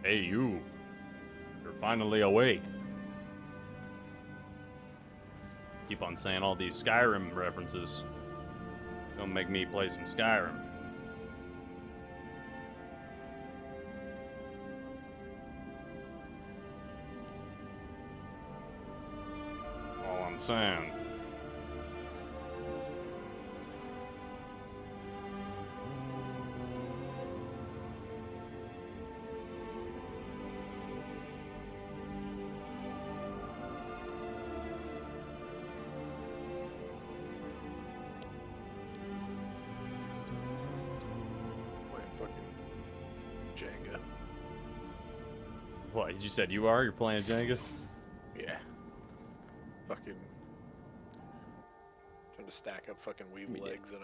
Hey, you. You're finally awake. Keep on saying all these Skyrim references. Don't make me play some Skyrim. All I'm saying. Playing fucking Jenga. What, you said you are? You're playing Jenga? Yeah. Fucking trying to stack up fucking weave Me legs in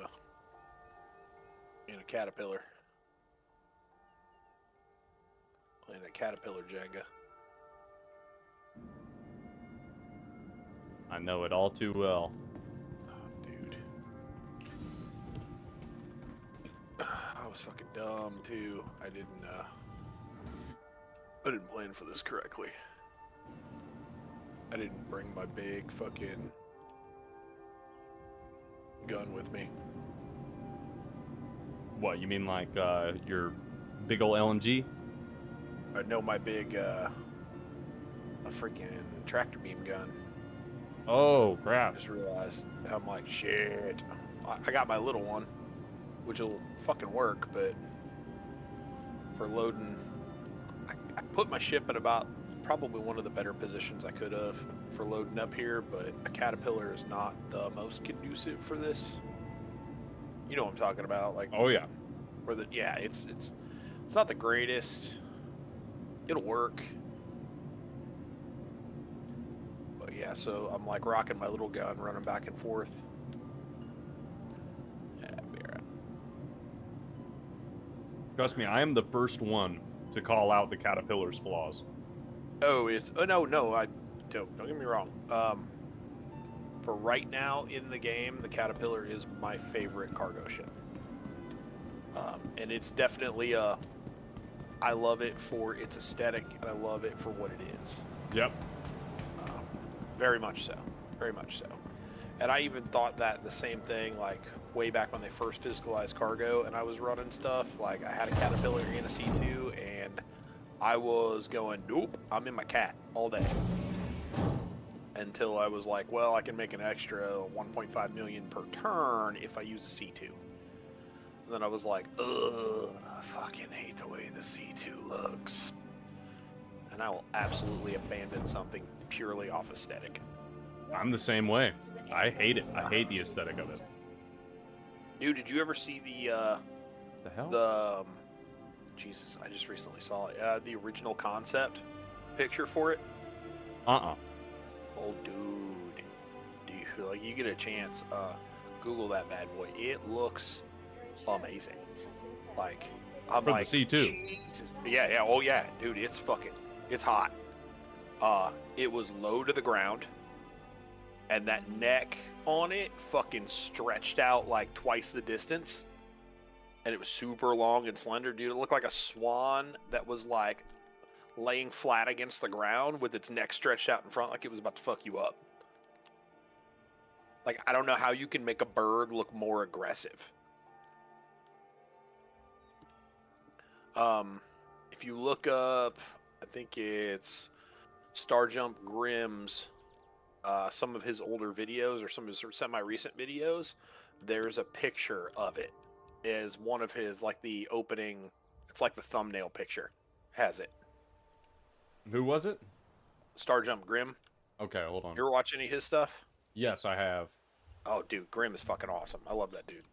a caterpillar. Playing that caterpillar Jenga. I know it all too well. Dude. I was fucking dumb too. I didn't plan for this correctly. I didn't bring my big fucking gun with me. What, you mean like your big ol' LMG? I know my big a freaking tractor beam gun. Oh, I crap. just realized. I'm like, shit. I got my little one, which will fucking work, but for loading, I put my ship in about probably one of the better positions I could have for loading up here, but a caterpillar is not the most conducive for this. You know what I'm talking about, like, Oh, yeah. where it's not the greatest. It'll work. But yeah, so I'm like rocking my little gun, running back and forth. Yeah, be all right. Trust me, I am the first one to call out the Caterpillar's flaws. Oh, no, I don't get me wrong. For right now in the game, the Caterpillar is my favorite cargo ship. And it's definitely I love it for its aesthetic, and I love it for what it is. Yep. Very much so. Very much so. And I even thought that the same thing, like, way back when they first physicalized cargo and I was running stuff. Like, I had a Caterpillar and a C2, and I was going, nope, I'm in my cat all day. Until I was like, well, I can make an extra 1.5 million per turn if I use a C2. And then I was like, ugh, I fucking hate the way the C2 looks. And I will absolutely abandon something purely off aesthetic. I'm the same way. I hate it. I hate the aesthetic of it. Dude, did you ever see The hell? Jesus, I just recently saw it. The original concept picture for it. Uh-uh. Oh, dude, like, you get a chance, Google that bad boy. It looks amazing. Like, I'm For like, the C2. Jesus. Yeah, oh yeah, dude, it's hot. It was low to the ground, and that neck on it fucking stretched out like twice the distance, and it was super long and slender, dude. It looked like a swan that was like laying flat against the ground with its neck stretched out in front like it was about to fuck you up. Like, I don't know how you can make a bird look more aggressive. If you look up, I think it's Starjump Grimm's, some of his older videos or some of his semi-recent videos, there's a picture of it as one of his, like, the opening, it's like the thumbnail picture, has it. Who was it? Starjump Grimm. Okay, hold on. You ever watch any of his stuff? Yes, I have. Oh, dude, Grimm is fucking awesome. I love that dude.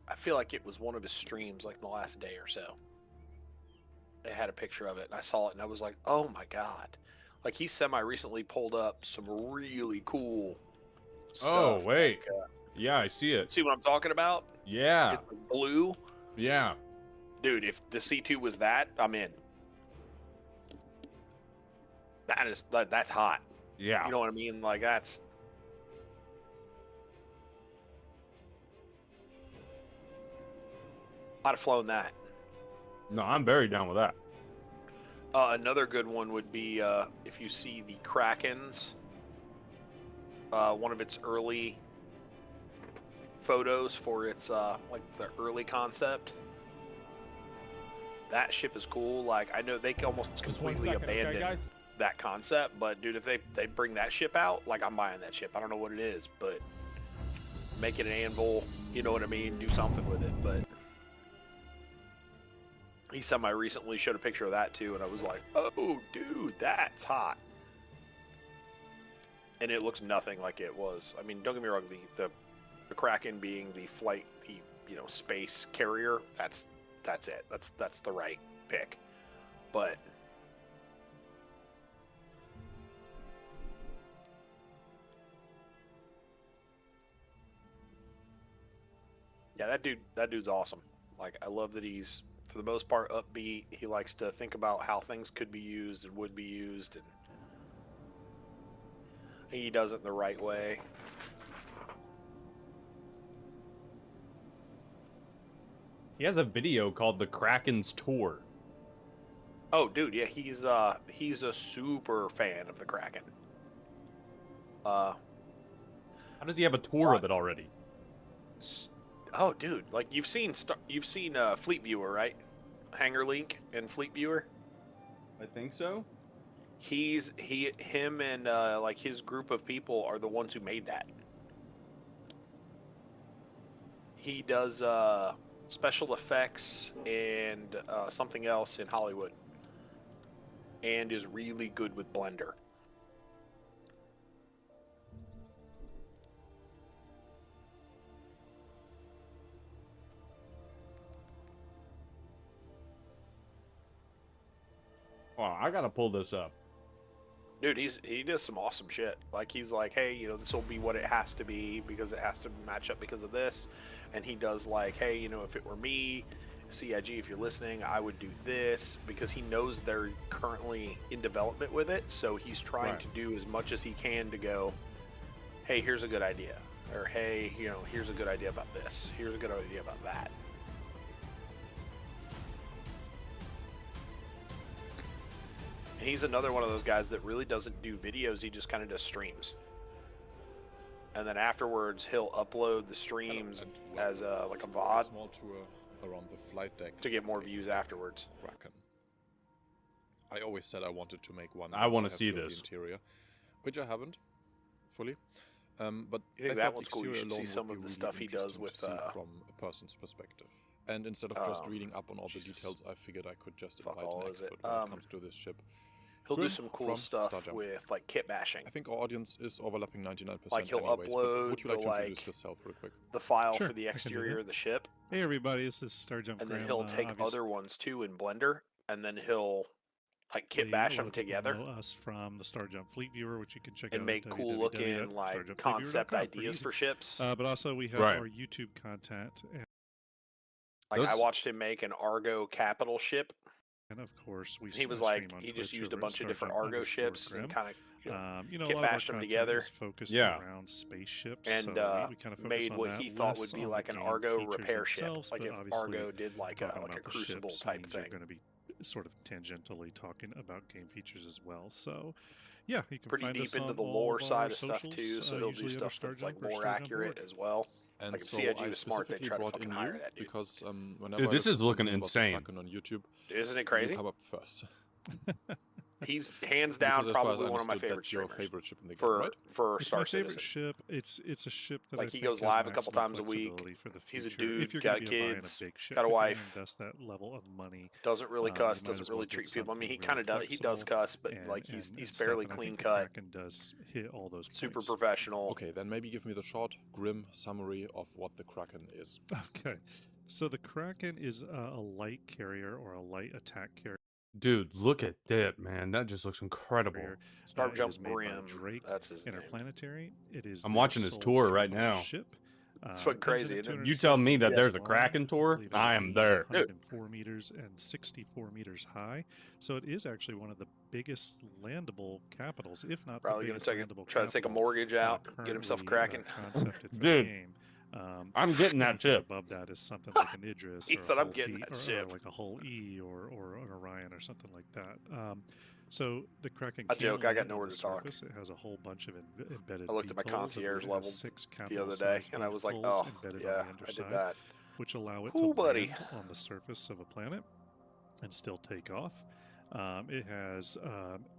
I feel like it was one of his streams, like, the last day or so. They had a picture of it, and I saw it, and I was like, oh my god. Like, he semi-recently pulled up some really cool stuff. Oh, wait. Like, Yeah, I see it. see what I'm talking about? Yeah. It's blue. Yeah. Dude, if the C2 was that, I'm in. that's hot. Yeah. You know what I mean? Like that's. I'd have flown that. No, I'm very down with that. Another good one would be if you see the Krakens. One of its early photos for its like the early concept. That ship is cool. Like I know they almost Just 1 completely second, okay, abandoned guys? that concept, but dude, if they bring that ship out, like I'm buying that ship. I don't know what it is, but make it an anvil. You know what I mean? Do something with it. But he semi recently showed a picture of that too, and I was like, oh, dude, that's hot. And it looks nothing like it was. I mean, don't get me wrong. The Kraken being the flight, the space carrier. That's it. That's the right pick. But yeah, that dude's awesome. Like I love that he's for the most part upbeat. He likes to think about how things could be used and would be used, and he does it in the right way. He has a video called The Kraken's Tour. Oh, dude, yeah, he's a super fan of the Kraken. How does he have a tour of it already? Oh, dude, like you've seen Fleet Viewer, right? Hangar Link and Fleet Viewer. I think so. Him and like his group of people are the ones who made that. He does special effects and something else in Hollywood, and is really good with Blender. Oh, I gotta pull this up. Dude, he does some awesome shit. Like he's like, hey, this will be what it has to be because it has to match up because of this. And he does like, hey, if it were me, CIG, if you're listening, I would do this because he knows they're currently in development with it. So he's trying to do as much as he can to go, hey, here's a good idea, or hey, here's a good idea about this. Here's a good idea about that. He's another one of those guys that really doesn't do videos. He just kind of does streams. And then afterwards, he'll upload the streams as like a VOD small tour around the flight deck to get more views afterwards. Kraken. I always said I wanted to make one. I want to have see built this. The interior, which I haven't fully. But I think I that thought one's the cool. You exterior should see alone some would of be the really stuff he does interesting with to see from a person's perspective. And instead of just reading up on all the details, I figured I could just fuck invite all an is it? expert when it comes to this ship. He'll do Grim some cool from stuff Starjump. with like kit bashing. I think our audience is overlapping 99%. Like, he'll anyways, but upload would you like the, to introduce like, yourself real quick? The file Sure, for the I can do exterior that. of the ship, Hey everybody, this is Starjump and then Grim. he'll take Obviously, other ones too in Blender, and then he'll like kit a bash lot them of people together know us from the Starjump Fleet Viewer, which you can check and out make at cool looking like concept www.starjumpfleetviewer.com. ideas for ships. But also we have Right. our YouTube content, Like I Those- watched him make an Argo capital ship. and of course we. He was stream like, on he just Twitch used a over at bunch of different Argo ships and Starjump_Grim. kind of a lot kit of our bashed them content together. is focused Yeah. around spaceships, and so we kind of focus made on what that, he thought less would be on like the an game Argo features repair ship. themselves, Like but if obviously Argo did like talking a about the Crucible ships type means thing. You're going to be sort of tangentially talking about game features as well. So, yeah, you can Pretty find deep us into on the all lore of our side of stuff socials, too, so he'll do usually under stuff that's like Starjump or more Starjump accurate Org. as well. And Like, if so CIG I was smart, they'd specifically try to brought fucking in hire you that dude. because whenever Dude, I this look is for looking something about the insane. Kraken on YouTube, Isn't it you crazy? come up first. He's hands down Because as far as probably I one of my understood, favorite that's your streamers favorite ship in the game, for right? for It's Star my favorite Citizen. ship. It's a ship that Like, I he think goes has live a couple maximum times a week. flexibility for the He's a future. dude, if you're got gonna be buying kids, a big ship, got a if you're gonna wife. invest that level of money. Doesn't really You cuss, might doesn't as well really get treat people. I mean, he something kind of really does. He does flexible cuss, but and, like he's and fairly stuff, and I think clean the cut, Kraken does hit all those super points. professional. Okay, then maybe give me the short, grim summary of what the Kraken is. Okay, so the Kraken is a light carrier or a light attack carrier. Dude, look at that, man. That just looks incredible. It Starjump is made by Grim. Drake That's his name. Interplanetary. It is I'm their watching his sole tour right capital now. ship. It's fucking crazy, engine at isn't it? You tell me that 270 there's a long, Kraken tour, believe it's I am there. 104 meters and 64 meters high. So it is actually one of the biggest landable capitals, if not Probably the gonna biggest landable try to take a capital, mortgage out, get himself currently, cracking. concepted for Dude, the game. I'm getting that anything chip. above that is something like an Idris He or said, a "I'm Hull getting B, that or ship." like a Hull E or an Orion or something like that. So the Kraken I can joke, I got land on nowhere the to talk. surface. It has a whole bunch of embedded I looked at my VTOLs, concierge and it has level 6 the other day, capital-sized and I was like, VTOLs "Oh, embedded yeah, on the I underside, did that." which allow it Ooh, to buddy. land on the surface of a planet and still take off. It has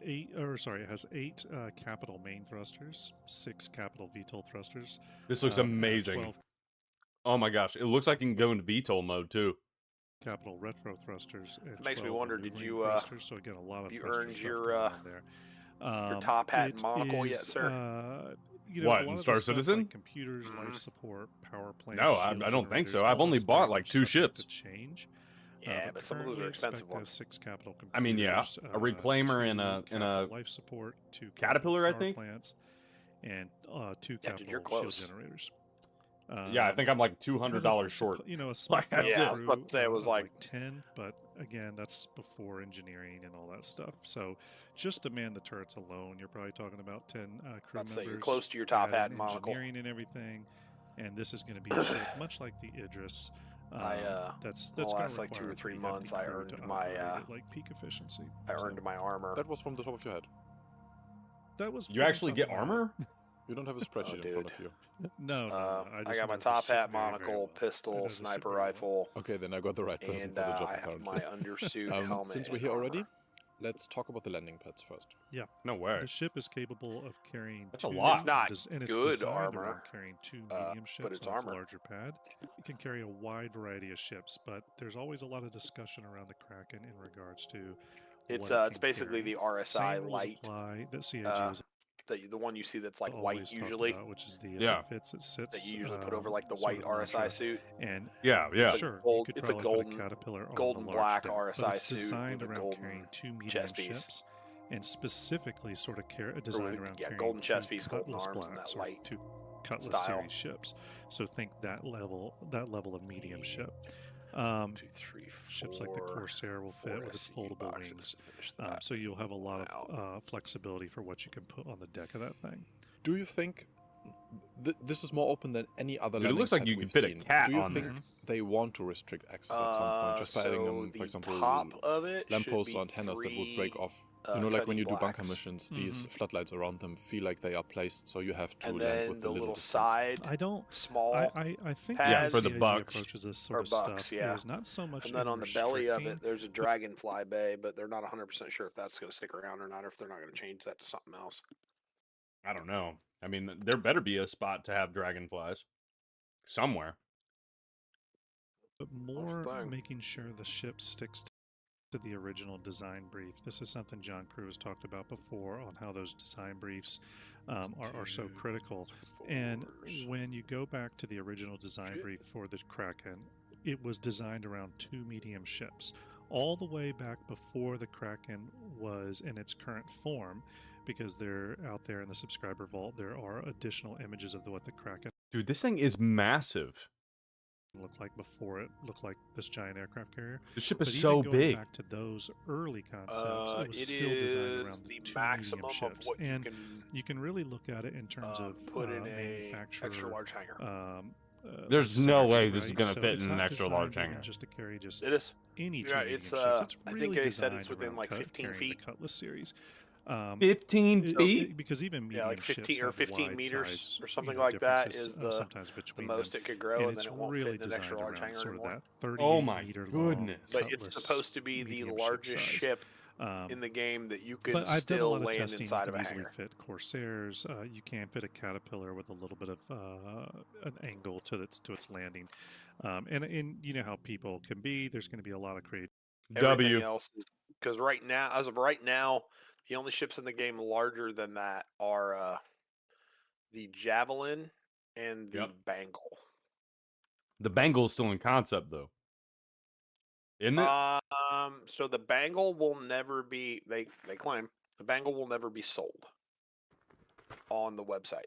it has 8 capital main thrusters, 6 capital VTOL thrusters. This looks and amazing. 12 Oh my gosh, it looks like you can go into VTOL mode too. capital retro thrusters. And It makes me 12 wonder, did maneuvering you, thrusters. So again, a lot of you thruster earned stuff your, going on there. your top hat and It monocle yet, is, sir? you know, What, a in lot of Star the stuff, Citizen? Like computers, Mhm. life support, power plants. No, I shield don't think so. generators, I've all only that's bought very like much 2 subject ships. to change. Yeah, but some of those currently are expensive expect ones. 6 capital computers, I mean, yeah, a reclaimer and 2 a capital life support, 2 capital Caterpillar, I power think? plants, and 2 Yeah, capital dude, you're shield close. generators. Yeah, I think I'm like It has $200 short. You know, a Like, spec that's Yeah, I it. was about to say it was of like 10, but again, that's before engineering and all that stuff. So just to man the turrets alone, you're probably talking about 10 crew I'd say members. you're close to your top adding hat and monocle. engineering and everything, and this is going to be shaped much like the Idris. That's the going last, to like, 2 or require a 3 pretty hefty months, I crew earned to my, operate at, like peak efficiency. I So earned my armor. That was from the top of your head. that was You from the actually top get of my head. armor? You don't have a spreadsheet in front of you. No, I just got my know the top ship hat, very, very monocle, well. I pistol, know the ship sniper very well. rifle, Okay, then I got the right person and for the job I have apparently. my undersuit helmet. Since we're and here already, armor. let's talk about the landing pads first. No way. The ship is capable of carrying That's a 2 lot. It's not and it's good designed armor, around carrying 2 medium but ships it's on its armor. larger pad. It can carry a wide variety of ships, but there's always a lot of discussion around the Kraken in regards to It's what it it's can basically carry. the RSI Same rules light, apply that CIG is the one you see that's like always white talked usually, about, which is the Yeah. it fits, it sits, that you usually put over like the sort white of RSI mantra. suit. And Yeah. It's a sure, gold- you could it's a probably put golden- a Caterpillar golden on the black large deck, RSI but it's suit designed with a around golden carrying 2 medium chest piece. ships, and specifically sort of designed around yeah, carrying golden 2 chest piece, golden Cutlass arms, and Blacks that or light 2 Cutlass style. series ships. So think that level of medium ship. 2, 3, 4. Ships like the Corsair will fit 4 with its SCE foldable boxes. wings. Finish that. So you'll have a lot Out. of flexibility for what you can put on the deck of that thing. Do you think this is more open than any other Dude, it landing looks like pad you could we've fit a seen. cat Do you on think there. they want to restrict access at some point, just by adding them, So for example, the top of it lampposts should or be antennas that would 3, break off? You know, like when cutting you do bunker blacks. missions, these floodlights around them feel like they are placed, so you have to and land then with the a little distance. side I don't. small, I think pads. Yeah, for the CIG bucks. approaches this Or sort of bucks, stuff yeah. is not so much and then in on the belly of restricting- it, there's a dragonfly bay, but they're not 100% sure if that's going to stick around or not, or if they're not going to change that to something else. I don't know. I mean, there better be a spot to have dragonflies somewhere. but the more thing. making sure the ship sticks to the original design brief. This is something John Crew has talked about before on how those design briefs are so critical. And when you go back to the original design Shit. brief for the Kraken, it was designed around 2 medium ships. All the way back before the Kraken was in its current form, because they're out there in the subscriber vault, there are additional images of what the Kraken Dude, this thing is massive. looked like before it looked like this giant aircraft carrier. The ship But is even so going big. back to those early concepts, it was It still designed around is the the 2 maximum medium of ships. what And you can you can really look at it in terms of put in a manufacturer. extra large hangar. There's no synergy, way this is right? gonna So fit it's in an not extra large designed even hangar. just to carry just It is. any 2 Yeah, medium it's, ships. It's I really think they said it's designed within around like 15 carrying feet. the Cutlass series. 15 It- feet? because even medium Yeah, like 15 ships or have 15 wide meters size, or something you know, like that differences, is the sometimes between most them. it could grow, And and it's then it won't really fit in an designed extra large around hangar sort of anymore. that 38 Oh my meter goodness. But long it's Cutlass supposed to be the medium ship largest size. ship Um, in the game that you can but I've done a still lot of land testing. inside You of can a easily hangar. fit Corsairs. You can fit a Caterpillar with a little bit of an angle to its landing. And you know how people can be. There's going to be a lot of creativity. Everything W. else is because right now, as of right now, the only ships in the game larger than that are the Javelin and the Yep. Bengal. The Bengal is still in concept, though. Isn't it? So the Bengal will never be. They claim the Bengal will never be sold on the website.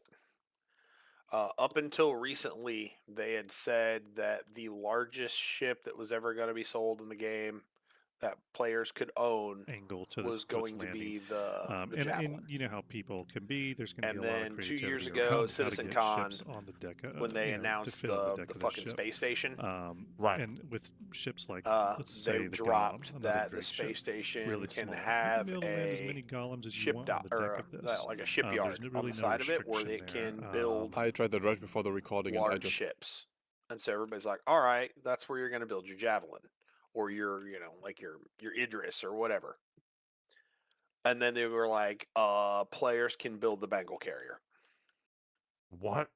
Up until recently, they had said that the largest ship that was ever going to be sold in the game that players could own Angle to was to its going to landing. be the And Javelin. you know how people can be. There's going to And be a lot of then 2 creativity years around ago, how to Citizen get Con, ships on the deck when they you know, to announced fit on the deck of the fucking ship. space station, Right. And with ships like they let's say the dropped Golem, another that the Drake space ship, station really can small. You have can be able to land as a many golems as you ship want dock on the deck or of this. like a There's shipyard really on the no side of it where they restriction can there. build I tried that right before the recording, and I large just ships. And so everybody's like, all right, that's where you're going to build your Javelin or your, you know, like your Idris or whatever. And then they were like, players can build the Bengal carrier. What?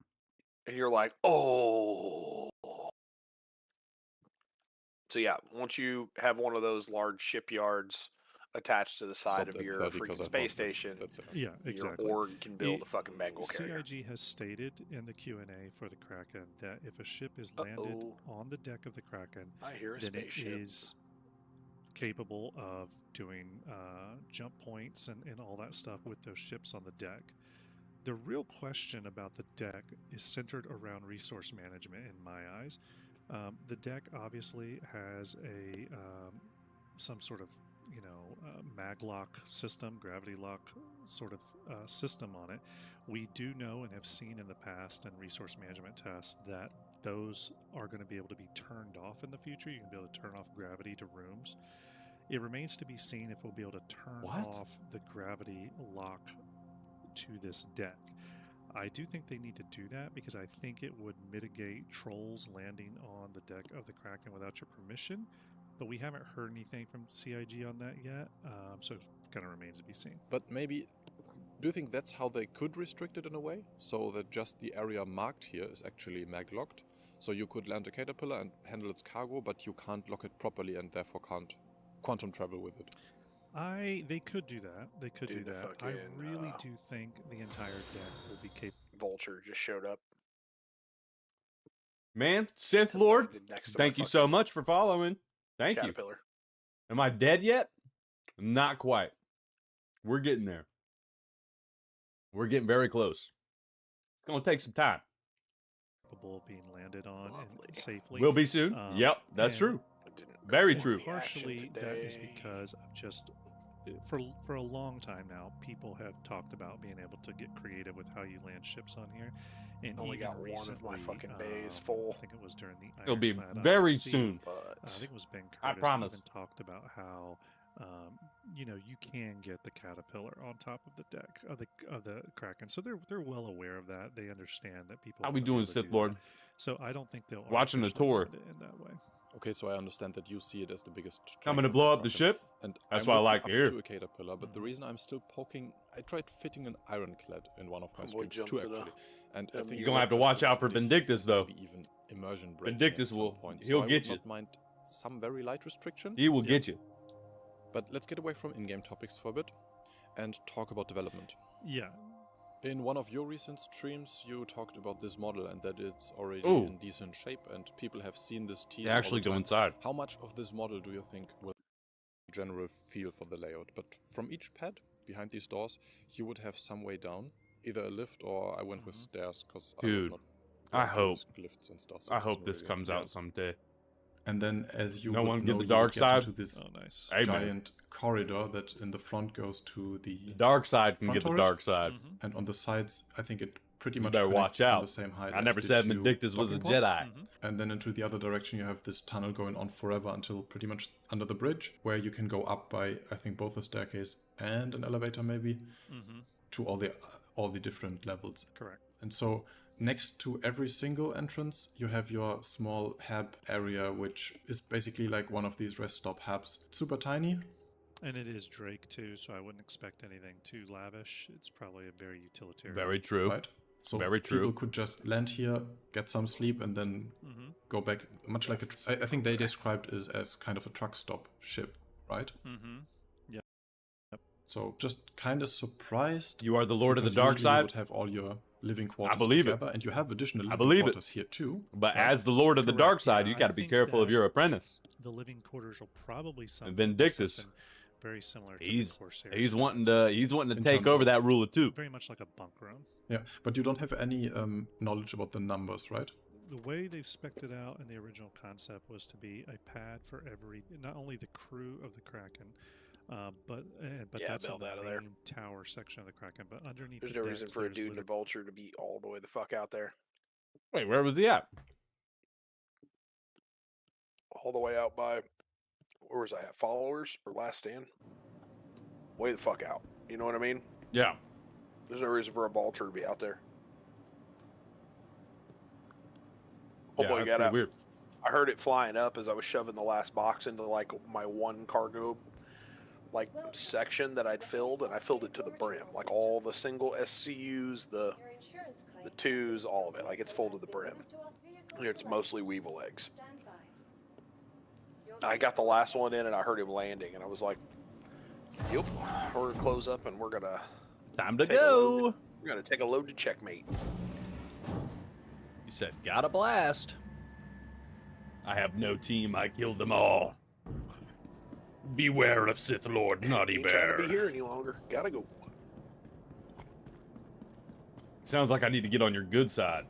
And you're like, oh. So yeah, once you have one of those large shipyards attached to the side stopped of at your 30 'cause freaking I thought space station, that's enough. Yeah, exactly. your org can build It- a fucking Bengal carrier. CIG has stated in the Q&A for the Kraken that if a ship is landed Uh-oh. on the deck of the Kraken, I hear a then it spaceship. is capable of doing jump points and all that stuff with those ships on the deck. The real question about the deck is centered around resource management in my eyes. The deck obviously has a some sort of mag lock system, gravity lock sort of system on it. We do know and have seen in the past in resource management tests that those are going to be able to be turned off in the future. You can be able to turn off gravity to rooms. It remains to be seen if we'll be able to turn What? off the gravity lock to this deck. I do think they need to do that because I think it would mitigate trolls landing on the deck of the Kraken without your permission. But we haven't heard anything from CIG on that yet, so it kind of remains to be seen. But maybe, do you think that's how they could restrict it in a way? So that just the area marked here is actually mag-locked? So you could land a caterpillar and handle its cargo, but you can't lock it properly and therefore can't quantum travel with it. They could do that. They could Dude, do the that. I fucking, really do think the entire deck will be capable. Vulture just showed up. Man, Sith and Lord, landed next to my thank you so fucking much for following. Thank you. Caterpillar. Am I dead yet? Not quite. We're getting there. We're getting very close. It's going to take some time. Capable of being landed on Lovely. and safely. Will be soon. Yep, that's and- true. It didn't Very really true. get any action Partially, that is today. because of just for a long time now, people have talked about being able to get creative with how you land ships on here. And Only even got one of my recently, fucking bays I full. think it was during the It'll be Ironclad very IRC, soon. But I think it was Ben I Curtis promise. even talked about how you can get the caterpillar on top of the deck of the Kraken. So they're well aware of that. They understand that people. How we will be doing, able to Sith do that. Lord? So I don't think they'll Watching the artificially tour. land it in that way. Okay, so I understand that you see it as the biggest. I'm going to strength of blow up the Kraken. ship. And That's I'm what I with you like up to hear. to a caterpillar, but the reason I'm still poking, I tried fitting an ironclad in one of my Boy streams jumped too, to the- actually. And I You're think You're gonna have to watch out for Vindictus, though. Maybe even immersion breaking Vindictus at some will- point. he'll so I get would you. not mind some very light restriction. He will get you. But let's get away from in-game topics for a bit and talk about development. Yeah, In one of your recent streams, you talked about this model and that it's already Ooh. in decent shape, and people have seen this teased. They actually all the go time. inside. How much of this model do you think will general feel for the layout? But from each pad behind these doors, you would have some way down, either a lift or I went with stairs because Dude, I hope. lifts and stuff. so I it hope doesn't this really- comes out someday. And then, as you No would one get know, the you dark would get side? into this oh nice. Hey, man. giant corridor that in the front goes to the The dark side can Front get the turret? dark side. Mhm. and on the sides. I think it pretty You much better connects watch on out. the same height. I as never the said two Vindictus was a docking pods. Jedi. Mhm. And then into the other direction, you have this tunnel going on forever until pretty much under the bridge, where you can go up by, I think, both a staircase and an elevator, maybe, Mm-hmm. to all the different levels. Correct. And so next to every single entrance, you have your small hub area, which is basically like one of these rest stop hubs. Super tiny. And it is Drake too, so I wouldn't expect anything too lavish. It's probably a very utilitarian. Very true. Right? So Very true. people could just land here, get some sleep, and then Mm-hmm. go back. Much like I think they described it as kind of a truck stop ship, right? Mm-hmm. So just kind of surprised. You are the Lord of the because dark usually you side, would have all your living quarters believe it. together, and you have additional I living believe it. quarters here too. but right? as the Lord of the Correct, dark side, yeah, you I got to be think careful of that- your apprentice. The living quarters will probably something Vindictus. something very similar to He's the Corsair. he's wanting styles. to In take terms over of- that ruler too. Very much like a bunk room. Yeah, but you don't have any knowledge about the numbers, right? The way they've spec'd it out in the original concept was to be a pad for every, not only the crew of the Kraken, but Yeah, that's in build the out of main there. tower section of the Kraken. But underneath There's the no reason decks, for a there's dude and a literally- vulture to be all the way the fuck out there. Wait, where was he at? All the way out by, where was I at? Followers or Last Stand? Way the fuck out. You know what I mean? Yeah. There's no reason for a vulture to be out there. Oh Yeah, boy, that's got pretty out. weird. I heard it flying up as I was shoving the last box into like my one cargo like section that I'd filled, and I filled it to the brim. Like all the single SCUs, the twos, all of it. Like it's full to the brim. It's mostly weevil eggs. I got the last one in and I heard him landing, and I was like, "Yep, we're gonna close up and we're gonna Time to take a load. go. We're gonna take a load to checkmate." He said, "Got a blast. I have no team. I killed them all. Beware of Sith Lord Naughty Ain't trying Bear." to be here any longer. Gotta go. Sounds like I need to get on your good side.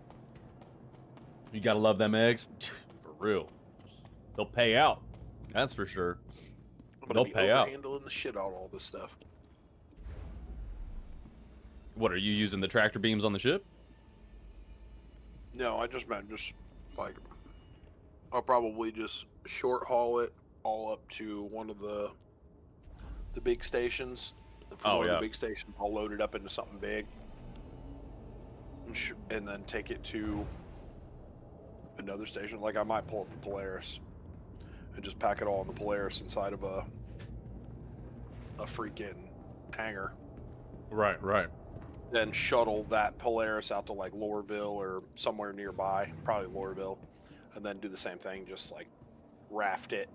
You gotta love them eggs. For real. They'll pay out. That's for sure. I'm gonna They'll be pay out. handling the shit out of all this stuff. What, are you using the tractor beams on the ship? No, I just meant just like I'll probably just short haul it all up to one of the big stations. And from Oh, one yeah. of the big stations, I'll load it up into something big, and then take it to another station. Like I might pull up the Polaris and just pack it all in the Polaris inside of a freaking hangar. Right, right. Then shuttle that Polaris out to like Lorville or somewhere nearby, probably Lorville, and then do the same thing, just like raft it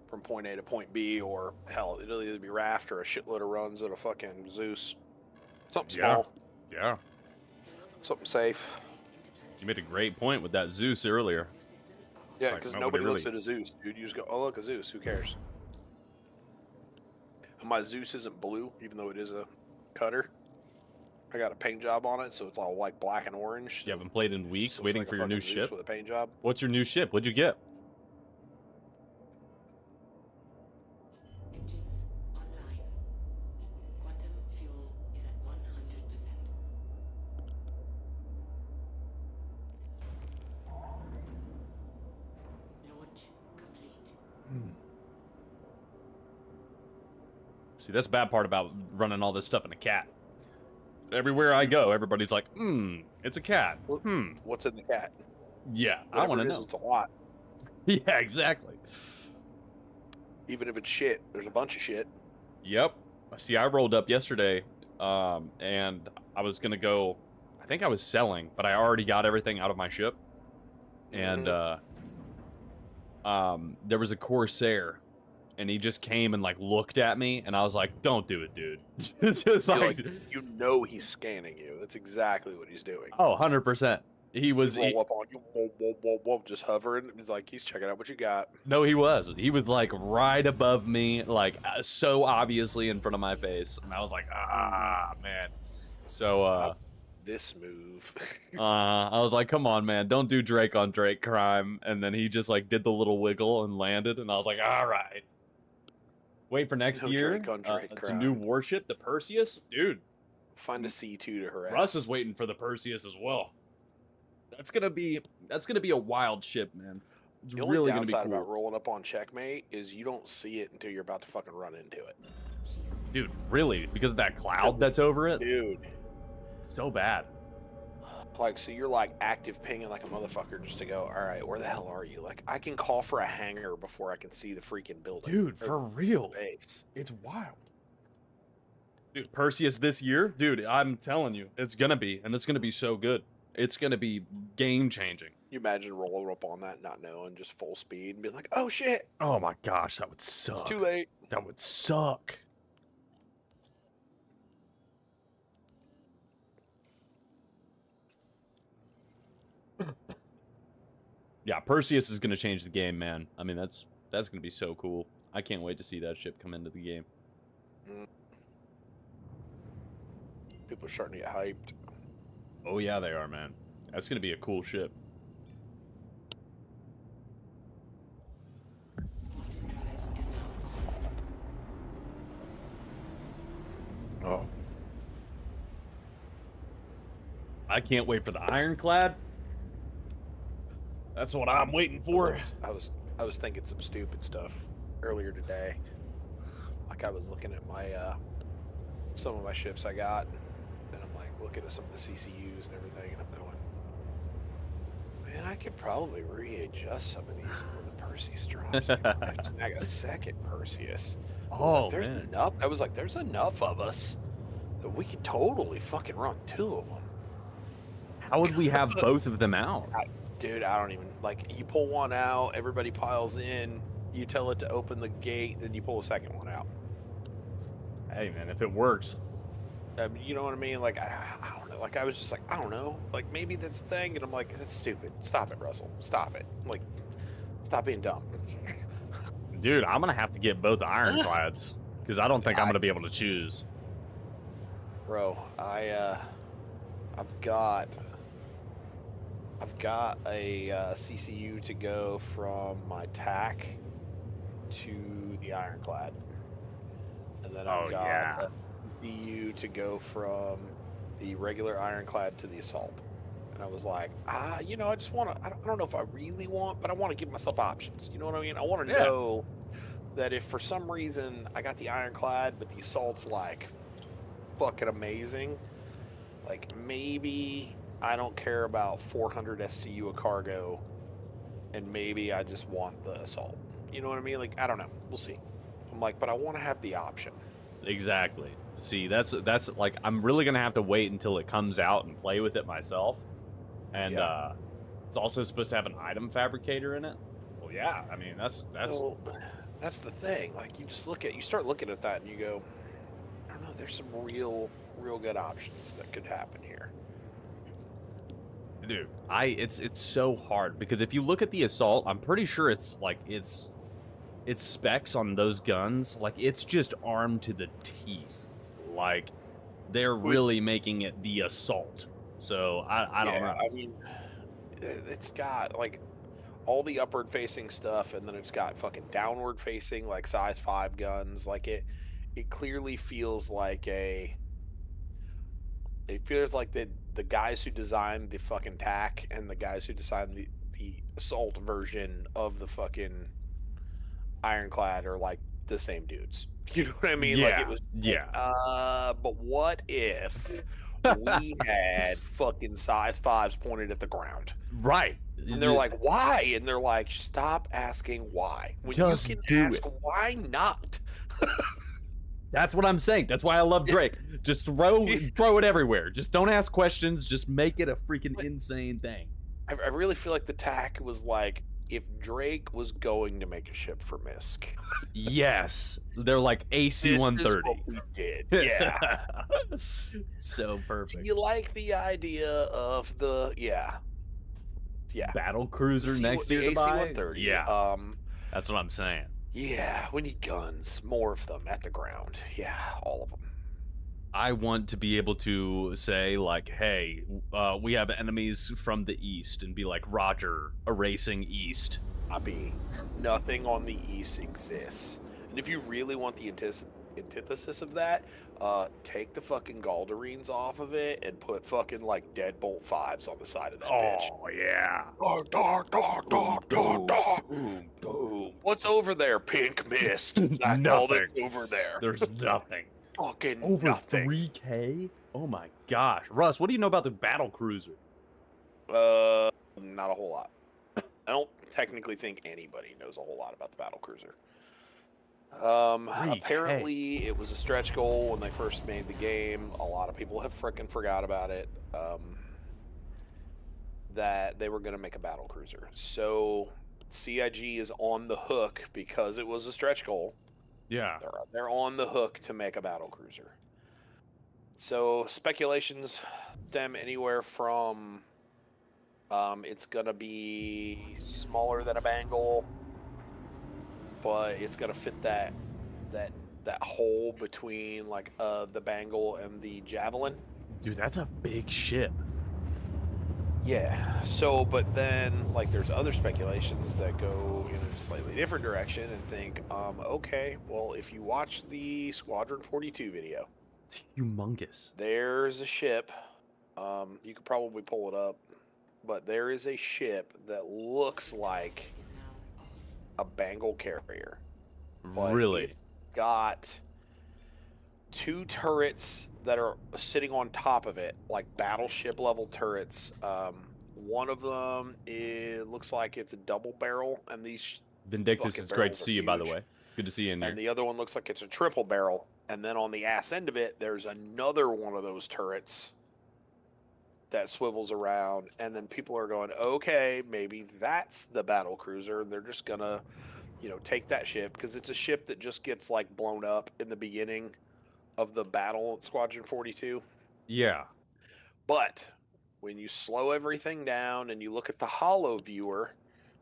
from point A to point B, or hell, it'll either be raft or a shitload of runs at a fucking Zeus. Something Yeah. small, Yeah. something safe. You made a great point with that Zeus earlier. Yeah, Like, because nobody nobody looks really- at a Zeus, dude. You just go, oh, look, a Zeus. Who cares? And my Zeus isn't blue, even though it is a cutter. I got a paint job on it, so it's all like black and orange. You haven't played in It weeks, just looks waiting like a for your new fucking Zeus ship. with a paint job. What's your new ship? What'd you get? Engines online. Quantum fuel is at 100%. Launch complete. See, that's the bad part about running all this stuff in a cat. Everywhere I go, everybody's like, it's a cat. What- What's in the cat? Yeah, I Whatever want to it is, know. It's a lot. Yeah, exactly. Even if it's shit, there's a bunch of shit. Yep. See, I rolled up yesterday, and I was gonna go. I think I was selling, but I already got everything out of my ship, and there was a Corsair, and he just came and like looked at me, and I was like, "Don't do it, dude." It's just You're like, you know he's scanning you. That's exactly what he's doing. oh, 100%. He was. He'd roll up on you, whoa, whoa, whoa, whoa, just hovering. He's like, he's checking out what you got. No, he was. He was like right above me, like so obviously in front of my face, and I was like, ah, man. So, This move. I was like, come on, man, don't do Drake on Drake crime. And then he just like did the little wiggle and landed, and I was like, all right. Wait for next No year. Drake on Drake It's a new crime. warship, the Perseus, dude. Find a C2 to harass. Russ is waiting for the Perseus as well. That's gonna be a wild ship, man. It's The only really gonna be downside cool, about rolling up on checkmate is you don't see it until you're about to fucking run into it. dude. Really, because of that cloud that's over it. Dude. So bad. Like, so you're like active pinging like a motherfucker just to go, all right, where the hell are you? Like, I can call for a hangar before I can see the freaking building. Dude, or for real. base. It's wild. Dude, Perseus this year, dude, I'm telling you, it's gonna be, and it's gonna be so good. It's gonna be game changing. You imagine rolling up on that, not knowing, just full speed, and be like, oh shit, Oh my gosh, that would it's suck. too late. That would suck. Yeah, Perseus is gonna change the game, man. I mean, that's gonna be so cool. I can't wait to see that ship come into the game. People are starting to get hyped. Oh yeah, they are, man. That's gonna be a cool ship. Drive is now on. Oh. I can't wait for the Ironclad. That's what I'm waiting for. I was thinking some stupid stuff earlier today. Like I was looking at my some of my ships I got, and I'm like looking at some of the CCUs and everything, and I'm going, man, I could probably readjust some of these when the Perseus drops. I could snag a second Perseus. I was Oh like, there's man. enough. I was like, there's enough of us that we could totally fucking run 2 of them. How would we have both of them out? Dude, I don't even, like, you pull one out, everybody piles in, you tell it to open the gate, then you pull a second one out. Hey man, if it works. You know what I mean? Like, I don't know. Like, I was just like, I don't know. Like, maybe that's the thing. And I'm like, that's stupid. Stop it, Russell. Stop it. Like, stop being dumb. Dude, I'm gonna have to get both Ironclads because I don't think I'm I- gonna be able to choose. Bro, I've got a CCU to go from my TAC to the Ironclad. And then I've Oh, got yeah. a CCU to go from the regular Ironclad to the Assault. And I was like, you know, I just want to, I don't know if I really want, but I want to give myself options. You know what I mean? I want to Yeah. know that if for some reason I got the Ironclad, but the Assault's like fucking amazing, like maybe I don't care about 400 SCU of cargo, and maybe I just want the Assault. You know what I mean? Like, I don't know. We'll see. I'm like, but I want to have the option. Exactly. See, that's like I'm really gonna have to wait until it comes out and play with it myself. And Yeah. it's also supposed to have an item fabricator in it. Well, yeah. I mean, that's So, that's the thing. Like, you start looking at that, and you go, I don't know. There's some real good options that could happen here. dude. It's so hard because if you look at the Assault, I'm pretty sure it's specs on those guns, like it's just armed to the teeth. Like they're really making it the Assault. So I don't know. I mean, it's got like all the upward facing stuff, and then it's got fucking downward facing like size 5 guns. Like it clearly feels like the guys who designed the fucking TAC and the guys who designed the Assault version of the fucking Ironclad are like the same dudes. You know what I mean? Like Yeah, it was yeah. but what if we had fucking size 5s pointed at the ground? Right. And they're like, why? And they're like, stop asking why. When Just you do can ask it. why not? That's what I'm saying. That's why I love Drake. Just throw it everywhere. Just don't ask questions. Just make it a freaking insane thing. I really feel like the TAC was like, if Drake was going to make a ship for Misk, Yes. They're like AC this is 130. what we did. Yeah. So Do perfect. you like the idea of the Battle cruiser C- next the year to buy? AC-130? Yeah. That's what I'm saying. Yeah, we need guns, more of them at the ground. Yeah, all of them. I want to be able to say like, hey, we have enemies from the east, and be like, Roger, erasing east. Nothing on the east exists. And if you really want the antithesis of that, take the fucking Galdarines off of it and put fucking like Deadbolt 5s on the side of that bitch. Oh yeah. Boom, boom. What's over there? Pink mist. That's all that's over there. There's nothing. Fucking Over nothing. 3K? Oh my gosh. Russ, what do you know about the battle cruiser? Not a whole lot. I don't technically think anybody knows a whole lot about the battle cruiser. 3K. Apparently it was a stretch goal when they first made the game. A lot of people have frickin' forgot about it. That they were going to make a battle cruiser. So CIG is on the hook because it was a stretch goal. Yeah. They're on the hook to make a battle cruiser. So speculations stem anywhere from it's gonna be smaller than a Bengal, but it's got to fit that hole between like the Bengal and the Javelin. Dude, that's a big ship. Yeah. So, but then like there's other speculations that go in a slightly different direction and think, okay, well, if you watch the Squadron 42 video, Humongous. there's a ship. You could probably pull it up, but there is a ship that looks like a Bengal carrier. But Really? It's got 2 turrets that are sitting on top of it, like battleship level turrets. One of them looks like it's a double barrel, and these Vindictus, fucking it's great barrels to are see you, by the huge. way. Good to see you in there. And the other one looks like it's a triple barrel. And then on the ass end of it, there's another one of those turrets that swivels around. And then people are going, okay, maybe that's the battle cruiser. And they're just gonna, take that ship because it's a ship that just gets like blown up in the beginning of the battle at Squadron 42. Yeah. But when you slow everything down and you look at the holo viewer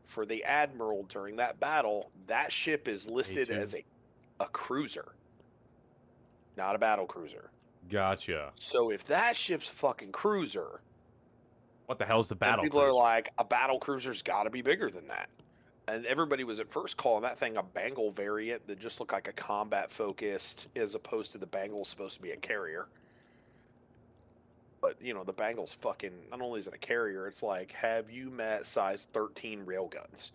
for the Admiral during that battle, that ship is listed too. as a cruiser, not a battle cruiser. Gotcha. So if that ship's a fucking cruiser, What the hell's the then battle people are cruiser? like, a battle cruiser's got to be bigger than that. And everybody was at first calling that thing a Bengal variant that just looked like a combat focused, as opposed to the Bengal's supposed to be a carrier. But the Bengal's fucking, not only is it a carrier, it's like, have you met size 13 railguns?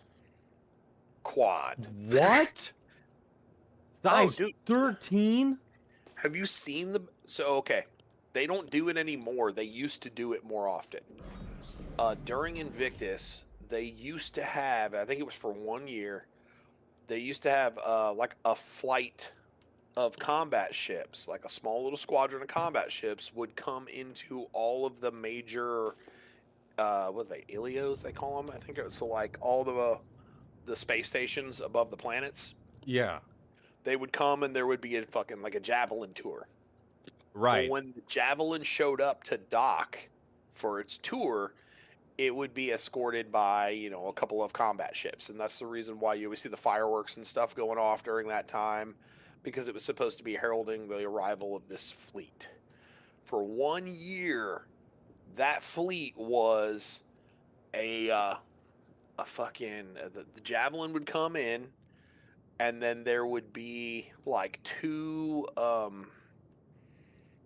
Quad. What? Size dude. 13? Have you seen the? So okay, they don't do it anymore. They used to do it more often. During Invictus, they used to have. I think it was for 1 year. They used to have like a flight of combat ships, like a small little squadron of combat ships, would come into all of the major. What are they? Ilios, they call them. I think it was so like all the space stations above the planets. Yeah. They would come and there would be a fucking like a Javelin tour. Right. But when the Javelin showed up to dock for its tour, it would be escorted by, a couple of combat ships. And that's the reason why you always see the fireworks and stuff going off during that time, because it was supposed to be heralding the arrival of this fleet. For 1 year, that fleet was the Javelin would come in, and then there would be like 2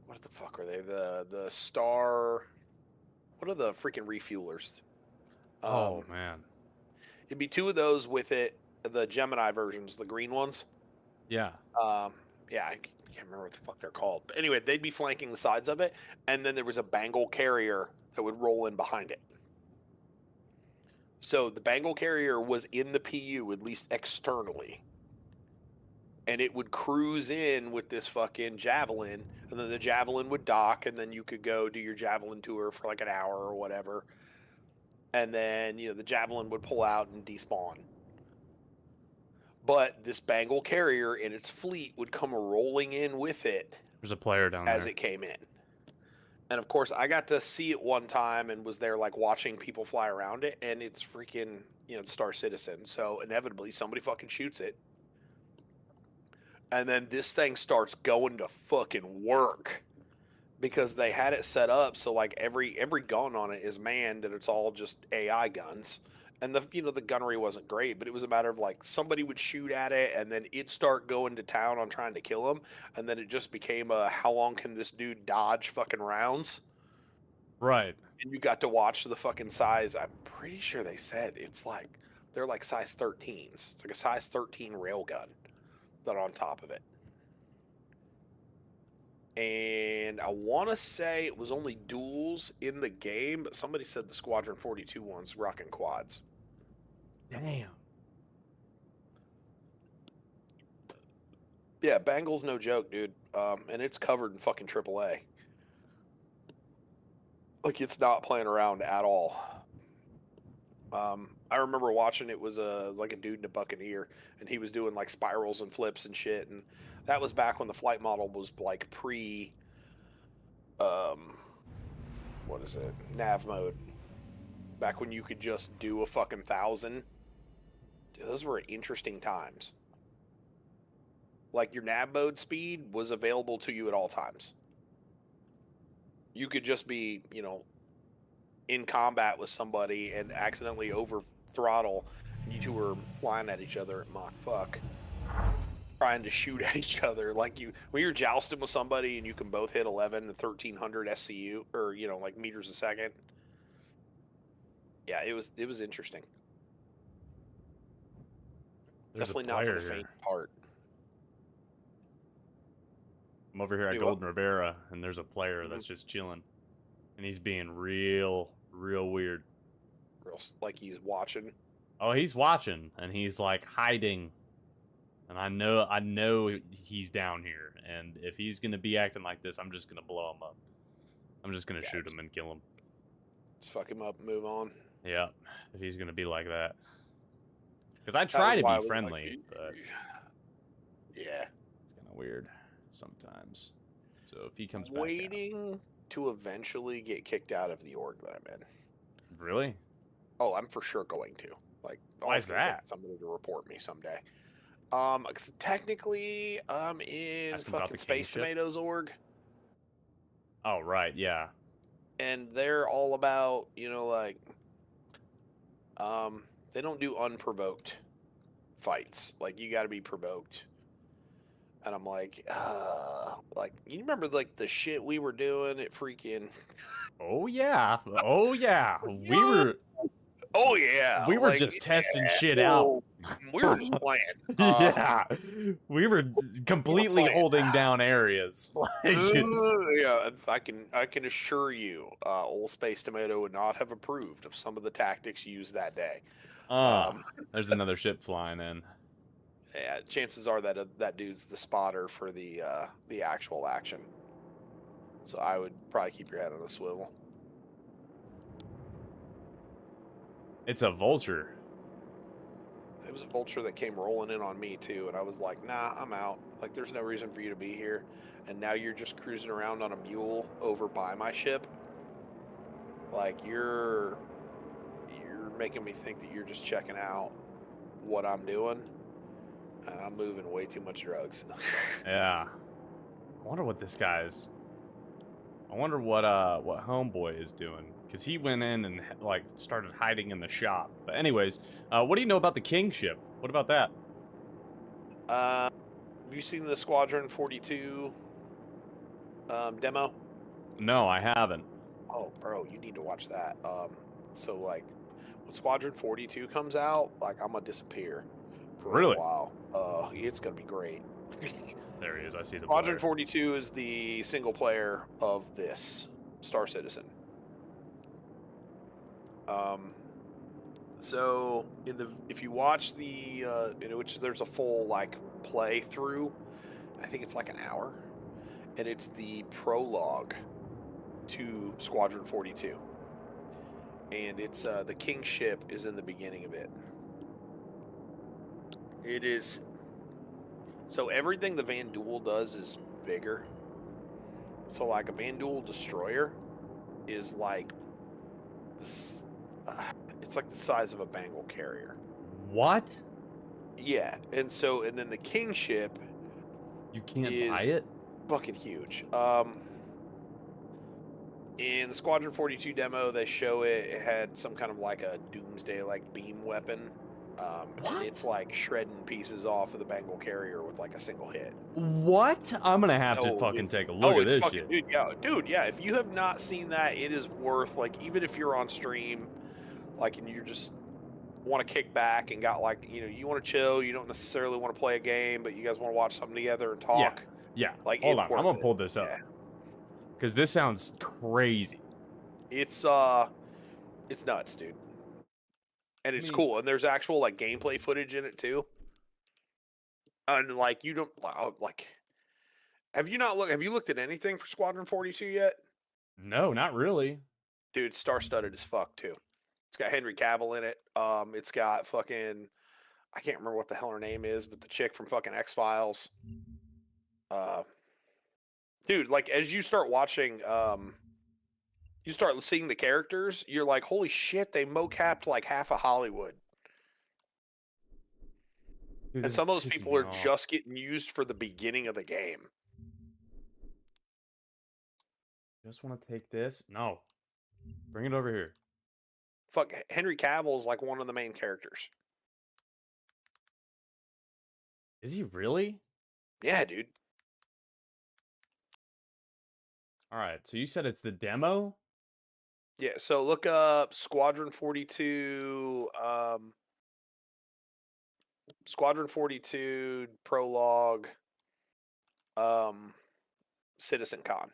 what the fuck are they? The Star, what are the freaking refuelers? Oh, man. It'd be 2 of those with it, the Gemini versions, the green ones. Yeah. Yeah, I can't remember what the fuck they're called. But anyway, they'd be flanking the sides of it, and then there was a Bengal carrier that would roll in behind it. So the Bengal carrier was in the PU, at least externally. And it would cruise in with this fucking Javelin, and then the Javelin would dock, and then you could go do your Javelin tour for like an hour or whatever. And then, the Javelin would pull out and despawn. But this Bengal carrier and its fleet would come rolling in with it There's a player down as there. it came in. And of course, I got to see it one time and was there like watching people fly around it, and it's freaking, it's Star Citizen. So inevitably somebody fucking shoots it. And then this thing starts going to fucking work because they had it set up so like every gun on it is manned and it's all just AI guns. And the gunnery wasn't great, but it was a matter of like somebody would shoot at it and then it'd start going to town on trying to kill him, and then it just became a how long can this dude dodge fucking rounds? Right. And you got to watch the fucking size. I'm pretty sure they said it's like they're like size 13s. It's like a size 13 railgun that are on top of it. And I want to say it was only duels in the game, but somebody said the Squadron 42 one's rocking quads. Damn. Yeah, Bengal's no joke, dude. And it's covered in fucking AAA. Like, it's not playing around at all. I remember watching it was like a dude in a Buccaneer, and he was doing like spirals and flips and shit, and that was back when the flight model was like pre what is it, nav mode, back when you could just do a fucking 1,000. Dude, those were interesting times. like your nav mode speed was available to you at all times. You could just be, you know, in combat with somebody and accidentally over throttle, and you two were flying at each other at Mach fuck, trying to shoot at each other. Like when you're jousting with somebody and you can both hit 11 to 1300 SCU, or you know, like meters a second. Yeah, it was interesting. There's Definitely a not for player the here. faint of heart. I'm over here at Hey, what? Golden Rivera, and there's a player that's just chilling, and he's being real weird. Like he's watching. Oh, he's watching, and he's like hiding, and I know he's down here, and if he's gonna be acting like this, I'm just gonna blow him up. I'm just gonna shoot him and kill him. Just fuck him up and move on. Yeah, if he's gonna be like that. Because I That try was to why I be was friendly, like, but yeah. it's kind of weird sometimes. So if he comes back, Waiting to eventually get kicked out of the org that I'm in. really? Oh, I'm for sure going to. Like, Why it's is gonna take that? somebody to report me someday. 'Cause technically, I'm in Ask him about fucking the Space kingship? Tomatoes org, Oh right, yeah. and they're all about, you know, like, they don't do unprovoked fights. Like, you got to be provoked. And I'm like, you remember like the shit we were doing at freaking? Oh yeah. Oh yeah. We were Oh yeah, we were like, just testing shit oh, out. We were just playing. Yeah. We were completely playing. holding down areas. Like, Yeah, I can assure you, Old Space Tomato would not have approved of some of the tactics used that day. there's another ship flying in. Yeah, chances are that that dude's the spotter for the actual action. So I would probably keep your head on a swivel. It's a vulture. It was a vulture that came rolling in on me too, and I was like, nah, I'm out. Like, there's no reason for you to be here. And now you're just cruising around on a mule over by my ship. Like, you're making me think that you're just checking out what I'm doing, and I'm moving way too much drugs. Yeah. I wonder what this guy's. I wonder what Homeboy is doing, because he went in and like started hiding in the shop. But anyways, what do you know about the King ship? What about that? Have you seen the Squadron 42 demo? No, I haven't. Oh, bro, you need to watch that. So like, when Squadron 42 comes out, like, I'm gonna disappear for Really? a while. It's gonna be great. There he is. I see the Squadron player. 42 is the single player of this Star Citizen. So if you watch the in which there's a full like play through, I think it's like an hour, and it's the prologue to Squadron 42, and it's the King ship is in the beginning of it. It is. So everything the Van Duel does is bigger. So like a Van Duel destroyer is like this, it's like the size of a Bengal carrier. What? Yeah, and then the King ship You can't is buy it? fucking huge. In the Squadron 42 demo, they show it had some kind of like a doomsday like beam weapon. And it's like shredding pieces off of the Bengal carrier with like a single hit. What? I'm gonna have to No, fucking it's- take a look at it's this fucking, shit. dude, yeah. If you have not seen that, it is worth, like, even if you're on stream, like, and you just want to kick back and got like, you know, you want to chill, you don't necessarily want to play a game, but you guys want to watch something together and talk. Yeah. Like, Hold it's on. I'm worth gonna it. pull this up Yeah. because this sounds crazy. It's nuts, dude. And it's mean- cool, and there's actual like gameplay footage in it too. And like, you don't like. Have you looked at anything for Squadron 42 yet? No, not really. Dude, star-studded as fuck too. It's got Henry Cavill in it. It's got fucking, I can't remember what the hell her name is, but the chick from fucking X-Files. Dude, like, as you start watching, you start seeing the characters, you're like, holy shit, they mocapped like half of Hollywood. Dude, And this some of those is pissing people me are off. just getting used for the beginning of the game. Just want to take this. No. Bring it over here. Fuck, Henry Cavill's like one of the main characters. Is he really? Yeah, dude. All right. So you said it's the demo? Yeah, so look up Squadron 42, Squadron 42 prologue, Citizen Con.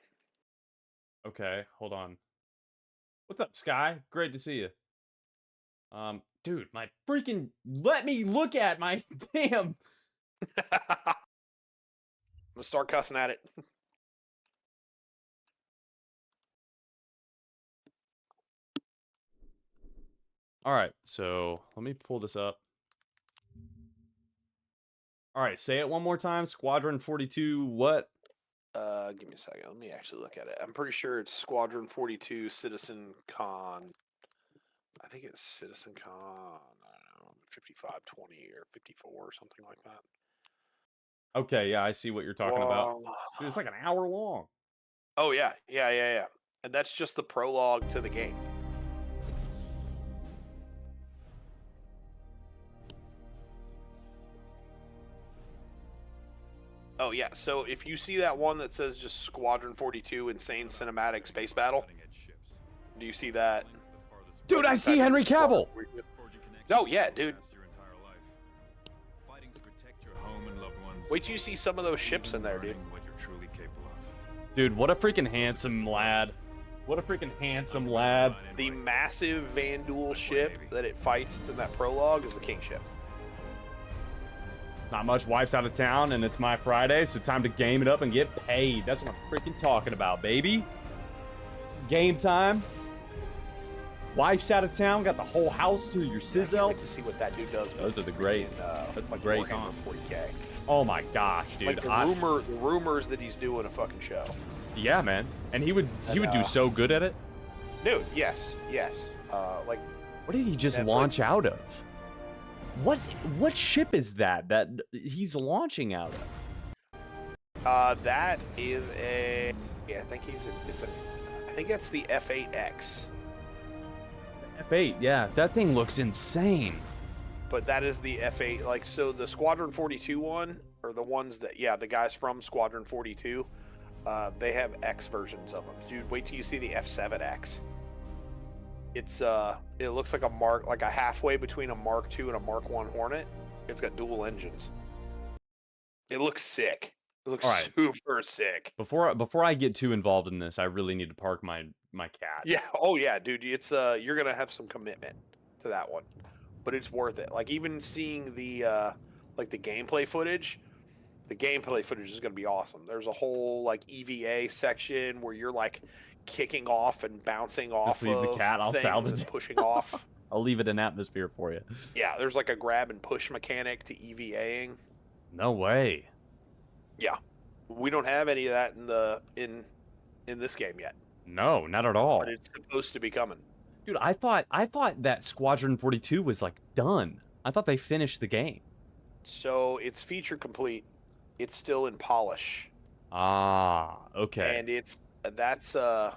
Okay, hold on. What's up, Sky? Great to see you. Dude, my freaking let me look at my damn. I'm gonna start cussing at it. All right, so let me pull this up. All right, say it one more time. Squadron 42. What? Give me a second. Let me actually look at it. I'm pretty sure it's Squadron 42 Citizen Con. I think it's Citizen Con. I don't know, 5520 or 54 or something like that. Okay, yeah, I see what you're talking about. Well, Dude, it's like an hour long. Oh yeah. And that's just the prologue to the game. Oh yeah, so if you see that one that says just Squadron 42 Insane Cinematic Space Battle, do you see that? Dude, I see Henry Cavill. Oh yeah, dude. Wait till you see some of those ships in there, dude. Dude, what a freaking handsome lad. What a freaking handsome lad. The massive Vanduul ship that it fights in that prologue is the King ship. Not much. Wife's out of town, and it's my Friday, so time to game it up and get paid. That's what I'm freaking talking about, baby. Game time. Wife's out of town. Got the whole house to your I can't sizzle. wait to see what that dude does. Those are the great. That's the great Warhammer comp. 40K. Oh my gosh, dude. Like the rumors that he's doing a fucking show. Yeah, man. And he would do so good at it. Dude, yes. Like What did he just Netflix. launch out of? What ship is that he's launching out of? that is a. Yeah, I think I think that's the F8X. F8, yeah. That thing looks insane. But that is the F8. Like, so the Squadron 42 one, or the ones that, yeah, the guys from Squadron 42, they have X versions of them. Dude, wait till you see the F7X. It's it looks like a halfway between a Mark II and a Mark I Hornet. It's got dual engines. It looks sick. It looks All right. super sick. Before I get too involved in this, I really need to park my cat. Yeah. Oh yeah, dude. It's you're gonna have some commitment to that one, but it's worth it. Like even seeing the like the gameplay footage. The gameplay footage is gonna be awesome. There's a whole like EVA section where you're like kicking off and bouncing off leave the of cat, I'll things salvage and it. pushing off. I'll leave it in atmosphere for you. Yeah, there's like a grab and push mechanic to EVAing. No way. Yeah, we don't have any of that in this game yet, No, not at all. but it's supposed to be coming. Dude, I thought that Squadron 42 was like done. I thought they finished the game. So it's feature complete. It's still in polish, Ah, okay. and that's the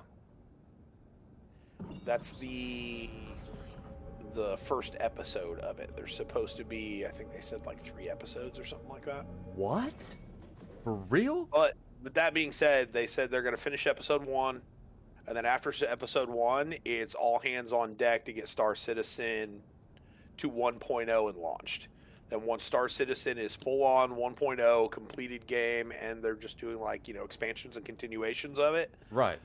first episode of it. There's supposed to be, I think they said like 3 episodes or something like that. What? For real? But with that being said, they said they're going to finish episode 1, and then after episode 1, it's all hands on deck to get Star Citizen to 1.0 and launched. Then once Star Citizen is full on 1.0 completed game, and they're just doing like expansions and continuations of it, Right.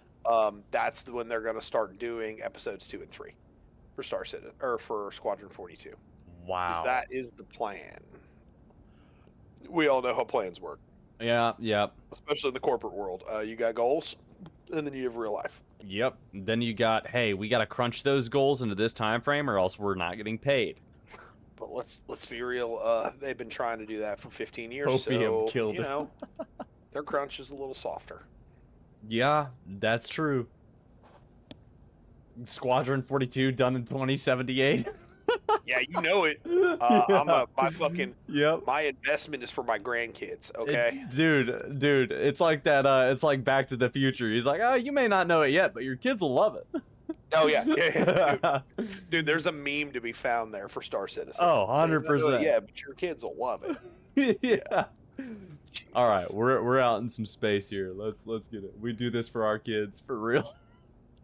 that's when they're going to start doing episodes 2 and 3 for Star Citizen or for Squadron 42. Wow. That is the plan. We all know how plans work, Yeah, especially in the corporate world. You got goals, and then you have real life. yep. Then you got, hey, we got to crunch those goals into this time frame or else we're not getting paid. But let's be real. They've been trying to do that for 15 years. Opium so killed it. their crunch is a little softer. Yeah, that's true. Squadron 42 done in 2078. Yeah, you know it. Yep. My investment is for my grandkids. Okay. Dude, it's like that. It's like Back to the Future. He's like, oh, you may not know it yet, but your kids will love it. Oh yeah. Dude, there's a meme to be found there for Star Citizen. Oh, You may not know it 100%. Yeah, but your kids will love it. Yeah. All right, Jesus. we're out in some space here. Let's get it. We do this for our kids, for real.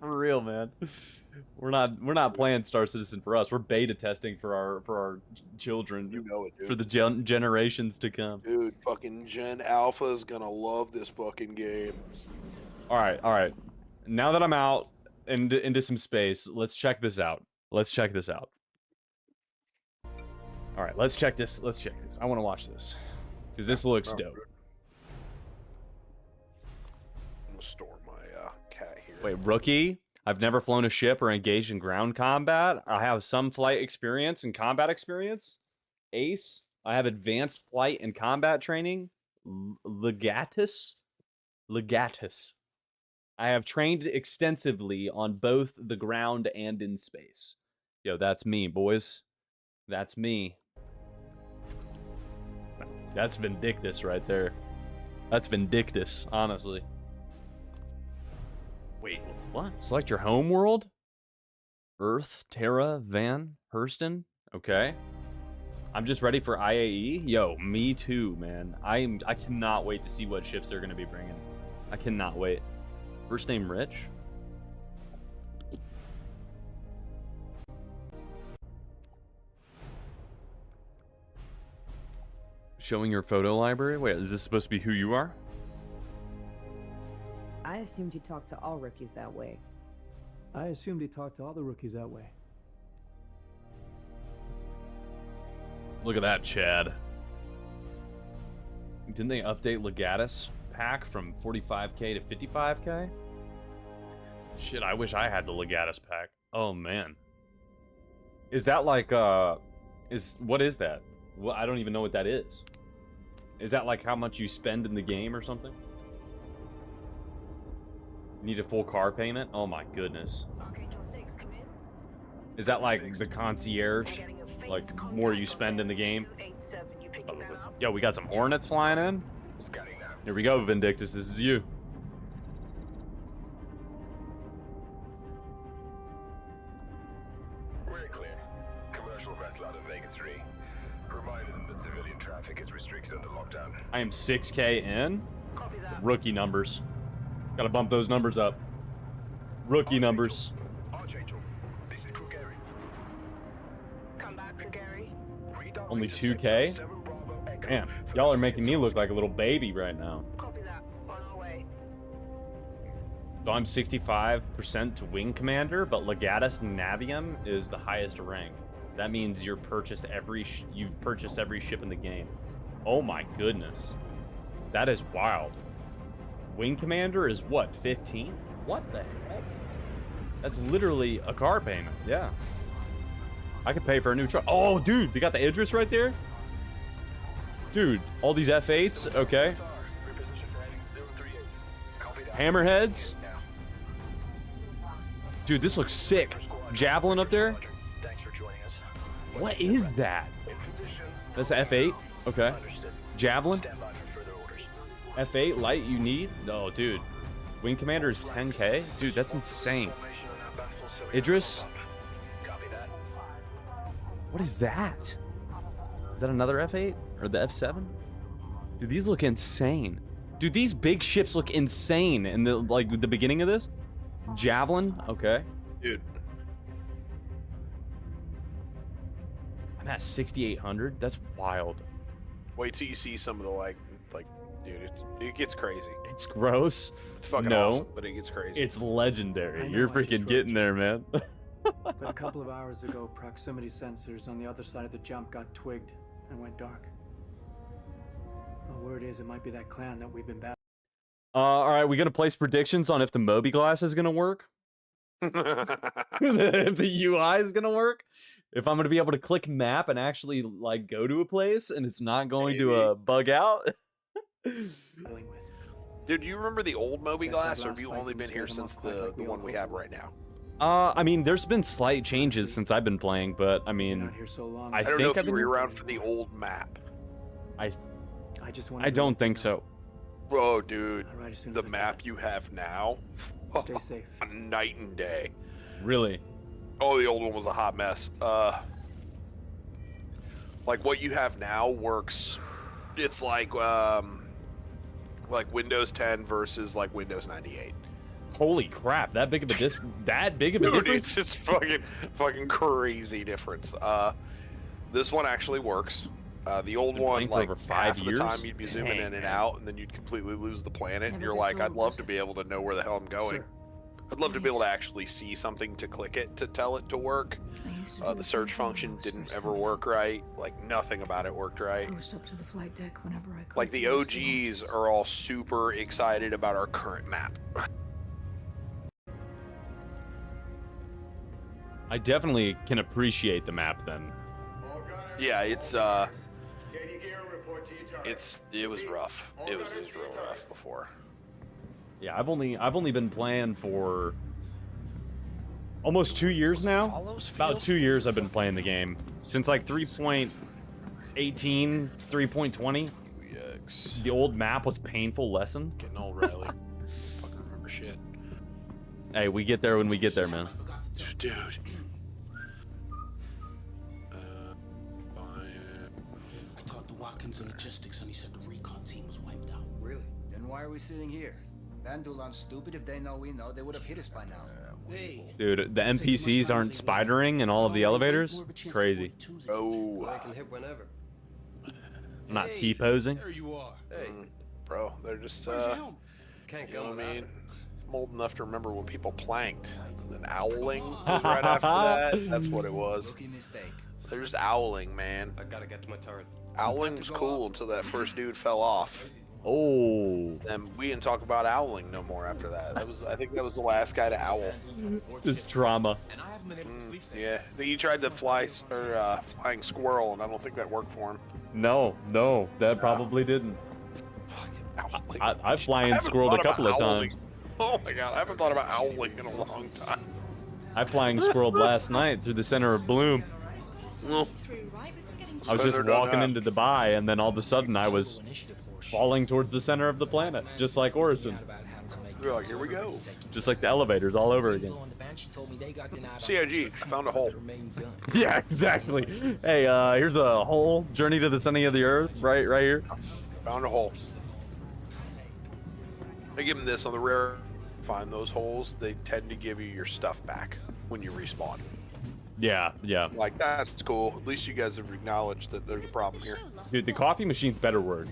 For real, man. We're not playing Star Citizen for us. We're beta testing for our children, You know it, dude. for the generations to come. Dude, fucking Gen Alpha is gonna love this fucking game. All right. Now that I'm out into some space, let's check this out. All right, let's check this. I want to watch this because this looks dope. I'm gonna store my cat here. Wait, rookie? I've never flown a ship or engaged in ground combat. I have some flight experience and combat experience. Ace. I have advanced flight and combat training. Legatus. I have trained extensively on both the ground and in space. Yo, that's me, boys. That's me. That's Vindictus right there. That's Vindictus, honestly. Wait, what? Select your home world? Earth, Terra, Van, Hurston? Okay. I'm just ready for IAE. Yo, me too, man. I cannot wait to see what ships they're going to be bringing. I cannot wait. First name Rich? Showing your photo library? Wait, is this supposed to be who you are? I assumed you talked to all rookies that way. I assumed he talked to all the rookies that way. Look at that, Chad. Didn't they update Legatus pack from 45k to 55k? Shit, I wish I had the Legatus pack. Oh man. Is that like what is that? Well, I don't even know what that is. Is that like how much you spend in the game or something? Need a full car payment? Oh my goodness. Is that like the concierge? Like more you spend in the game? Yo, we got some Hornets flying in. Here we go, Vindictus. This is you. We're clear. Commercial rental out of Vegas 3. Provided that civilian traffic is restricted under lockdown. I am 6k in. Rookie numbers. Gotta bump those numbers up. Rookie numbers. Archangel, this is Crew Gary. Come back, Crew Gary. Only 2k? Damn, y'all are making me look like a little baby right now. Copy that. On our way. So I'm 65% to wing commander, but Legatus Navium is the highest rank. That means you've purchased every ship in the game. Oh my goodness. That is wild. Wing commander is what, 15? What the heck? That's literally a car payment. Yeah. I could pay for a new truck. Oh, dude, they got the Idris right there? Dude, all these F8s, okay. Hammerheads. Dude, this looks sick. Javelin up there. What is that? That's the F8? Okay. Javelin. F8 light you need? No, dude. Wing commander is 10k? Dude, that's insane. Idris? What is that? Is that another F8? Or the F7? Dude, these look insane. Dude, these big ships look insane in the beginning of this. Javelin, okay. Dude. I'm at 6,800. That's wild. Wait till you see some of the like dude, it gets crazy. It's gross. It's fucking No. awesome, but it gets crazy. It's legendary. I know, You're I just freaking wrote getting you. there, man. But a couple of hours ago, proximity sensors on the other side of the jump got twigged and went dark. The word is it might be that clan that we've been battling. All right, we gonna place predictions on if the Moby glass is gonna work, if the UI is gonna work, if I'm gonna be able to click map and actually like go to a place and it's not going to bug out. with. Dude, do you remember the old Moby Guess that Glass, or have last you fight only didn't been scare here them since off quite the like we one all we hoped have it would. right now? I mean, there's been slight changes since I've been playing, but I Been mean, out here so long. I I don't think know if I've you been were around for the old map. I just wanted I to don't let you think know. so. Bro, dude, I'll ride as soon the as I map you have now, can. Stay safe. night and day. Really? Oh, the old one was a hot mess. Like what you have now works. It's like Windows 10 versus like Windows 98. Holy crap! That big of a that big of a Dude, difference? it's just fucking crazy difference. This one actually works. The old Been one, playing for like over 5 half of the years? time, you'd be zooming Dang, in and man. out, and then you'd completely lose the planet. And Never you're gets like, I'd old, love does to it? be able to know where the hell I'm going. Sir. I'd love to be able to actually see something to click it to tell it to work. I used to do The same search thing when I function was didn't first ever coming work out. right. Like nothing about it worked right. Post up to the flight deck whenever I could. Like the for those OGs launches. are all super excited about our current map. I definitely can appreciate the map then. Yeah, it was rough. It was real rough before. Yeah, I've only been playing for almost 2 years now. Follows About field? 2 years I've been playing the game since like 3.18, 3.20. Yikes. The old map was painful lesson. Getting old, Riley. Fucking remember shit. Hey, we get there when we get there, man. Dude. I talked to Watkins in logistics and he said the recon team was wiped out. Really? Then why are we sitting here? Vandulan's stupid. If they know we know, they would have hit us by now. Hey. Dude, the NPCs aren't spidering in all of the elevators? Crazy. Oh. I can hit whenever. I'm not T-posing. There you are. Hey. Bro, they're just, Where's your helmet? Can't you go know what without I mean? it. I'm old enough to remember when people planked. And then owling was right after that. That's what it was. Rookie mistake. They're just owling, man. I gotta get to my turret. Owling was cool until that first dude fell off. Oh, And we didn't talk about owling no more after that. I think that was the last guy to owl. this drama. Yeah, he tried to flying squirrel, and I don't think that worked for him. No, that probably didn't. Owling. I've flying haven't squirreled a thought about couple of owling. times. Oh my god, I haven't thought about owling in a long time. I flying squirreled last night through the center of Bloom. Well, I was just Better don't walking have. into Dubai, and then all of a sudden I was falling towards the center of the planet, just like Orison. you're like, here we go. Just like the elevators all over again. CIG, I found a hole. Yeah, exactly. Hey, here's a whole journey to the center of the earth, right here. Found a hole. I give them this on the rare. Find those holes, they tend to give you your stuff back when you respawn. Yeah. Like, that's cool. At least you guys have acknowledged that there's a problem here. Dude, the coffee machine's better word.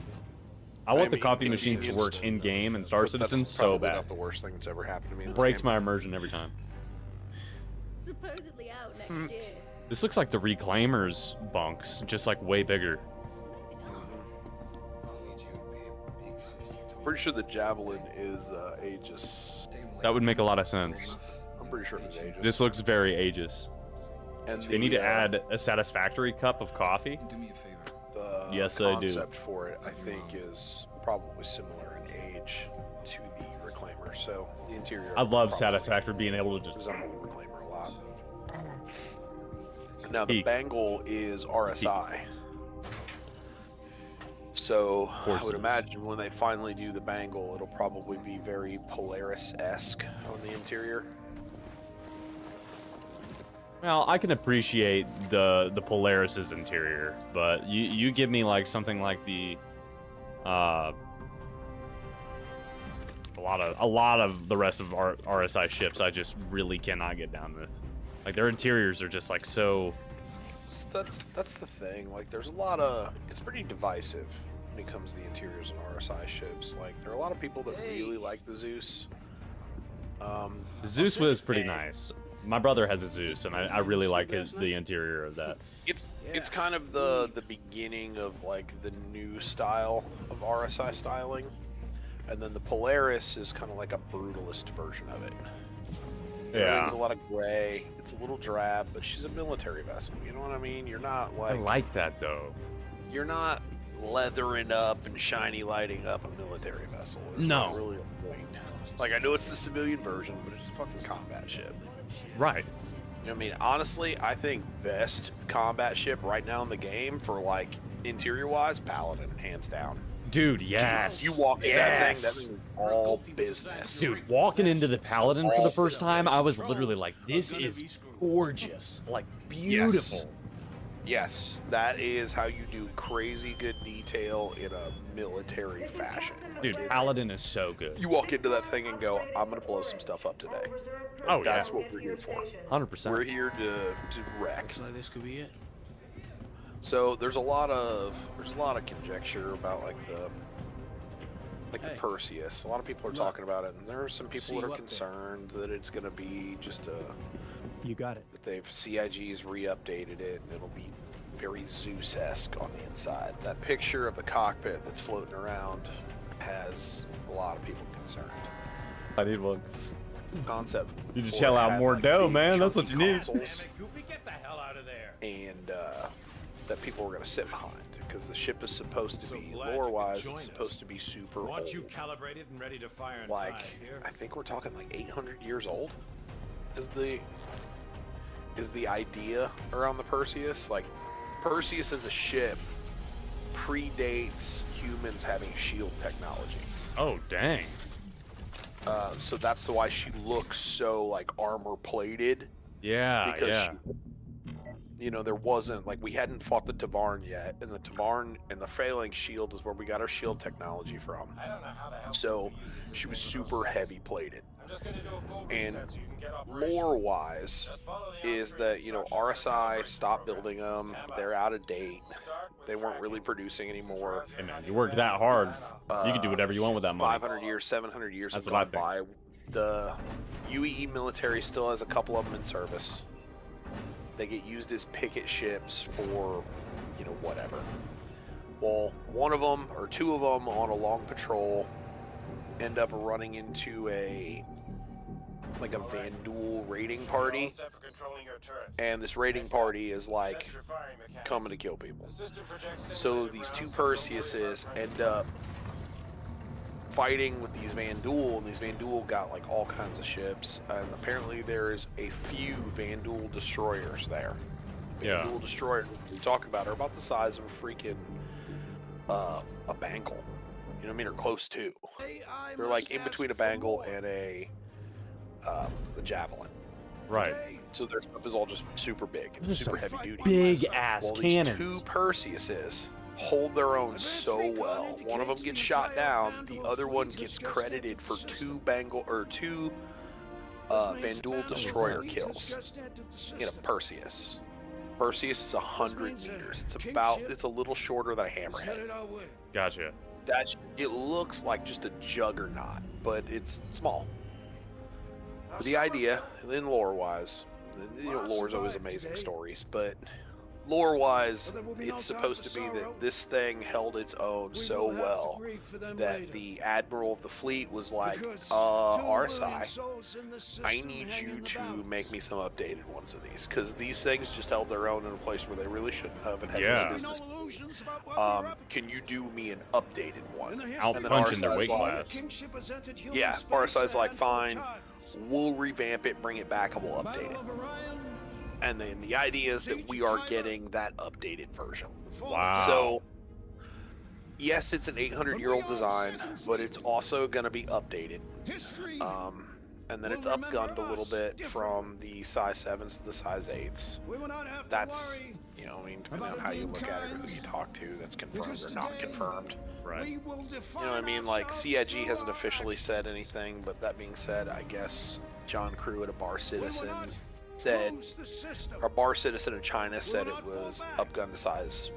I want the mean, coffee machines to inconvenienced, work in game and Star but Citizen that's so probably bad. not the worst thing that's ever happened to me in this Breaks game. my immersion every time. Supposedly out next year. This looks like the Reclaimers bunks, just like way bigger. Pretty sure the Javelin is Aegis. That would make a lot of sense. I'm pretty sure it's Aegis. This looks very Aegis. and They need to add a satisfactory cup of coffee. Do me a favor. the Yes, I do. concept for it, I think, is probably similar in age to the Reclaimer. So the interior. I love probably satisfactory being able to just resemble the Reclaimer a lot. Now the Peak. Bangle is RSI. So I Horses. would imagine when they finally do the Bangle, it'll probably be very Polaris-esque on the interior. Well, I can appreciate the Polaris's interior, but you give me like something like the a lot of the rest of RSI ships I just really cannot get down with. Like their interiors are just like so. So that's the thing. Like, there's a lot of. It's pretty divisive when it comes to the interiors in RSI ships. Like, there are a lot of people that really like the Zeus. The Zeus was pretty nice. My brother has a Zeus, and I really like the interior of that. It's kind of the beginning of like the new style of RSI styling, and then the Polaris is kind of like a brutalist version of it. Yeah. There's a lot of gray. It's a little drab, but she's a military vessel. You know what I mean? You're not I like like that though. you're not leathering up and shiny lighting up a military vessel. There's No. not really a point. Like, I know it's the civilian version, but it's a fucking combat ship. Right. You know what I mean? Honestly, I think best combat ship right now in the game for, like, interior-wise, Paladin, hands down. Dude, yes. You walk in that thing is all business. Dude, walking into the Paladin for the first time, I was literally like, this is gorgeous. Like, beautiful. Yes, that is how you do crazy good detail in a military fashion. Dude, Paladin is so good. You walk into that thing and go, I'm going to blow some stuff up today. Oh, That's yeah. what we're here for. 100%. We're here to wreck. Looks like this could be it. So there's a lot of conjecture about like the Perseus. A lot of people are talking about it, and there are some people that are concerned that it's going to be just a. You got it. That they've CIG's re-updated it, and it'll be very Zeus-esque on the inside. That picture of the cockpit that's floating around has a lot of people concerned. I need one. Concept. You just for shell it out had, more like, dough, big man. That's what chunky you need. consoles, Goofy, get the hell out of there. and that people were going to sit behind because the ship is supposed to be lore-wise. It's supposed to be super old. Want you calibrated and ready to fire in Like, 5 here? I think we're talking like 800 years old. Is the idea around the Perseus? Like, Perseus as a ship predates humans having shield technology. Oh, dang. So that's why she looks so like armor plated. Yeah, Because yeah. you know, there wasn't like we hadn't fought the Tavarn yet, and the Tavarn and the Phalanx shield is where we got our shield technology from. So she was super heavy plated. And lore-wise is that, you know, RSI stopped building them. They're out of date. They weren't really producing anymore. Hey, man, you work that hard, you can do whatever you want with that money. 500 years, 700 years That's have what I gone by. The UEE military still has a couple of them in service. They get used as picket ships for, you know, whatever. Well, one of them or two of them on a long patrol end up running into a Vandul raiding party, and this raiding party is like coming to kill people. So these two Perseuses end up fighting with these Vandul, and these Vandul got like all kinds of ships, and apparently there's a few Vandul destroyers there. Yeah. Vandul destroyers we talk about are about the size of a freaking a Bangle. You know what I mean? Or close to. They're like in between a Bangle and a Javelin. Right. So their stuff is all just super big and Those are super some heavy duty. big ass Well, cannons. these two Perseuses hold their own so well. One of them gets shot down, the other one gets credited for two Vandul destroyer kills in a Perseus. Perseus is 100 meters. It's a little shorter than a hammerhead. Gotcha. It looks like just a juggernaut, but it's small. But the idea, in lore-wise, you know, lore's always amazing stories, but lore-wise, it's supposed to be that this thing held its own so well that the admiral of the fleet was like, RSI, I need you to make me some updated ones of these, because these things just held their own in a place where they really shouldn't have and had no business. Can you do me an updated one? Out punching their weight class. Yeah, RSI's like, fine, we'll revamp it, bring it back, and we'll update it. And then the idea is that we are getting that updated version. Wow. So, yes, it's an 800-year-old design, but it's also going to be updated. And then it's upgunned a little bit from the size 7s to the size 8s. That's, you know, I mean, depending on how you look at it or who you talk to, that's confirmed or not confirmed. Right. You know what I mean? Like, CIG hasn't officially said anything, but that being said, I guess John Crew at a Bar Citizen said, our Bar Citizen in China said it was upgunned to size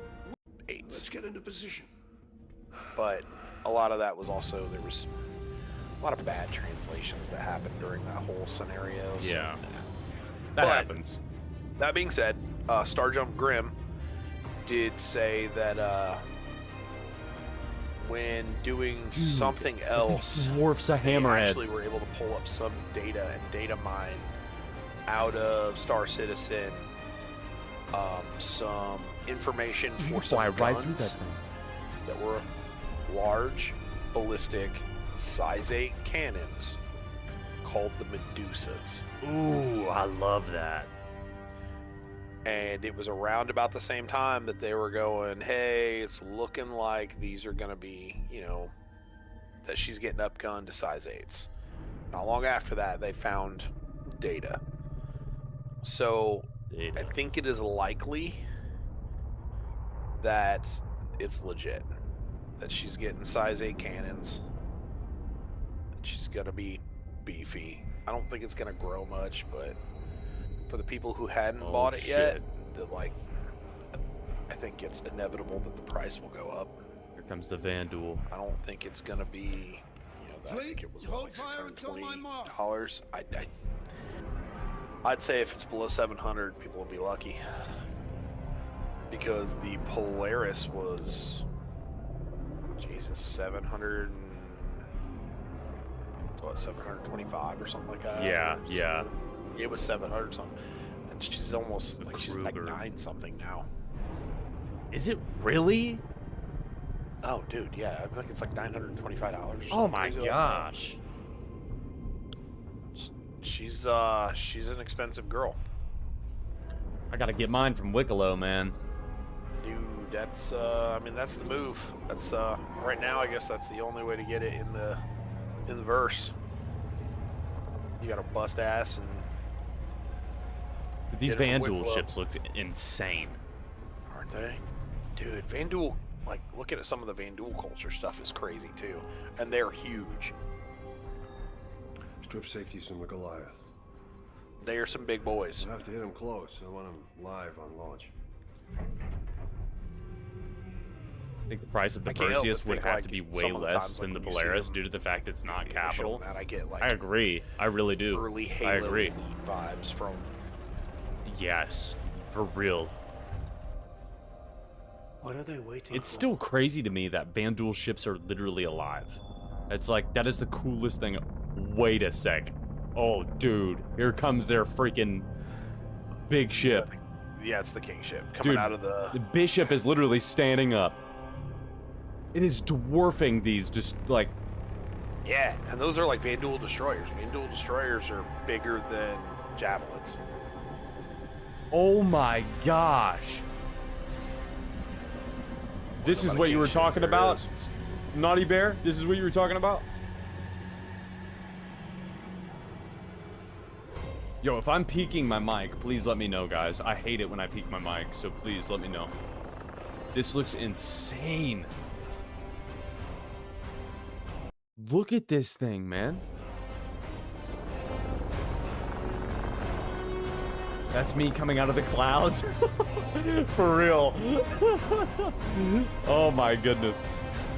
8s. Let's get into position. But a lot of that was also, there was a lot of bad translations that happened during that whole scenario. So, Yeah. That happens. That being said, Starjump Grim did say that when doing something else, Dwarf's a they hammerhead. actually were able to pull up some data and data mine out of Star Citizen, some information for some fly right through guns that thing. that were large, ballistic, size 8 cannons called the Medusas. Ooh, I love that. And it was around about the same time that they were going, hey, it's looking like these are going to be, you know, that she's getting upgunned to size 8s. Not long after that, they found data. So I think it is likely that it's legit. That she's getting size 8 cannons. She's going to be beefy. I don't think it's going to grow much, but for the people who hadn't bought it yet, I think it's inevitable that the price will go up. Here comes the Vanduul. I don't think it's going to be, you know, I think it was like $620. I'd say if it's below 700, people will be lucky. Because the Polaris was, Jesus, 725 or something like that. Yeah, yeah. It was 700 something, and she's almost like she's like 9 something now. Is it really? Oh, dude, yeah. I think it's like $925. Oh my gosh. She's an expensive girl. I gotta get mine from Wicklow, man. Dude, that's I mean, that's the move. That's right now I guess that's the only way to get it in the verse. You gotta bust ass and these get it from Vanduul Wicklow. ships look insane. Aren't they? Dude, Vanduul, like looking at some of the Vanduul culture stuff is crazy too. And they're huge. Strip safeties from the Goliath. They are some big boys. I have to hit them close. I want them live on launch. I think the price of the I can't help Perseus but would think, have like, to be way some of the less times, than the like, when you see Polaris them, due to the fact it's not in the show capital. that I get like I agree. I really do. early I Halo agree. Elite vibes from. Yes, for real. What are they waiting It's for? still crazy to me that Vanduul ships are literally alive. It's like, that is the coolest thing. Wait a sec. Oh, dude. Here comes their freaking big ship. Yeah, it's the King ship coming Dude, out of the. the Bishop is literally standing up. It is dwarfing these, just like... Yeah, and those are like Vanduul destroyers. Vanduul destroyers are bigger than javelins. Oh my gosh. This is about a what you king were ship, talking there it about? is. Naughty Bear? This is what you were talking about? Yo, if I'm peeking my mic, please let me know, guys. I hate it when I peek my mic, so please let me know. This looks insane. Look at this thing, man. That's me coming out of the clouds. For real. Oh my goodness.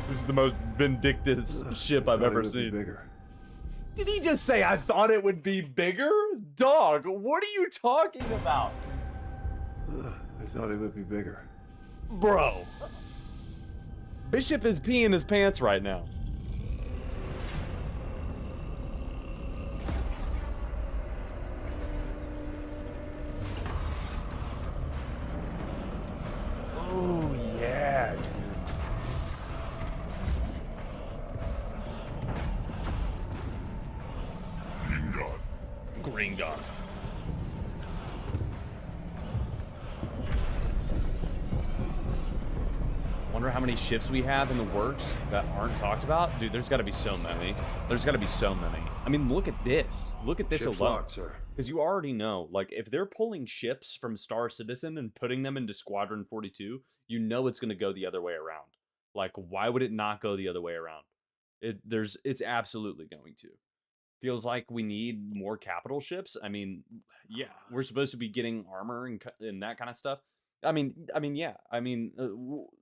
This is the most vindictive ship I've ever seen. Bigger. Did he just say I thought it would be bigger? Dog, what are you talking about? I thought it would be bigger. Bro. Bishop is peeing his pants right now. Oh, yeah, dude. Green gun. Wonder how many ships we have in the works that aren't talked about. Dude, there's got to be so many. There's got to be so many. I mean, look at this. Look at this Ship's alone. locked, sir. Because you already know, like, if they're pulling ships from Star Citizen and putting them into Squadron 42, you know it's going to go the other way around. Like, why would it not go the other way around? It's absolutely going to. Feels like we need more capital ships. I mean, yeah, we're supposed to be getting armor and that kind of stuff. I mean, yeah. I mean,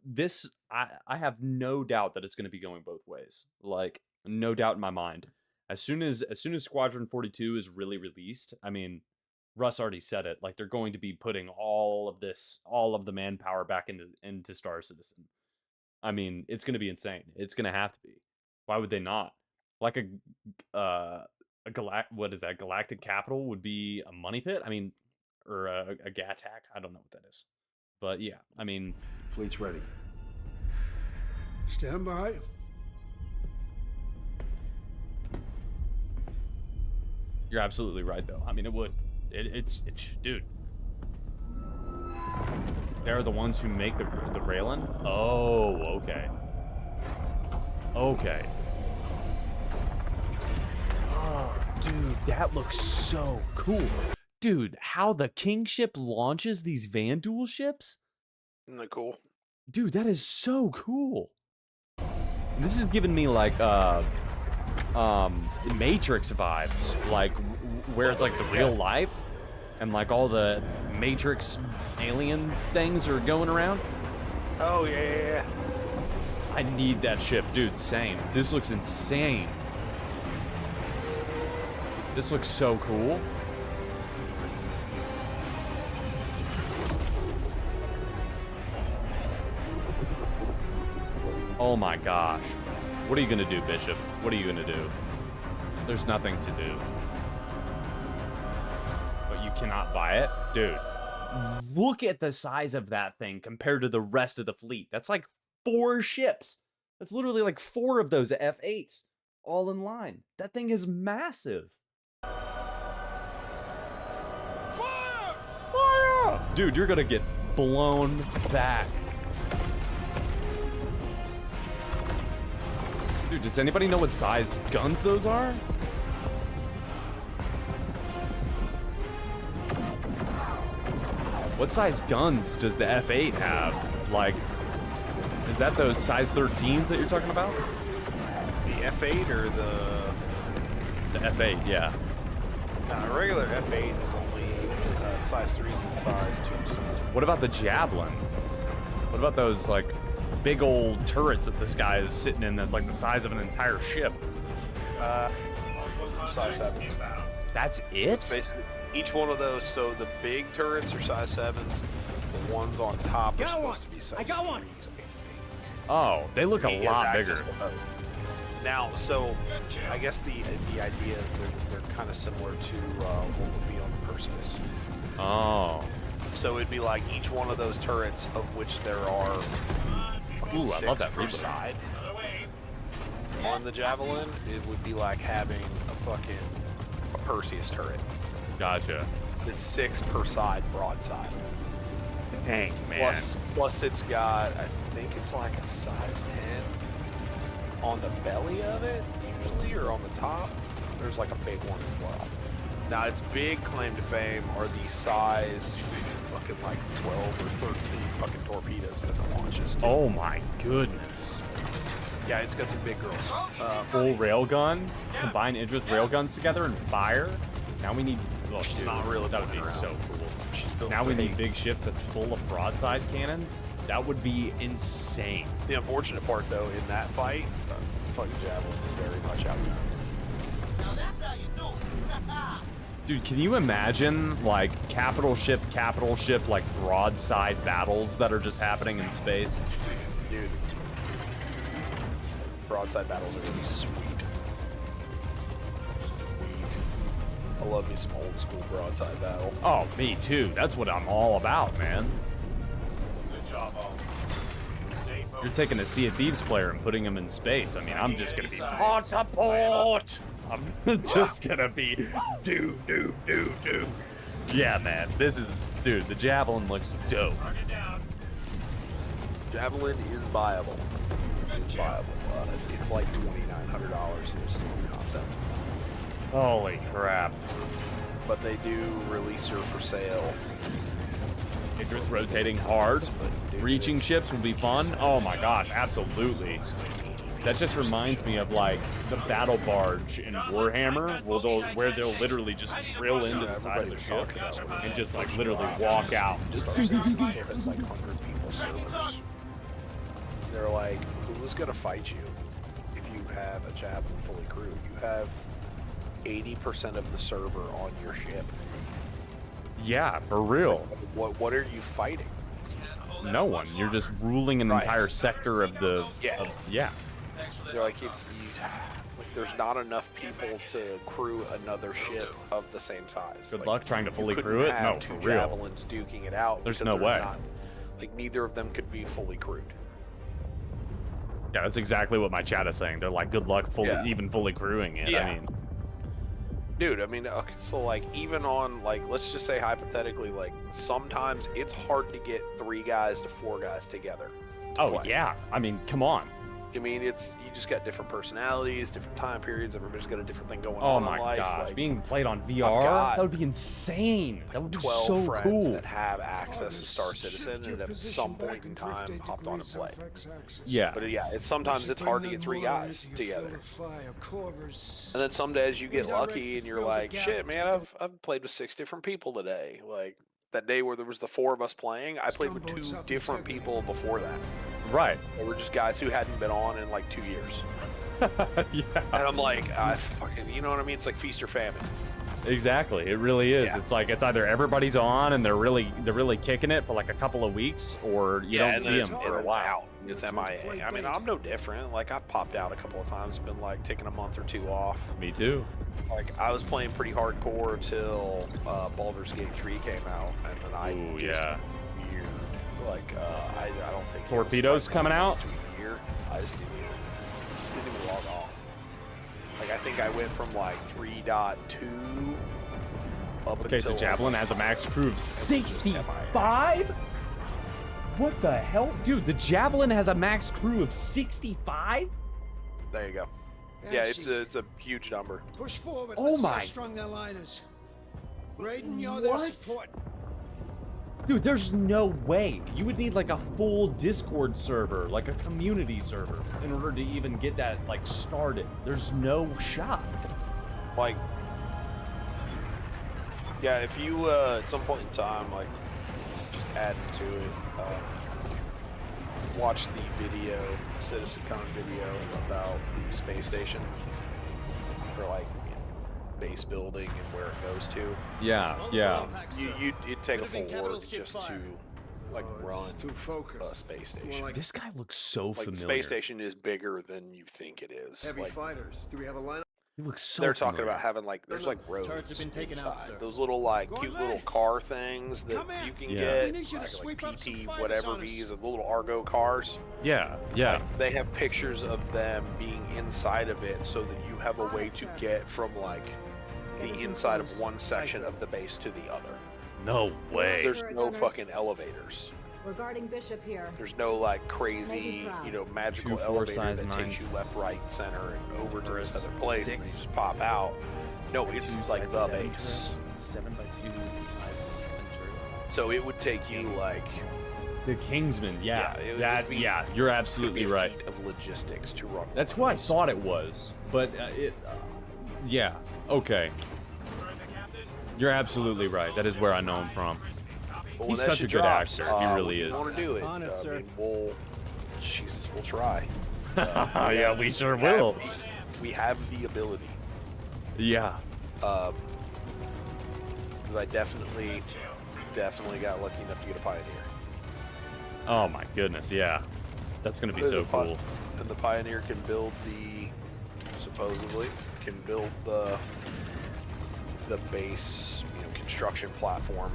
this I have no doubt that it's going to be going both ways. Like, no doubt in my mind. As soon as Squadron 42 is really released, I mean, Russ already said it. Like, they're going to be putting all of the manpower back into Star Citizen. I mean, it's going to be insane. It's going to have to be. Why would they not? Like what is that? Galactic Capital would be a money pit. I mean, or a GATAC. I don't know what that is, but yeah. I mean, Fleet's ready. Stand by. You're absolutely right, though. I mean, it would. It's dude. They're the ones who make the Raylan? Oh, okay. Okay. Oh, dude, that looks so cool. Dude, how the Kingship launches these Vanduul ships? Isn't that cool? Dude, that is so cool. And this is giving me like Matrix vibes, like where it's like the real life and like all the Matrix alien things are going around. Oh yeah. I need that ship, dude. Same. This looks insane. This looks so cool. Oh my gosh. What are you gonna do, Bishop? What are you gonna do? There's nothing to do. But you cannot buy it? Dude, look at the size of that thing compared to the rest of the fleet. That's like 4 ships. That's literally like 4 of those F8s all in line. That thing is massive. Fire! Fire! Dude, you're gonna get blown back. Dude, does anybody know what size guns those are? What size guns does the F8 have? Like, is that those size 13s that you're talking about? The F8 or the F8, yeah. No, regular F8 is only size 3s and size 2s. What about the Javelin? What about those, like, big old turrets that this guy is sitting in that's like the size of an entire ship? Size 7s. That's it? It's basically each one of those. So the big turrets are size 7s. The ones on top are supposed to be size 3s. Oh, they look a lot bigger. Now, so I guess the idea is they're kind of similar to what would be on the Perseus. Oh. So it'd be like each one of those turrets, of which there are Ooh, I love that per reboot. side. On the Javelin, it would be like having a Perseus turret. Gotcha. It's 6 per side broadside. Dang, man. Plus it's got, I think it's like a size 10 on the belly of it, usually, or on the top. There's like a big one as well. Now, its big claim to fame are the size fucking like 12 or 13 fucking torpedoes that it launches to. Oh my goodness. Yeah, it's got some big girls. Full railgun, combine it with railguns together and fire. Now we need. Oh, dude, not really that would be around. so cool. She's built Now for we need hate. big ships that's full of broadside cannons. That would be insane. The unfortunate part, though, in that fight, the fucking Javelin is very much outgunned. Now that's how you do it. Dude, can you imagine like capital ship, like broadside battles that are just happening in space? Dude, broadside battles are gonna be sweet. I love me some old school broadside battle. Oh, me too. That's what I'm all about, man. Good job, all. You're taking a Sea of Thieves player and putting him in space. I mean, I'm just gonna be port to port. I'm just gonna be do. Yeah, man. This is, dude. The Javelin looks dope. Javelin is viable. It's viable. It's like $2,900 in just the concept. Holy crap! But they do release her for sale. Idris rotating hard. But dude, Reaching it's- ships will be fun. Oh my gosh, absolutely. That just reminds me of like the battle barge in Warhammer, where they'll literally just drill into the side of the ship and just like literally walk out. Just like 100 people servers. They're like, who's gonna fight you if you have a Javelin fully crewed? You have 80% of the server on your ship. Yeah, for real. What are you fighting? No one. You're just ruling an Right. entire sector of the. Yeah. Yeah. They're like, like there's not enough people to crew another ship of the same size. Good Like, luck trying to you fully couldn't crew it. have No, two for real. Javelins duking it out. There's because no they're way. not- like neither of them could be fully crewed. Yeah, that's exactly what my chat is saying. They're like, good luck Yeah. even fully crewing it. Yeah. I mean, Dude, I mean, okay, so like even on like let's just say hypothetically, like sometimes it's hard to get 3 guys to 4 guys together. To Oh play. yeah, I mean, come on. I mean, it's you just got different personalities, different time periods. Everybody's got a different thing going Oh on my in life. gosh, Like, being played on VR, got that would be insane. That would be 12 so friends cool. that have access to Star Citizen and at some point in time hopped on and played. Yeah. But yeah, it's sometimes it's hard to get 3 guys together. And then some days you get lucky and you're like, shit, man, I've played with 6 different people today. Like that day where there was the 4 of us playing, I played with 2 different people before that. Right. They were just guys who hadn't been on in like 2 years. Yeah. And I'm like, I fucking, you know what I mean? It's like feast or famine. Exactly. It really is. Yeah. It's like it's either everybody's on and they're really kicking it for like a couple of weeks, or you don't and see then them it's, for a and it's while. out. It's MIA. I mean, I'm no different. Like I've popped out a couple of times, been like taking a month or 2 off. Me too. Like I was playing pretty hardcore till Baldur's Gate 3 came out, and then I Ooh, just yeah. weird. Like I don't think it was Torpedoes probably coming close out? to a year. I just didn't even log on. Like I think I went from like 3.2 up Okay, until so Javelin has a max crew of 65? What the hell? Dude, the Javelin has a max crew of 65? There you go. Yeah, it's a huge number. Push forward. Oh Let's my- strung their liners. Raiden, you're their What? support. Dude, there's no way. You would need like a full Discord server, like a community server, in order to even get that like started. There's no shot. Like, yeah, if you at some point in time, like, just add to it, watch the video, CitizenCon video about the space station, or like base building and where it goes to. Yeah, yeah. You'd take a full work just to like run Too focused. a space station. This guy looks so Like the familiar. space station is bigger than you think it is. Heavy Like, fighters. Do we have a lineup? He looks so they're talking familiar. about having like there's like roads Turrets have been taken out, inside. sir. Those little like Go cute on, little lad. car things that Come in. you can Yeah. We need get you to like sweep up some PT fighters whatever on us. V's, the little Argo cars. Yeah, yeah. Like, they have pictures of them being inside of it so that you have a way to get from like the inside of one section of the base to the other. No way. There's no fucking elevators. Regarding Bishop here. There's no like crazy, you know, magical 2-4 elevator size that 9. takes you left, right, center, and over to this other place, and then you 6. just pop out. No, it's like the base. 7x2 size 7 turrets. So it would take you like The Kingsman, yeah. Yeah, it would that, be- yeah, you're it would absolutely be a right. feat of logistics to run. That's one who I of those. thought it was, but yeah, okay. You're absolutely right. That is where I know him from. But when He's that such a shit good drops, actor. He really is. We want to do it. On it, I sir. mean, we'll try. Yeah, we sure have will. we have the ability. Yeah. Because I definitely got lucky enough to get a Pioneer. Oh my goodness, yeah. That's gonna be so cool. And the Pioneer can build supposedly can build the base, you know, construction platform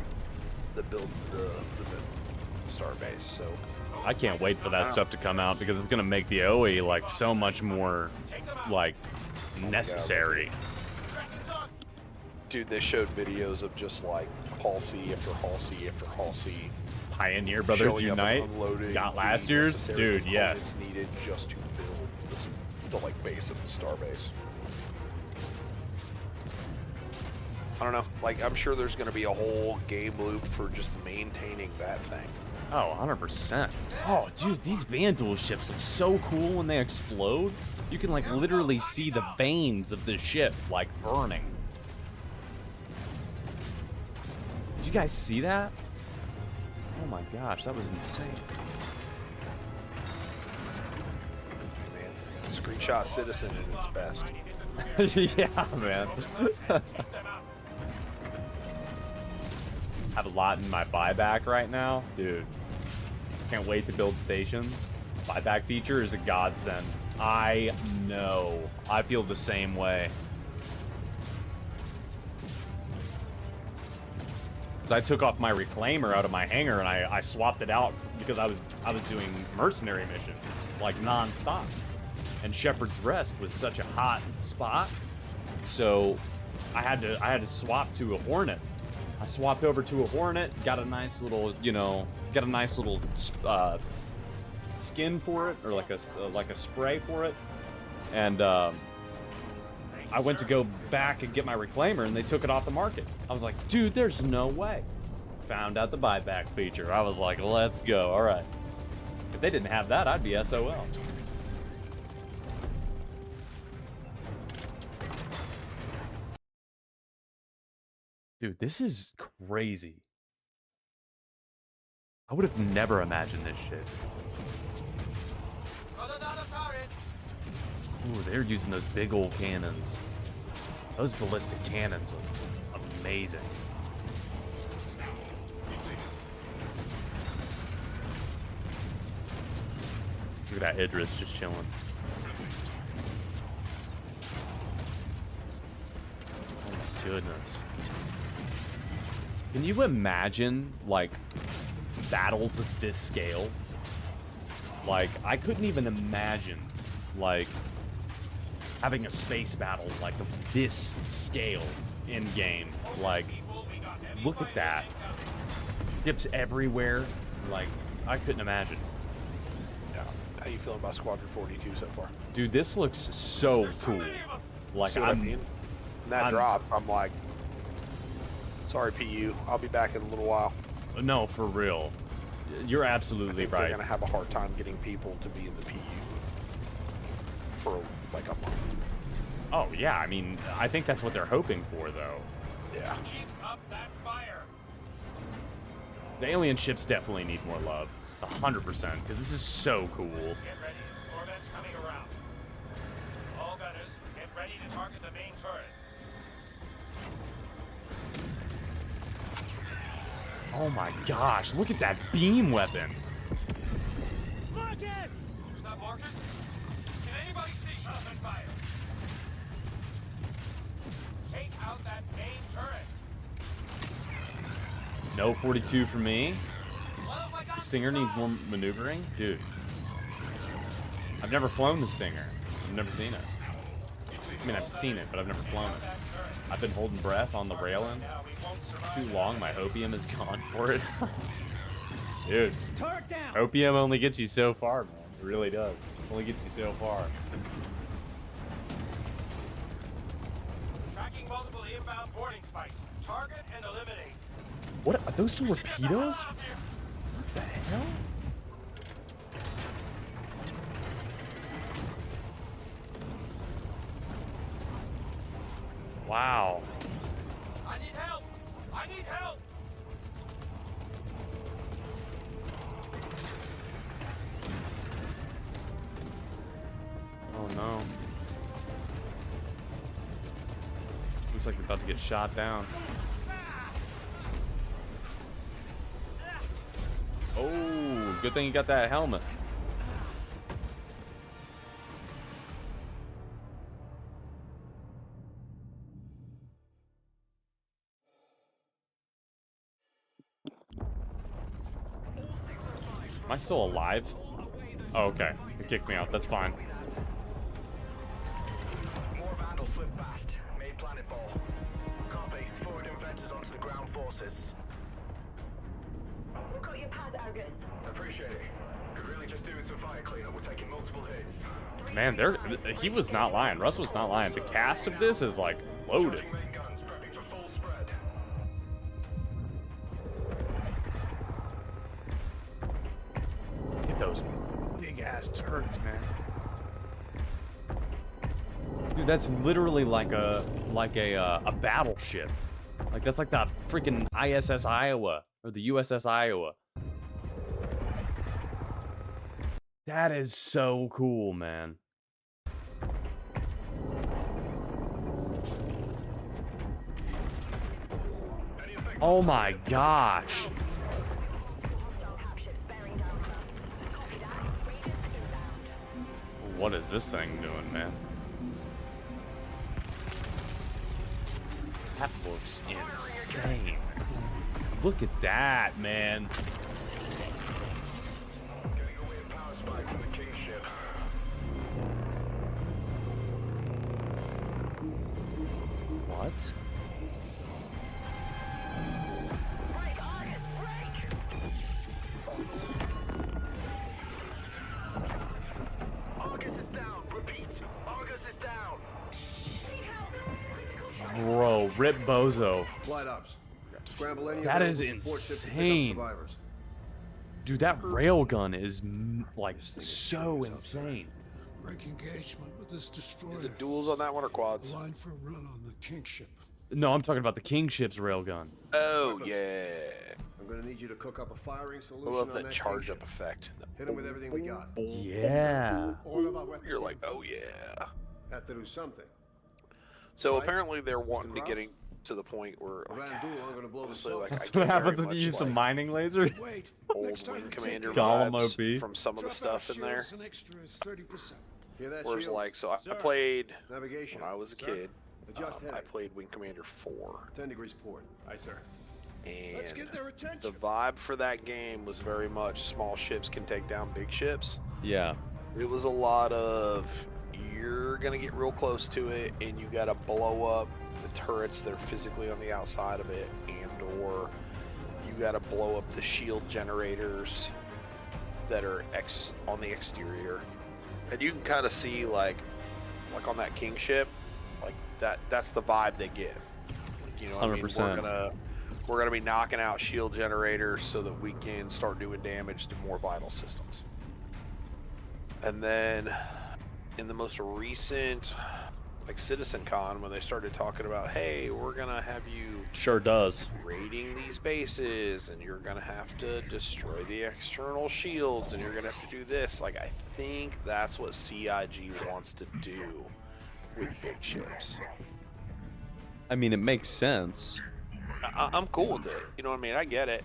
that builds the star base. So I can't wait for that stuff to come out because it's gonna make the OE like so much more like necessary. dude, they showed videos of just like Hall C after Hall C after Hall C. Pioneer Brothers showing up and Unite unloading got the last year's, necessary dude. Yes. components needed just to build the like base of the star base. I don't know. Like, I'm sure there's going to be a whole game loop for just maintaining that thing. Oh, 100%. Oh, dude, these Vandal ships look so cool when they explode. You can like literally see the veins of the ship like burning. Did you guys see that? Oh my gosh, that was insane. Man, screenshot Citizen at its best. Yeah, man. Have a lot in my buyback right now. Dude, can't wait to build stations. Buyback feature is a godsend. I know. I feel the same way. Because I took off my reclaimer out of my hangar and I swapped it out because I was doing mercenary missions like non-stop. And Shepherd's Rest was such a hot spot. So I had to swap to a Hornet. I swapped over to a Hornet, got a nice little, you know, skin for it, or like a spray for it, and I went to go back and get my Reclaimer, and they took it off the market. I was like, dude, there's no way. Found out the buyback feature. I was like, let's go. All right. If they didn't have that, I'd be SOL. Dude, this is crazy. I would have never imagined this shit. Ooh, they're using those big old cannons. Those ballistic cannons are amazing. Look at that Idris just chilling. Oh my goodness. Can you imagine, like, battles of this scale? Like, I couldn't even imagine, like, having a space battle, like, of this scale in-game. Like, look at that. Ships everywhere. Like, I couldn't imagine. Yeah. How you feeling about Squadron 42 so far? Dude, this looks so cool. Like, See what I mean? And that drop, I'm like, sorry, PU. I'll be back in a little while. No, for real. You're absolutely right. They're gonna have a hard time getting people to be in the PU for like a month. Oh yeah, I mean, I think that's what they're hoping for, though. Yeah. Keep up that fire. The alien ships definitely need more love, 100%, because this is so cool. Get ready. Corvette's coming around. All gunners, get ready to target the main turret. Oh my gosh, look at that beam weapon. Marcus! Is that Marcus? Can anybody see? Open fire. Take out that main turret. No 42 for me. The Stinger needs more maneuvering. Dude. I've never flown the Stinger. I've never seen it. I mean, I've seen it, but I've never flown it. I've been holding breath on the railing too long. My hopium is gone for it. Dude, hopium only gets you so far, man. It really does. Only gets you so far. Tracking multiple inbound boarding spikes. Target and eliminate. What are those torpedoes? What the hell? Wow. I need help. I need help. Oh no. Looks like they're about to get shot down. Oh, good thing you got that helmet. Am I still alive? Oh, okay. It kicked me out. That's fine. More Vandals slip fast. Made planetfall. Copy. Forward inventors onto the ground forces. We've got your pad, Argus. Appreciate it. Could really just do with some fire cleanup. We're taking multiple hits. Man, he was not lying. Russ was not lying. The cast of this is like loaded. Main guns prepping for full spread. Look at those big ass turrets, man. Dude, that's literally like a battleship. Like that's like the freaking ISS Iowa or the USS Iowa. That is so cool, man. Oh my gosh. What is this thing doing, man? That looks insane. Look at that, man. Getting away a power spike from the King ship. What? Rip Bozo. Flight ops. Scramble any That available is support ships to pick up insane. survivors. Dude, that railgun is like so insane. Break engagement with this destroyer. Is it duels on that one or quads? Line for a run on the Kingship. No, I'm talking about the King ship's railgun. Oh yeah. I'm gonna need you to cook up a firing I solution love on that that charge Kingship. up effect. Hit him with everything we got. Yeah. You're like, oh yeah. Have to do something. So Right? apparently they're wanting to Krauss? getting to the point where Around like, duel, I'm gonna blow the honestly, smoke. like, That's I what get happens very when you much use the like mining laser. Wait. old next time Wing we Commander take Gollum vibes OP. from some of the Drop stuff our in there. shields, an extra 30%. Hear that, Whereas Shields? like, so I played Navigation. when I was a Sir? kid. Adjust I heading. played Wing Commander 4, 10 degrees port. Aye, sir. Let's and get their the attention. vibe for that game was very much small ships can take down big ships. Yeah. It was a lot of you're gonna get real close to it, and you gotta blow up the turrets that are physically on the outside of it, and or you gotta blow up the shield generators that are on the exterior. And you can kind of see like on that King ship, like that's the vibe they give. Like, you know what I mean? 100%. We're gonna be knocking out shield generators so that we can start doing damage to more vital systems. And then in the most recent like CitizenCon, when they started talking about, hey, we're gonna have you Sure does. raiding these bases, and you're gonna have to destroy the external shields, and you're gonna have to do this. Like, I think that's what CIG wants to do with big ships. I mean, it makes sense. I'm cool with it. You know what I mean? I get it.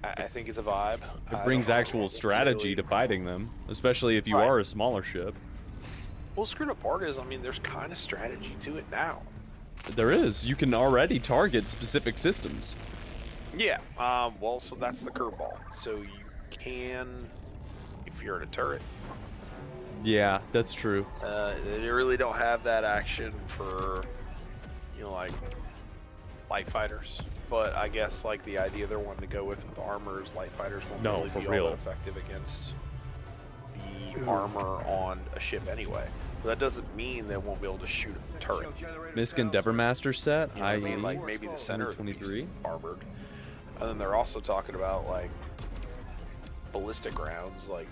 I think it's a vibe. It brings actual strategy to fighting them, especially if you Right. are a smaller ship. Well, screwed up part is, I mean, there's kind of strategy to it now. There is. You can already target specific systems. Yeah. Well, so that's the curveball. So you can, if you're in a turret. Yeah, that's true. They really don't have that action for, you know, like light fighters. But I guess like the idea they're wanting to go with armor is light fighters won't No, really for be real. all that effective against the armor on a ship anyway. But that doesn't mean they won't be able to shoot a turret. Misk Endeavor Master set, You know what I i.e. mean? Like maybe the center of the piece 23. is armored. And then they're also talking about like ballistic rounds. Like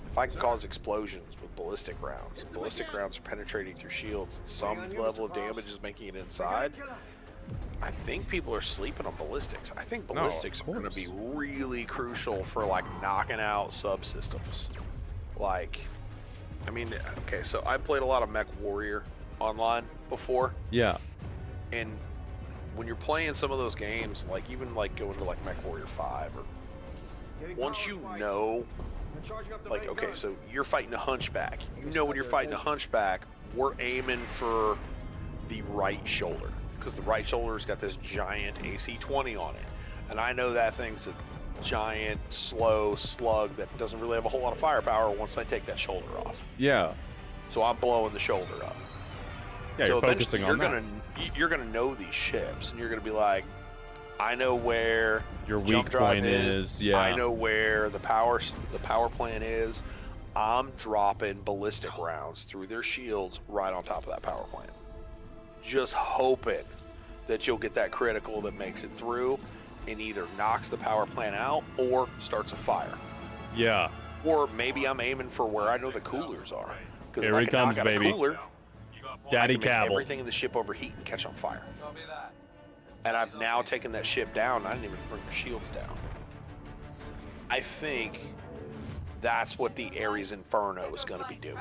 if I can cause explosions with ballistic rounds, and ballistic rounds are penetrating through shields, and some level of damage is making it inside. I think people are sleeping on ballistics. I think of ballistics are going to be really crucial for like knocking out subsystems. Like, I mean, okay, so I played a lot of Mech Warrior online before, Yeah. and when you're playing some of those games, like even like going to like Mech Warrior 5, or once you know, like, okay, so you're fighting a hunchback. You know when you're fighting a hunchback, we're aiming for the right shoulder, because the right shoulder's got this giant AC-20 on it. And I know that thing's a giant, slow slug that doesn't really have a whole lot of firepower once I take that shoulder off. Yeah. So I'm blowing the shoulder up. Yeah, so you're eventually focusing on you're gonna know these ships, and you're gonna be like, I know where Your jump weak drive point is, yeah. I know where the power plant is. I'm dropping ballistic rounds through their shields right on top of that power plant, just hoping that you'll get that critical that makes it through and either knocks the power plant out or starts a fire. Yeah. Or maybe I'm aiming for where I know the coolers are, because if Here I he can knock comes, out baby. a cooler, Daddy I can make Cabell. everything in the ship overheat and catch on fire. And I've now taken that ship down. I didn't even bring the shields down. I think that's what the Ares Inferno is going to be doing.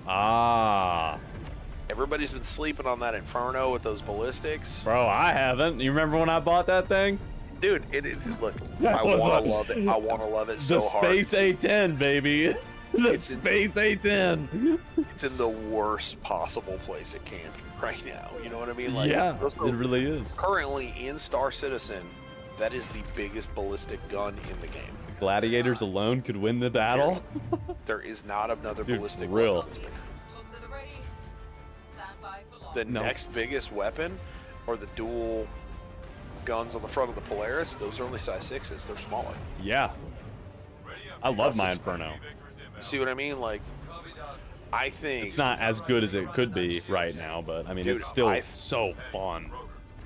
Ah. Everybody's been sleeping on that Inferno with those ballistics. Bro, I haven't. You remember when I bought that thing? Dude, it is. Look, That I was want to a- love it. I want to love it so The hard. Space A10, baby. The Space A10. It's in the worst possible place it can be right now. You know what I mean? Yeah, let's go- it really is. Currently in Star Citizen, that is the biggest ballistic gun in the game. Gladiators alone could win the battle. There is not another Dude, ballistic real. weapon that's bigger. The next biggest weapon are the dual guns on the front of the Polaris. Those are only size 6s. They're smaller. Yeah. I love Plus my it's- Inferno. See what I mean? Like, I think It's not as good as it could be right now, but I mean, Dude, it's still I- so fun.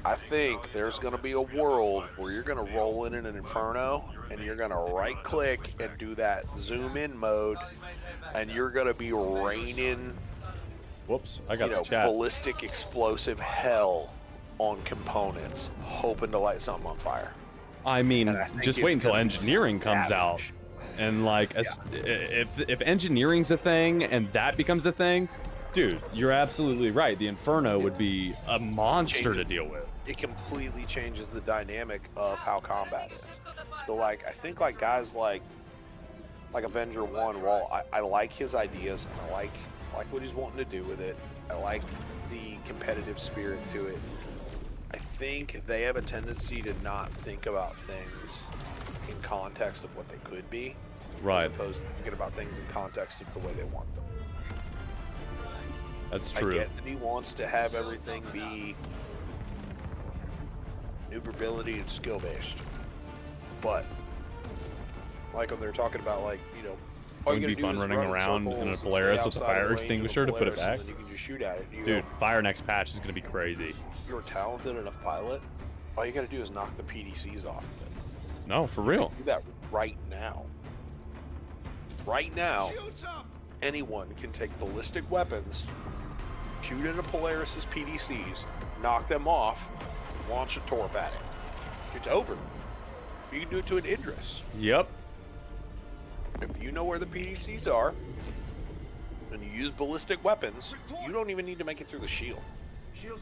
I think there's going to be a world where you're going to roll in an Inferno and you're going to right click and do that zoom in mode, and you're going to be raining, Whoops, I got you the know, chat. ballistic explosive hell on components, hoping to light something on fire. I mean, And I think just it's wait until gonna be engineering comes out. savage. And like, if engineering's a thing and that becomes a thing, dude, you're absolutely right. The Inferno would be a monster to deal with. It completely changes the dynamic of how combat is. So like, I think like guys like Avenger 1, while I like his ideas and I like what he's wanting to do with it, I like the competitive spirit to it. I think they have a tendency to not think about things in context of what they could be, Right. as opposed to thinking about things in context of the way they want them. That's I true. get that he wants to have everything be maneuverability and skill based, but like when they're talking about, like, you know, all you Wouldn't be gotta fun do is running run around in a circles and Polaris stay with a outside fire the range of extinguisher to put it Polaris, back? and then you can just shoot at it. You Dude, go, Fire next patch is gonna be crazy. you're a talented enough pilot. All you gotta do is knock the PDCs off of it. No, for real. Do that right now. Right now, anyone can take ballistic weapons, shoot into Polaris's PDCs, knock them off, launch a torp at it. It's over. You can do it to an Idris. Yep. If you know where the PDCs are, and you use ballistic weapons, you don't even need to make it through the shield.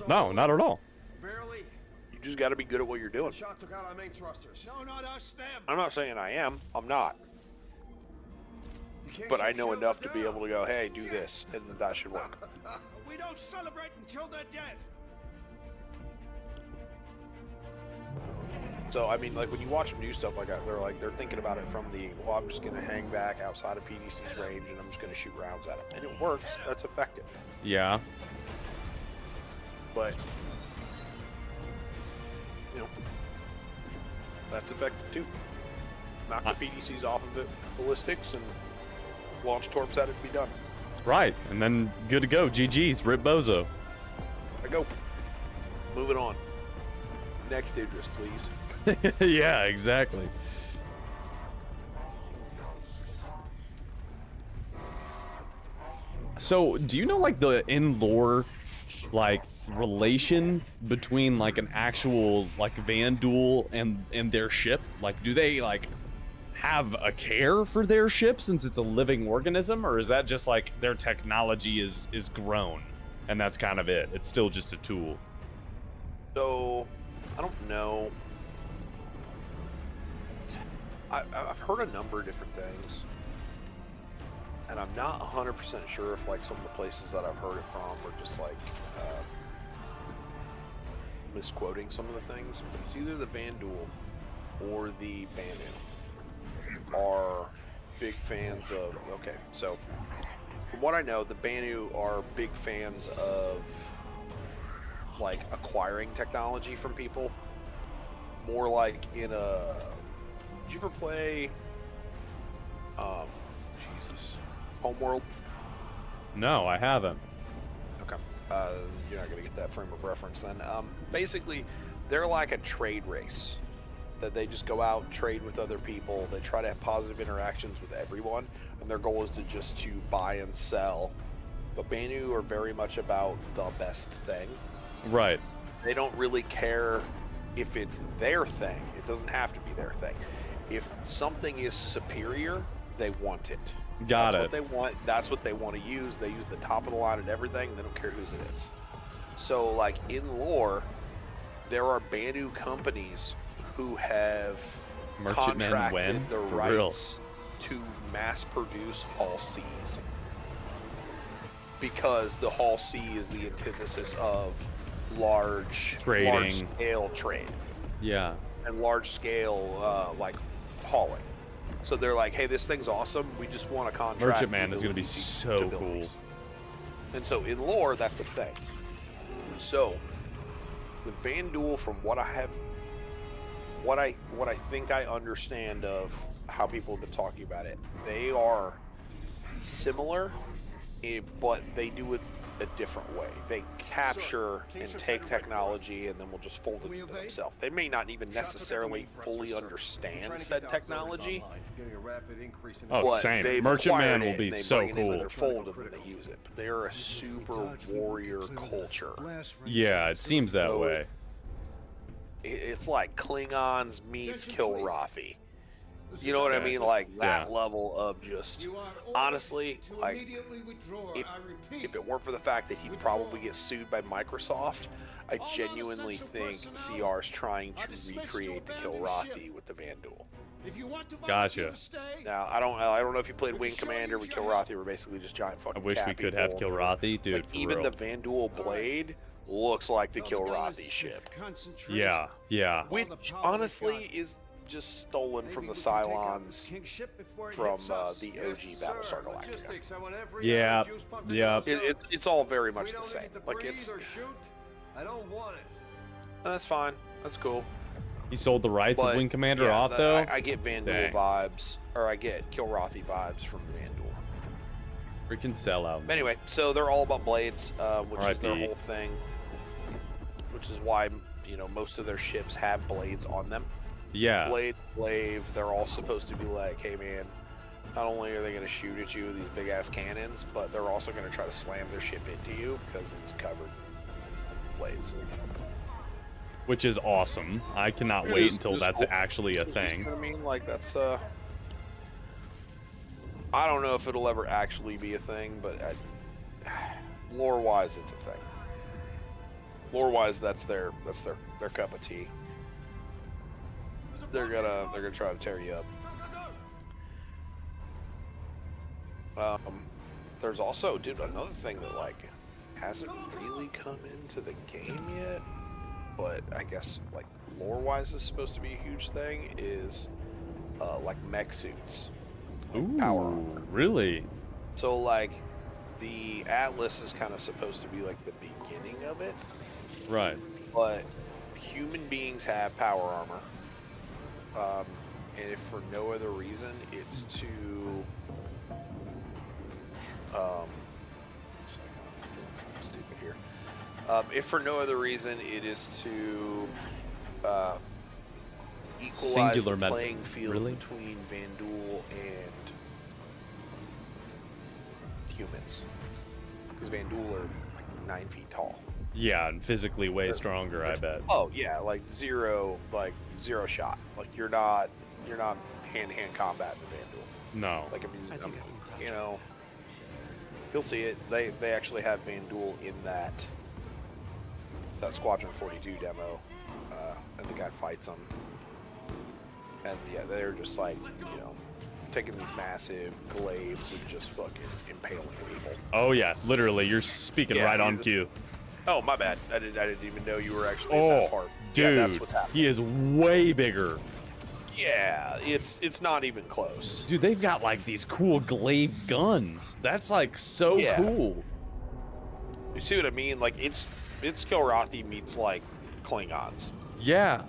No, not at all. Barely. You just got to be good at what you're doing. Shot took out our main thrusters. No, not us, them. I'm not saying I am. I'm not. You can't But I shoot know shields enough to be down. able to go, hey, do this, and that should work. We don't celebrate until they're dead. So I mean, like when you watch them do stuff like that, they're thinking about it from the, well, I'm just gonna hang back outside of PDC's range and I'm just gonna shoot rounds at them, and it works. That's effective. Yeah. But you know, that's effective too. Knock the PDCs off of it, ballistics, and launch torps at it. Be done. Right. And then good to go. GG's. Rip Bozo. I go. Moving on. Next Idris, please. Yeah, exactly. So, do you know like the in-lore like relation between like an actual like Vanduul and their ship? Like, do they like have a care for their ship since it's a living organism, or is that just like their technology is grown and that's kind of it? It's still just a tool. So, I don't know. I've heard a number of different things, and I'm not 100% sure if like some of the places that I've heard it from are just like misquoting some of the things. But it's either the Vanduul or the Banu are big fans of. Okay, so from what I know, the Banu are big fans of like acquiring technology from people, more like in a. Did you ever play Jesus, Homeworld? No, I haven't. Okay. You're not gonna get that frame of reference then. Basically, they're like a trade race that they just go out and trade with other people. They try to have positive interactions with everyone, and their goal is to buy and sell. But Banu are very much about the best thing. Right. They don't really care if it's their thing. It doesn't have to be their thing. If something is superior, they want it. Got That's it. what they want. That's what they want to use. They use the top of the line and everything. They don't care whose it is. So, like in lore, there are Banu companies who have Merchantman contracted Wen? the For real. rights to mass produce Hull C's, because the Hull C is the antithesis of large scale trade Yeah. and large scale like hauling. So they're like, hey, this thing's awesome. We just want a contract. Merchantman is going to be so build cool. these. And so in lore, that's a thing. So the Vanduul, from what I have, what I think I understand of how people have been talking about it, they are similar but they do it a different way. They capture and take technology and then will just fold it into themselves. They may not even necessarily fully understand said technology. Oh, but same. they've Merchantman acquired will it, be and they so bring it into cool. their fold and then they use it. But they're a super warrior culture. Yeah, it seems that So way. It's like Klingons meets Kilrathi. You know what I mean? Like that level of just honestly, like if it weren't for the fact that he'd probably get sued by Microsoft, I genuinely think CR is trying to recreate the Kilrathi with the Vanduul. Gotcha. Now I don't know if you played Wing Commander with Kilrathi. We're basically just giant fucking. I wish we cat could have people. Kilrathi, dude. Like for even real. the Vanduul blade looks like the Kilrathi ship. Yeah, yeah. Which honestly is just stolen from the Cylons from the OG Battlestar Galactica. Yeah, yeah. It's all very much the same. Like it's. I don't want it. That's fine. That's cool. He sold the rights of But, Wing Commander yeah, off though. I get Vanduul Dang. vibes, or I get Kilrathi vibes from Vanduul. Freaking sellout. But anyway, so they're all about blades, which is their R.I.P.. whole thing. Which is why most of their ships have blades on them. Yeah. Blade, glaive, they're all supposed to be like, hey man, not only are they going to shoot at you with these big ass cannons, but they're also going to try to slam their ship into you because it's covered in blades. Which is awesome. I cannot It wait is- until it's that's cool. actually a You thing. know what I mean? Like that's I don't know if it'll ever actually be a thing, but lore-wise, it's a thing. Lore-wise, that's their cup of tea. They're gonna try to tear you up. There's also, dude, another thing that like hasn't really come into the game yet, but I guess like lore-wise is supposed to be a huge thing. Is like mech suits. Ooh, power armor. Really? So like the Atlas is kind of supposed to be like the beginning of it, Right. but human beings have power armor. And if for no other reason, it's to I'm stupid here. If for no other reason, it is to equalize Singular the playing field really? between Vanduul and humans, because Vanduul are like 9 feet tall. Yeah, and physically way stronger, I bet. Oh yeah, like zero shot. Like you're not hand-to-hand combat in Vanduul. No. Like I mean, you know, you'll see it. They actually have Vanduul in that Squadron 42 demo, and the guy fights them. And yeah, they're just like, you know, taking these massive glaives and just fucking impaling people. Oh yeah, literally, you're speaking Yeah, right you're on just- cue. Oh my bad. I didn't even know you were actually at Oh, that part. dude, Yeah, that's what's happening. he is way bigger. Yeah, it's not even close. Dude, they've got like these cool glaive guns. That's like so Yeah. cool. You see what I mean? Like it's Kilrathi meets like Klingons, Yeah.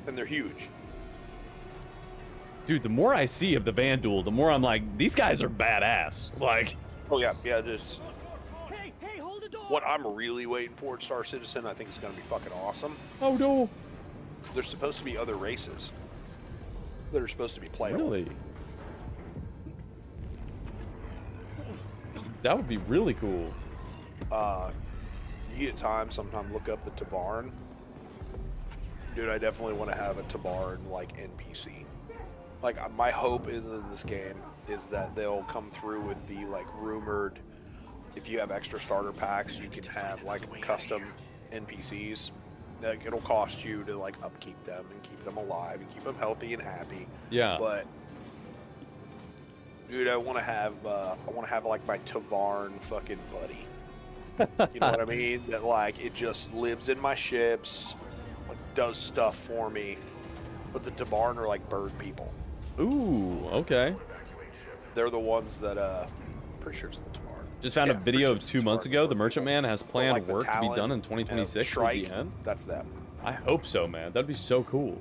and they're huge. Dude, the more I see of the Vanduul, the more I'm like, these guys are badass. Like, Oh yeah, just. Hey, hold the door! What I'm really waiting for at Star Citizen, I think is going to be fucking awesome. oh no. There's supposed to be other races that are supposed to be playable. Really? That would be really cool. You get time, sometime look up the Tabarn. Dude, I definitely want to have a Tabarn like NPC. Like my hope is in this game is that they'll come through with the like rumored, if you have extra starter packs, you can have like custom NPCs. Like it'll cost you to like upkeep them and keep them alive and keep them healthy and happy. Yeah. But dude, I want to have like my Tavarn fucking buddy. You know what I mean? That like it just lives in my ships, like does stuff for me. But the Tabarn are like bird people. Ooh, okay. They're the ones that pretty sure it's the Tabarn. Just found Yeah, a video pretty of sure 2 it's months Tabarn ago. bird The Merchant Man has But, planned like, the work to be Talon done in and 2026 for Shrike, the end. that's them. I hope so, man. That'd be so cool.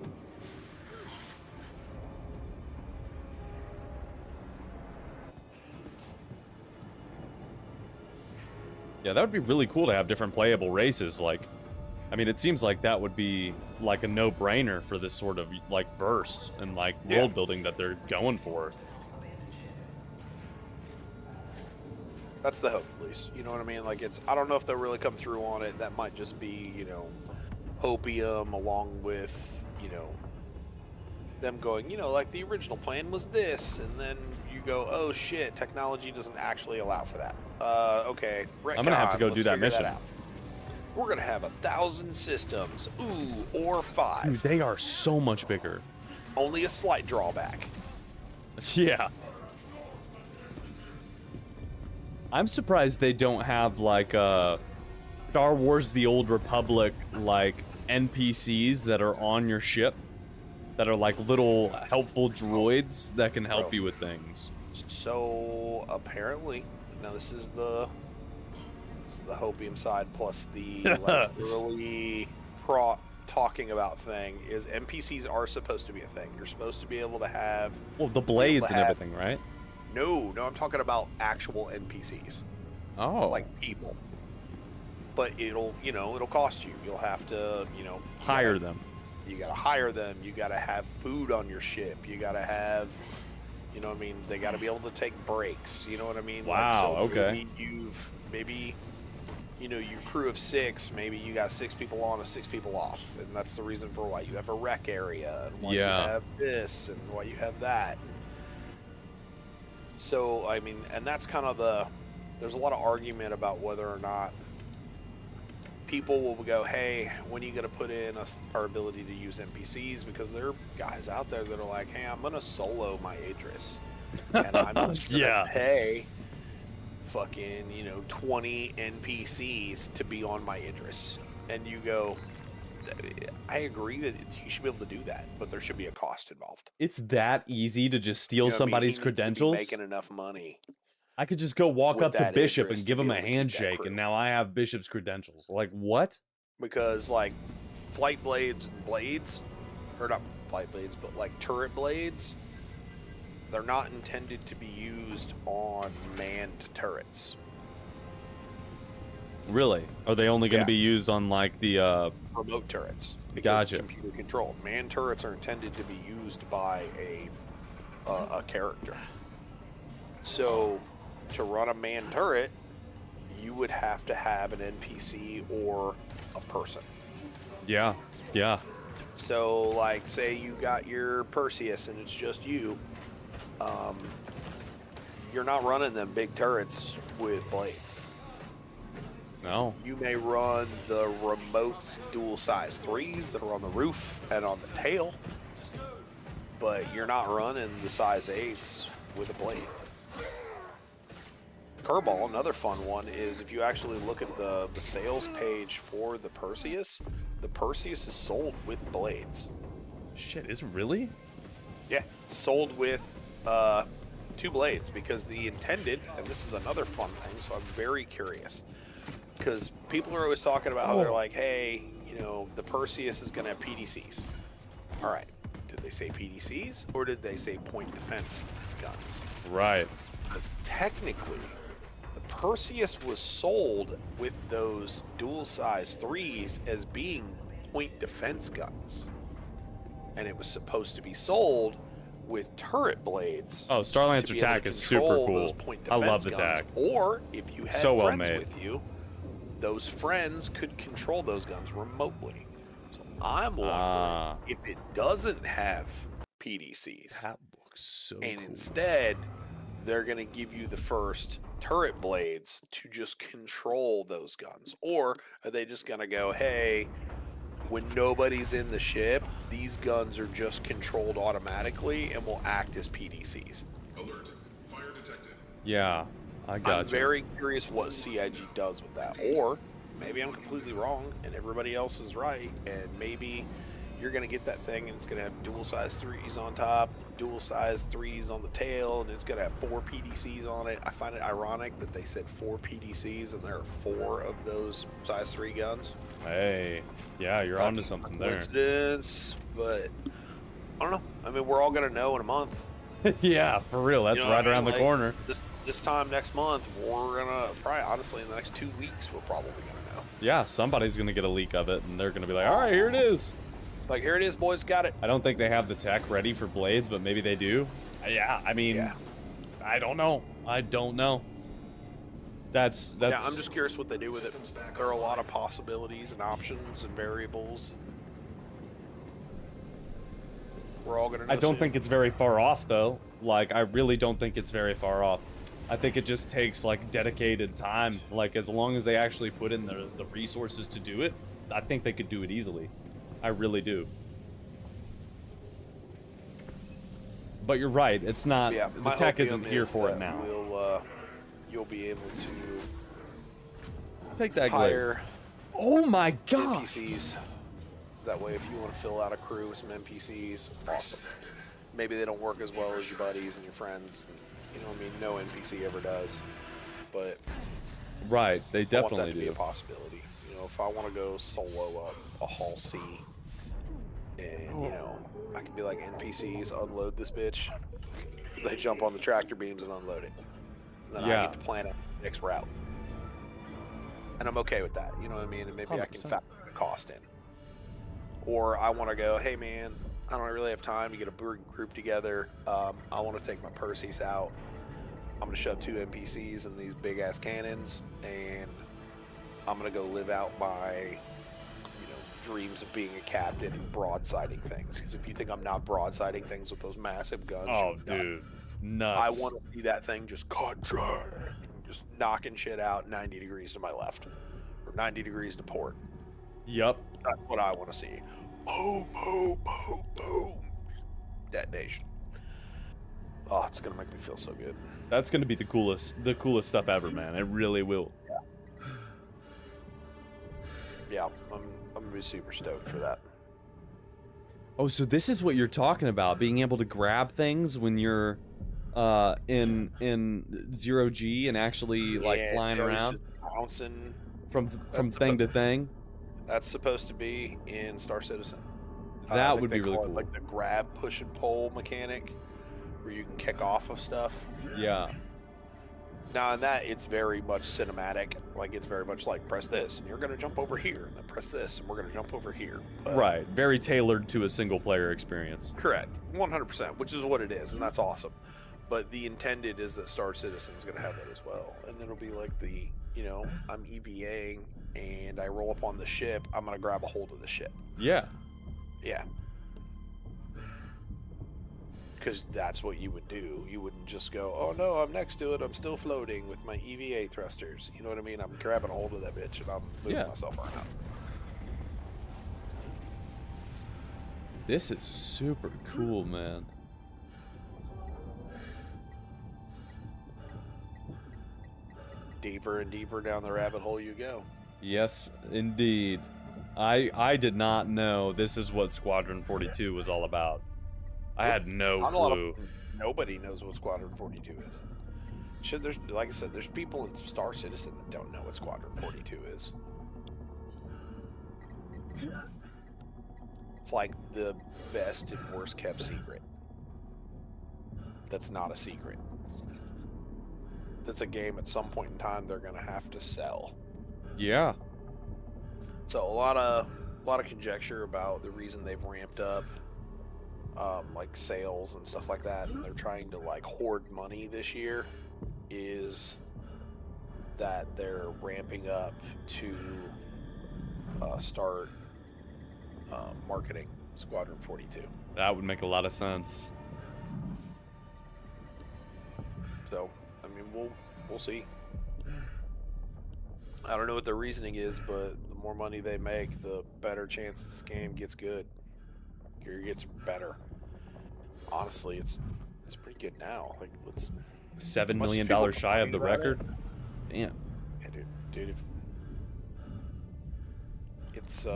Yeah, that would be really cool to have different playable races. Like, I mean, it seems like that would be like a no-brainer for this sort of like verse and like world building that they're going for. That's the hope, at least. You know what I mean? Like, I don't know if they'll really come through on it. That might just be, you know, hopium along with, you know, them going, you know, like the original plan was this, and then you go, oh shit, technology doesn't actually allow for that. Okay, I'm gonna have to go do that mission. We're gonna have 1,000 systems, or 5. Dude, they are so much bigger. Only a slight drawback. Yeah. I'm surprised they don't have like Star Wars The Old Republic like NPCs that are on your ship that are like little helpful droids that can help you with things. So apparently, now this is the hopium side plus the like early talking about thing is NPCs are supposed to be a thing. You're supposed to be able to have the blades and everything, right? No, I'm talking about actual NPCs. Oh. Like people. But it'll cost you. You'll have to, hire them. You gotta hire them. You gotta have food on your ship. You gotta have, you know what I mean? They gotta be able to take breaks. You know what I mean? Wow, like, so okay. Maybe, your crew of 6, maybe you got 6 people on and 6 people off. And that's the reason for why you have a rec area and why you have this and why you have that. So, I mean, and that's kind of there's a lot of argument about whether or not people will go, hey, when are you going to put in our ability to use NPCs? Because there are guys out there that are like, hey, I'm going to solo my Idris. And I'm just going to pay fucking, 20 NPCs to be on my Idris. And you go, I agree that you should be able to do that, but there should be a cost involved. It's that easy to just steal somebody's credentials. Making enough money. I could just go walk up to Bishop Idris and give him a handshake, and now I have Bishop's credentials. Like, what? Because, like, flight blades and blades, or not flight blades, but like turret blades, they're not intended to be used on manned turrets. Really? Are they only going to be used on, like, the remote turrets? Because Gotcha. Computer controlled. Manned turrets are intended to be used by a character. So, to run a manned turret, you would have to have an NPC or a person. Yeah, yeah. So, like, say you got your Perseus and it's just you, you're not running them big turrets with blades. No. You may run the remote dual size 3s that are on the roof and on the tail, but you're not running the size 8s with a blade. Kerbal, another fun one, is if you actually look at the sales page for the Perseus is sold with blades. Shit, is it really? Yeah, sold with 2 blades, because the intended, and this is another fun thing, so I'm very curious, because people are always talking about how they're like, hey, the Perseus is going to have PDCs. All right, did they say PDCs or did they say point defense guns? Right. Because technically, the Perseus was sold with those dual size 3s as being point defense guns. And it was supposed to be sold with turret blades. Oh, Starlancer TAC is super cool. I love the guns. TAC. Or if you had So well friends made. with you, those friends could control those guns remotely. So I'm wondering if it doesn't have PDCs. That looks so and cool. instead, they're going to give you the first turret blades to just control those guns. Or are they just going to go, hey, when nobody's in the ship, these guns are just controlled automatically and will act as PDCs. Alert. Fire detected. Yeah, I got I'm very curious what CIG does with that. Or maybe I'm completely wrong and everybody else is right, and maybe you're going to get that thing and it's going to have dual size 3s on top, dual size 3s on the tail, and it's going to have 4 PDCs on it. I find it ironic that they said 4 PDCs and there are 4 of those size 3 guns. Hey, yeah, you're onto something there. Coincidence, but I don't know. I mean, we're all going to know in a month. Yeah, for real. That's You know what right I around mean? the Like, corner. this time next month, we're gonna probably, honestly, in the next 2 weeks, we're probably gonna know. Yeah, somebody's gonna get a leak of it, and they're gonna be like, all right, here it is. Like, here it is, boys, got it. I don't think they have the tech ready for blades, but maybe they do. Yeah, I mean, I don't know. I don't know. That's. Yeah, I'm just curious what they do with it. There are a lot of possibilities and options and variables. We're all gonna know I don't soon. think it's very far off, though. Like, I really don't think it's very far off. I think it just takes, like, dedicated time. Like, as long as they actually put in the resources to do it, I think they could do it easily. I really do. But you're right. It's not. Yeah, the my tech hopium isn't here is for it that now. You'll be able to Take that hire Oh my god! NPCs. That way, if you want to fill out a crew with some NPCs, awesome. Maybe they don't work as well as your buddies and your friends. You know what I mean? No NPC ever does. But Right, they I want definitely that to be do. a possibility. You know, if I want to go solo a Hall C, and you know, I can be like NPCs, unload this bitch. They jump on the tractor beams and unload it. And then I Yeah. get to plan out the next route. And I'm okay with that. You know what I mean? And maybe I can 100%. factor the cost in. Or I want to go, hey man, I don't really have time to get a group together. I want to take my Perseus out. I'm going to shove 2 NPCs in these big ass cannons, and I'm going to go live out my, you know, dreams of being a captain and broadsiding things. Because if you think I'm not broadsiding things with those massive guns, Oh, you're nuts. dude. I Nuts. want to see that thing just just knocking shit out 90 degrees to my left, or 90 degrees to port. Yup. That's what I want to see. Boom, boom, boom, boom. Detonation. Oh, it's gonna make me feel so good. That's gonna be the coolest stuff ever, man. It really will. Yeah, I'm gonna be super stoked for that. Oh, so this is what you're talking about, being able to grab things when you're in 0G and actually like Yeah, flying it was around just bouncing. from That's thing to about- thing. That's supposed to be in Star Citizen. I That think would they be really call it, cool. like the grab, push, and pull mechanic, where you can kick off of stuff. Yeah. Now, in that, it's very much cinematic. Like, it's very much like, press this, and you're going to jump over here, and then press this, and we're going to jump over here. But- Right. Very tailored to a single player experience. Correct. 100%, which is what it is, and that's awesome. But the intended is that Star Citizen is going to have that as well. And it'll be like the, you know, I'm EVAing, and I roll up on the ship, I'm going to grab a hold of the ship. Yeah. Yeah. Because that's what you would do. You wouldn't just go, oh no, I'm next to it, I'm still floating with my EVA thrusters. You know what I mean? I'm grabbing a hold of that bitch and I'm moving myself around. This is super cool, man. Deeper and deeper down the rabbit hole you go. Yes, indeed. I did not know this is what Squadron 42 was all about. I had no Not a lot clue. of, nobody knows what Squadron 42 is. There's, like I said, there's people in Star Citizen that don't know what Squadron 42 is. It's like the best and worst kept secret. That's not a secret. That's a game at some point in time they're gonna have to sell. Yeah. So a lot of conjecture about the reason they've ramped up like sales and stuff like that, and they're trying to like hoard money this year, is that they're ramping up to start marketing Squadron 42. That would make a lot of sense. So, I mean, we'll see. I don't know what the reasoning is, but the more money they make, the better chance this game gets good. It gets better. Honestly, it's pretty good now. Like, let's $7 much million people shy of the complain about it. record. Damn. Yeah, dude, it's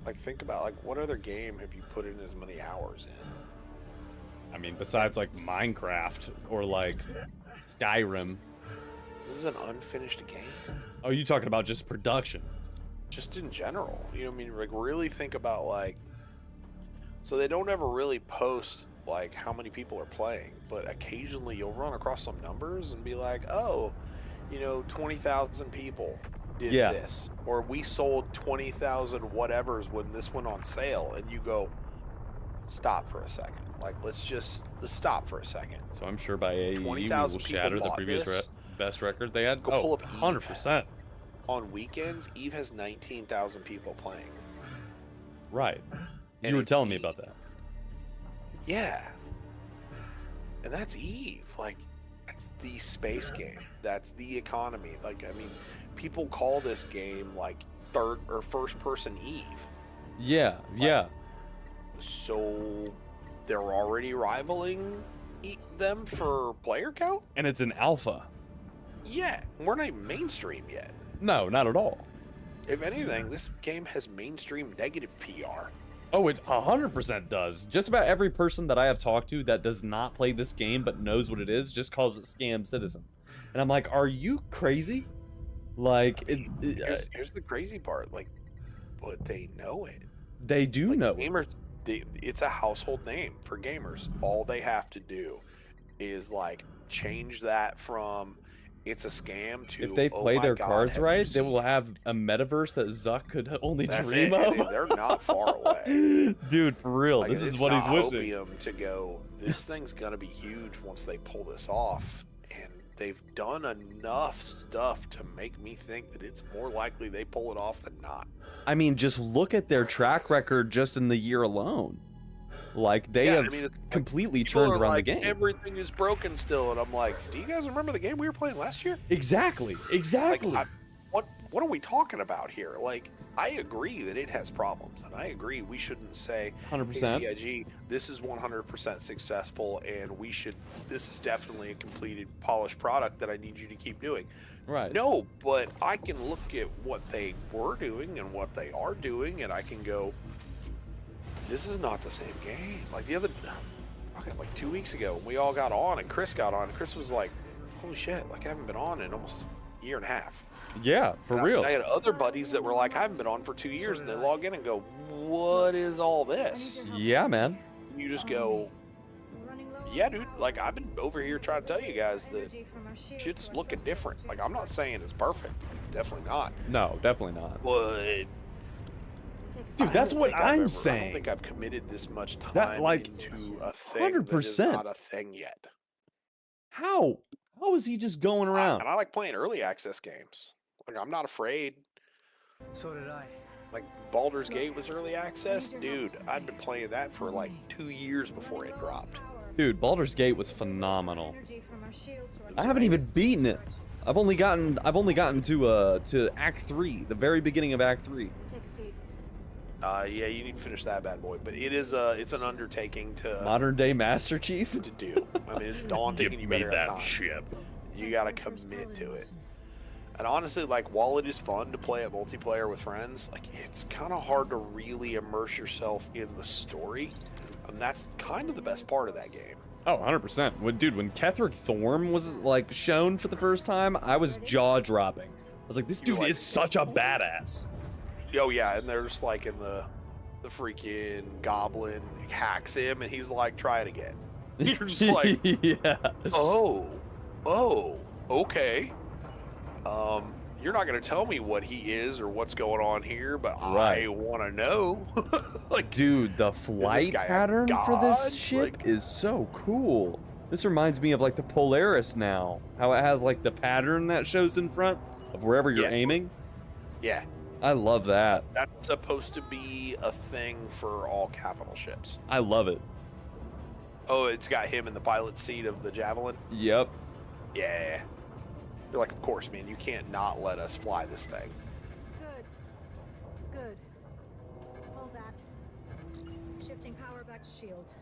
like, think about, like, what other game have you put in as many hours in? I mean, besides like Minecraft or like Skyrim. This is an unfinished game. Oh, you talking about just production? Just in general, you know what I mean? Like, really think about, like, So they don't ever really post like how many people are playing, but occasionally you'll run across some numbers and be like, oh, 20,000 people did this, or we sold 20,000 whatevers when this went on sale, and you go, stop for a second. Like, let's stop for a second. So I'm sure by AEW we will 20,000 people shatter the bought previous this. best record they had. Go pull up Eve. 100%. On weekends, Eve has 19,000 people playing. Right. And You were it's telling me Eve. about that. Yeah. And that's Eve. Like, that's the space game. That's the economy. Like, I mean, people call this game like third or first person Eve. Yeah, yeah. So they're already rivaling them for player count? And it's an alpha. Yeah. We're not even mainstream yet. No, not at all. If anything, this game has mainstream negative PR. Oh, it 100% does. Just about every person that I have talked to that does not play this game but knows what it is just calls it Scam Citizen. And I'm like, are you crazy? Like, here's the crazy part. Like, but they know it. They do know it. Gamers, it's a household name for gamers. All they have to do is like change that from it's a scam to If they oh play my their God, cards have you right, they seen will have a metaverse that Zuck could only That's dream it. of. They're not far away. Dude, for real, Like, this it's is what he's not wishing. opium to go, this thing's gonna be huge once they pull this off. And they've done enough stuff to make me think that it's more likely they pull it off than not. I mean, just look at their track record just in the year alone. Like, they have it's completely People turned are around like, the game. Everything is broken still, and I'm like, do you guys remember the game we were playing last year? Exactly. Like, what are we talking about here? Like, I agree that it has problems, and I agree we shouldn't say, 100%. hey, CIG, this is 100% successful, and this is definitely a completed, polished product that I need you to keep doing. Right. No, but I can look at what they were doing and what they are doing, and I can go, this is not the same game. Like like 2 weeks ago, when we all got on, and Chris got on, and Chris was like, holy shit, like I haven't been on in almost a year and a half. Yeah, for real. I had other buddies that were like, I haven't been on for 2 years, and they log in and go, what is all this? Yeah, man. You just go, yeah, dude, like I've been over here trying to tell you guys that shit's looking different. Like, I'm not saying it's perfect. It's definitely not. No, definitely not. But dude, that's what I'm saying. I don't think I've committed this much time That, like, into a thing that is 100%. not a thing yet. How? How is he just going around? And I like playing early access games. Like, I'm not afraid. So did I. Like, Baldur's Gate was early access. Dude, I'd been playing that for like 2 years before it dropped. Dude, Baldur's Gate was phenomenal. I haven't even beaten it. I've only gotten to Act 3, the very beginning of Act 3. Yeah, you need to finish that bad boy. But it's an undertaking to Modern day Master Chief to do. I mean, it's daunting, and you better have time. ship. You gotta commit to it. And honestly, like, while it is fun to play it multiplayer with friends, like, it's kind of hard to really immerse yourself in the story. And that's kind of the best part of that game. Oh, 100%. When Ketherick Thorm was, like, shown for the first time, I was jaw-dropping. I was like, this dude is such a badass. Oh, yeah, and there's, like, in the freaking goblin hacks him, and he's like, try it again. You're just like, yeah. Oh, okay. You're not going to tell me what he is or what's going on here, but Right. I want to know. Like, Dude, the flight guy a pattern for this god? ship is so cool. This reminds me of, like, the Polaris now. How it has, like, the pattern that shows in front of wherever you're aiming. yeah, I love that. that's supposed to be a thing for all capital ships. I love it. Oh, it's got him in the pilot's seat of the Javelin? Yep. Yeah. You're like, of course, man, you can't not let us fly this thing. Good. Hold that. Shifting power back to shields.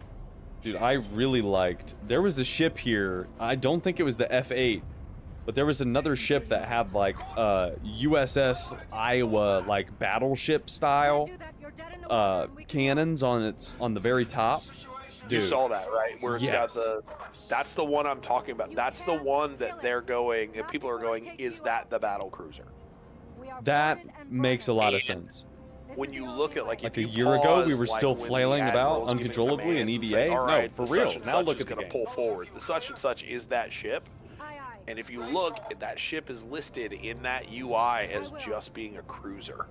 Dude, I really liked... There was a ship here. I don't think it was the F8. But there was another ship that had, like, USS Iowa, like, battleship style cannons on the very top. Dude. You saw that, right? Where it's got Yes. that's the one I'm talking about. That's the one that they're going, and people are going, is that the battle cruiser? That makes a lot of sense. when you look at like Like if a you year ago, we pause, were like, still when the flailing about admiral's giving uncontrollably in commands and EVA? saying, "All No, right, for the real. such and Now such look is at the gonna game. pull forward. The such and such is that ship. And if you look, that ship is listed in that UI as just being a cruiser.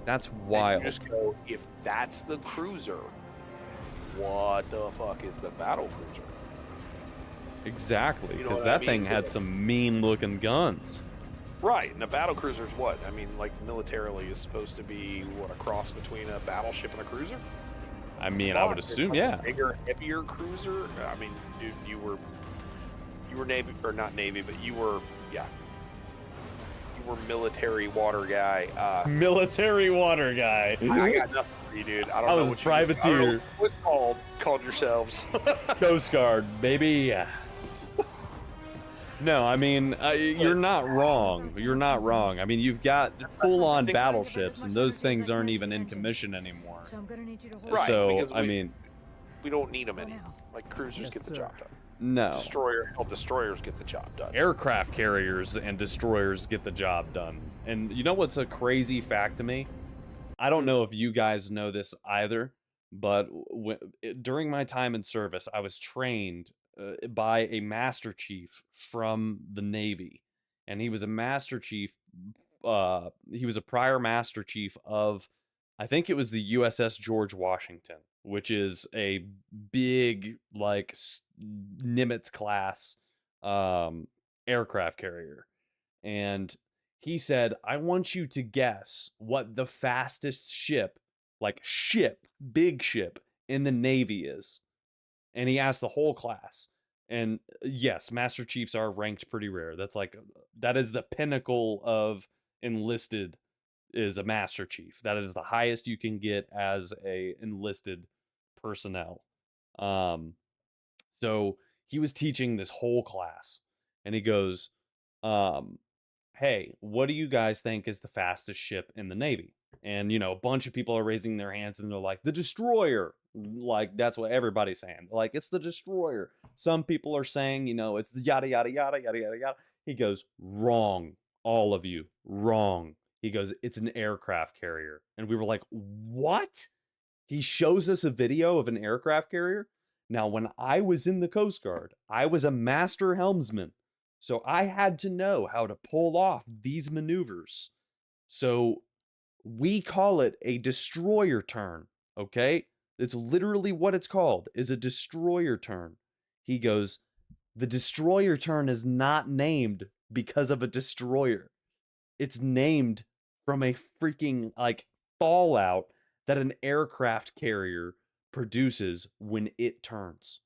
That's And wild. you just go, if that's the cruiser, what the fuck is the battle cruiser? Exactly, You know because what I that thing mean? had some mean-looking guns. Right, and a battle cruiser is what? I mean, like militarily is supposed to be what, a cross between a battleship and a cruiser? I mean, I would Thought it's assume, like a yeah. bigger, heavier cruiser. I mean, dude, you were Navy or not Navy, but you were military water guy. Military water guy. I got nothing for you, dude. I don't I know was a what you I don't know privateer. what it's called yourselves. Coast Guard, baby. No, I mean, you're not wrong. You're not wrong. I mean, you've got full-on battleships, and those things aren't even in commission anymore. So I'm gonna need you to hold Right, So, because I mean, we don't need them anymore. Like cruisers get the job done. no. Destroyers get the job done. Aircraft carriers and destroyers get the job done. And you know what's a crazy fact to me? I don't know if you guys know this either, but during my time in service, I was trained by a master chief from the Navy. And he was a master chief. He was a prior master chief of, I think it was the USS George Washington, which is a big, like, Nimitz class aircraft carrier. And he said, I want you to guess what the fastest ship, like big ship in the Navy is. And he asked the whole class. And yes, Master Chiefs are ranked pretty rare. That is the pinnacle of enlisted, is a Master Chief. That is the highest you can get as a enlisted personnel. So he was teaching this whole class, and he goes, hey, what do you guys think is the fastest ship in the Navy? And, a bunch of people are raising their hands, and they're like, the Destroyer. Like, that's what everybody's saying. Like, it's the Destroyer. Some people are saying, it's the yada, yada, yada, yada, yada, yada. He goes, wrong. All of you, wrong. He goes, it's an aircraft carrier. And we were like, what? He shows us a video of an aircraft carrier. Now, when I was in the Coast Guard, I was a master helmsman. So I had to know how to pull off these maneuvers. So we call it a destroyer turn, okay? It's literally what it's called, is a destroyer turn. He goes, the destroyer turn is not named because of a destroyer. It's named from a freaking, fallout that an aircraft carrier produces when it turns.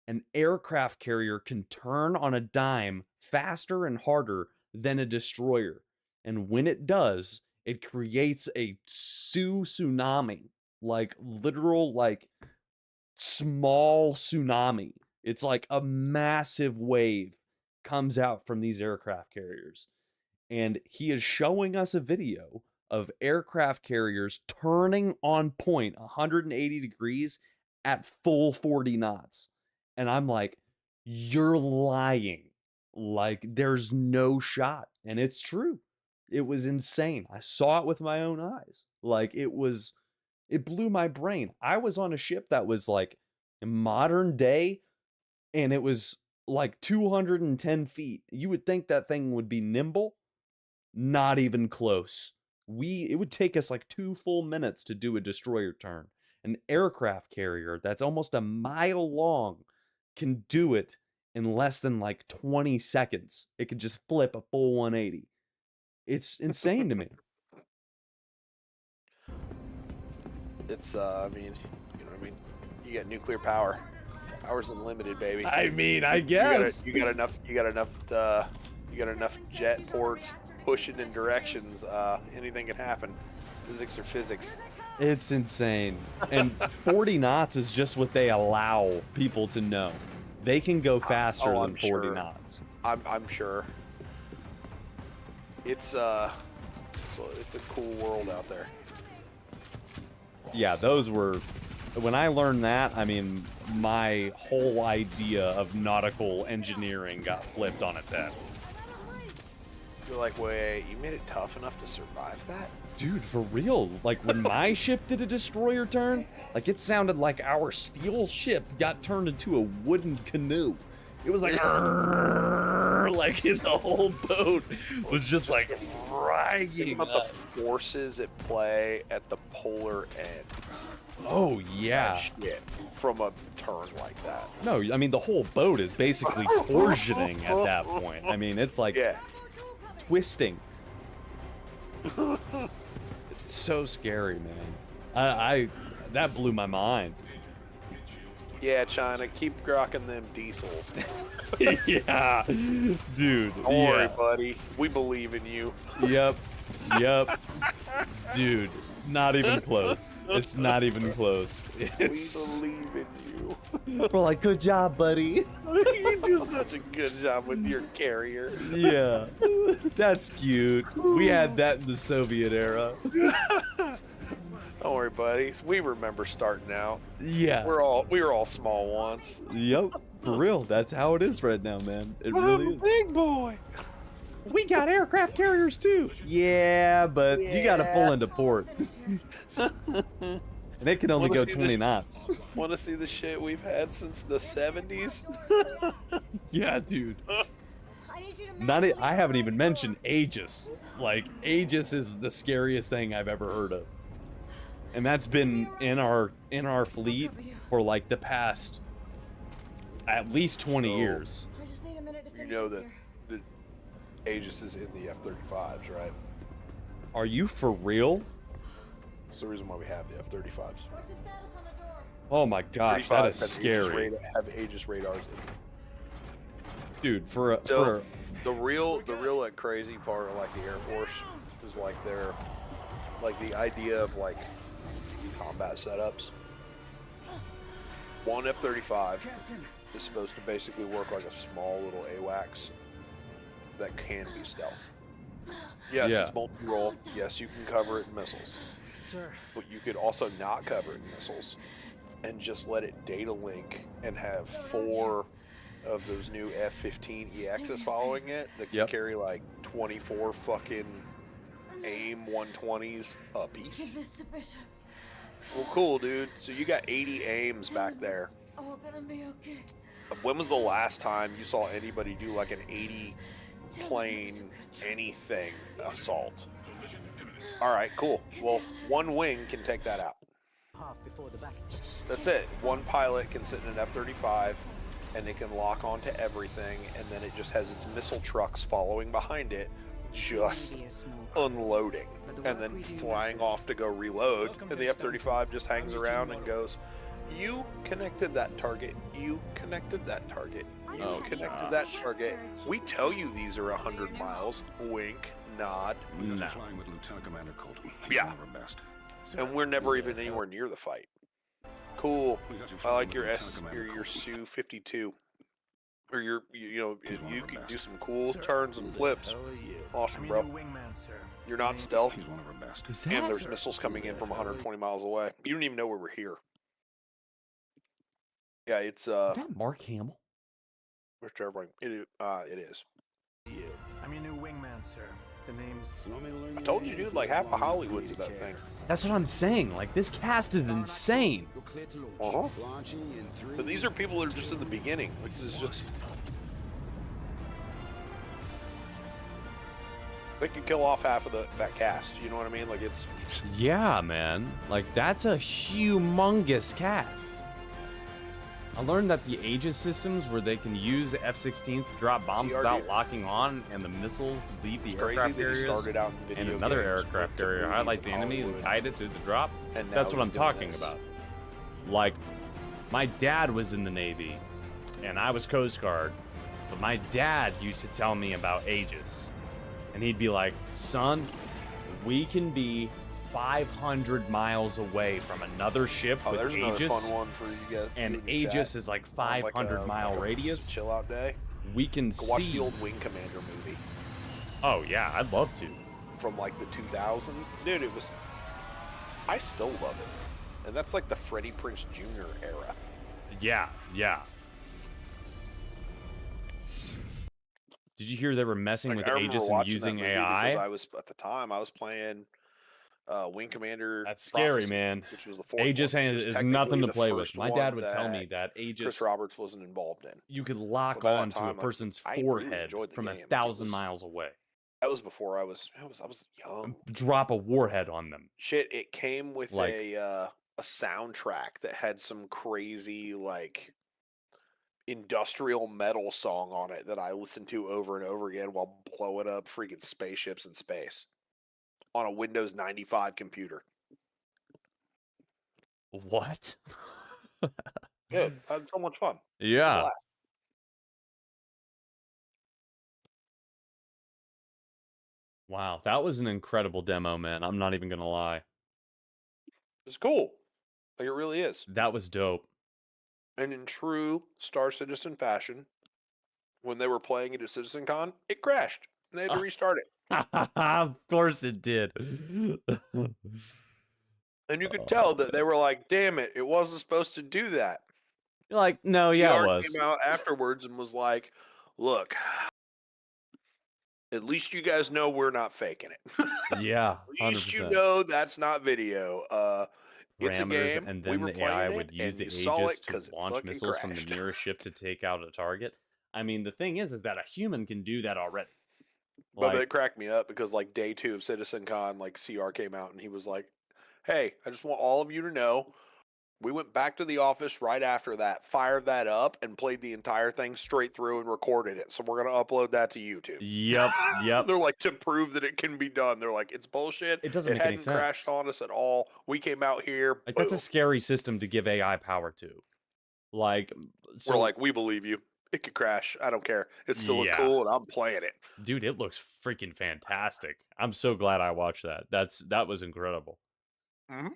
An aircraft carrier can turn on a dime faster and harder than a destroyer. And when it does, it creates a tsunami, literal, small tsunami. It's like a massive wave comes out from these aircraft carriers. And he is showing us a video of aircraft carriers turning on point 180 degrees at full 40 knots. And I'm like, you're lying. There's no shot. And it's true. It was insane. I saw it with my own eyes. It blew my brain. I was on a ship that was modern day, and it was 210 feet. You would think that thing would be nimble. Not even close. It would take us 2 full minutes to do a destroyer turn. An aircraft carrier that's almost a mile long can do it in less than 20 seconds. It could just flip a full 180. It's insane to me. It's you got nuclear power. Power's unlimited, baby. I mean, I guess you got enough jet ports pushing in directions. Anything can happen. Physics or physics. It's insane. And 40 knots is just what they allow people to know. They can go faster than 40 knots. I'm sure. It's a cool world out there. Yeah, those were, when I learned that, I mean, my whole idea of nautical engineering got flipped on its head. You're like, wait, you made it tough enough to survive that? Dude, for real. Like when my ship did a destroyer turn, like it sounded like our steel ship got turned into a wooden canoe. It was like, like the whole boat was just like Think dragging about up. the forces at play at the polar ends. Oh That yeah. shit from a turn like that. No, I mean the whole boat is basically torsioning at that point. I mean it's like Yeah. twisting. It's so scary, man. I that blew my mind. Yeah, China, keep rocking them diesels. Yeah, dude. Don't worry, Yeah. buddy. We believe in you. Yep. Dude, not even close. It's not even close. It's We believe in you. we're like, good job, buddy. You do such a good job with your carrier. Yeah. That's cute. We had that in the Soviet era. Don't worry, buddies. We remember starting out. Yeah. We were all small once. Yep. For real. That's how it is right now, man. It But really I'm a is. big boy. We got aircraft carriers too. Yeah, but you gotta pull into port. And it can only Wanna go see 20 this- knots. Want to see the shit we've had since the 70s? Yeah, dude. I need you to Not I haven't even mentioned Aegis. Like Aegis is the scariest thing I've ever heard of. And that's been in our fleet for like the past at least 20 So- years. I just need a minute to You finish know this that here. the Aegis is in the F-35s, right? Are you for real? That's the reason why we have the F-35s. What's the status on the door? Oh my gosh, that 35s is have Aegis scary. have Aegis radars in them. Dude, for a, So for the real like crazy part of like the Air Force is like their like the idea of like combat setups. One F-35 is supposed to basically work like a small little AWACS that can be stealth. Yes, Yeah. it's multi-role. Yes, you can cover it in missiles. Sir. But you could also not cover it in missiles and just let it data link and have 4 of those new F-15 EXs following it that can Yep. carry like 24 fucking AIM 120s a piece. Give this to Bishop. Well, cool, dude. So you got 80 AIMs back there. All gonna be okay. When was the last time you saw anybody do like an 80 plane anything assault? All right, cool. Well, one wing can take that out. That's it. One pilot can sit in an F-35 and it can lock onto everything, and then it just has its missile trucks following behind it, just unloading and then flying off to go reload, and the F-35 just hangs around and goes, you connected that target, you connected that target, you Oh, connected gosh. that target. We tell you these are 100 miles, wink, nod. no. Flying with Lieutenant Commander Colton. Yeah. One of our best. And we're never even anywhere near the fight. Cool. We got you I flying like with your Lieutenant S Commander or your Colton. Su-52. Or your, you know, He's one you of our can do best. some cool Sir, turns and flips. Awesome, bro. wingman, sir. You're not stealth, He's one of our best. Is and that there's missiles coming in from 120 miles away. You don't even know where we're here. Yeah, it's is that Mark Hamill? Mr. Everling. It is. I'm your new wingman, sir. The name's... I told you, dude. Like half of Hollywood's in that thing. That's what I'm saying. Like this cast is insane. Uh-huh. But these are people that are just in the beginning. This is just. They could kill off half of that cast. You know what I mean? Like it's. Yeah, man. Like that's a humongous cast. I learned that the Aegis systems where they can use F-16s to drop bombs CRD. without locking on, and the missiles leave the It's crazy aircraft that he carriers, started out in and video another games, aircraft went to carrier movies highlights the in enemy and Hollywood, guide it to the drop. and now That's what he's I'm doing talking this. about. Like, my dad was in the Navy, and I was Coast Guard, but my dad used to tell me about Aegis, and he'd be like, "Son, we can be 500 miles away from another ship Oh, with there's another Aegis, fun one for you guys. and in the Aegis chat. is like On 500 mile radius. Chill out day. We can Go watch see. the old Wing Commander movie Oh yeah, I'd love to. from like the 2000s. Dude, it was. I still love it, and that's like the Freddie Prinze Jr. era. Yeah, yeah. Did you hear they were messing Like, with I remember Aegis and watching that using movie AI? because I was at the time I was playing Wing Commander. That's scary, Prophecy, man. which was the fourth Aegis one, which was is technically nothing to the play with. first My dad one would tell me that that Aegis, Chris Roberts wasn't involved in. you could lock But by that on to a time, person's I really forehead enjoyed the from game. Like, it 1,000 was- miles away. That was before I was young. Drop a warhead on them. Shit, it came with Like- a soundtrack that had some crazy like industrial metal song on it that I listened to over and over again while blowing up freaking spaceships in space on a Windows 95 computer. What? Yeah, I had so much fun. Yeah. Blast. Wow, that was an incredible demo, man. I'm not even gonna lie. It's cool. Like it really is. That was dope. And in true Star Citizen fashion, when they were playing it at CitizenCon, it crashed. And they had to restart it. Of course it did. And you could tell that they were like, damn it, it wasn't supposed to do that. You're like, no, yeah, it TR was. came out afterwards and was like, look, at least you guys know we're not faking it. Yeah, At least 100%. you know that's not video. It's a Parameters, game. and we then were the AI playing would it, use and the you saw Aegis it to 'cause it launch fucking missiles from the crashed. nearest ship to take out a target. I mean, the thing is that a human can do that already. But Like, it cracked me up because like day 2 of CitizenCon, like CR came out and he was like, hey, I just want all of you to know, we went back to the office right after that, fired that up, and played the entire thing straight through and recorded it. So we're going to upload that to YouTube. Yep. They're like, to prove that it can be done. They're like, it's bullshit. It doesn't make any hadn't crashed sense. on us at all. We came out here. Like, that's a boom. scary system to give AI power to. Like, so, We're like, we believe you. It could crash. I don't care. It still look Yeah. cool, and I'm playing it. dude, it looks freaking fantastic. I'm so glad I watched that. That was incredible. Mhm.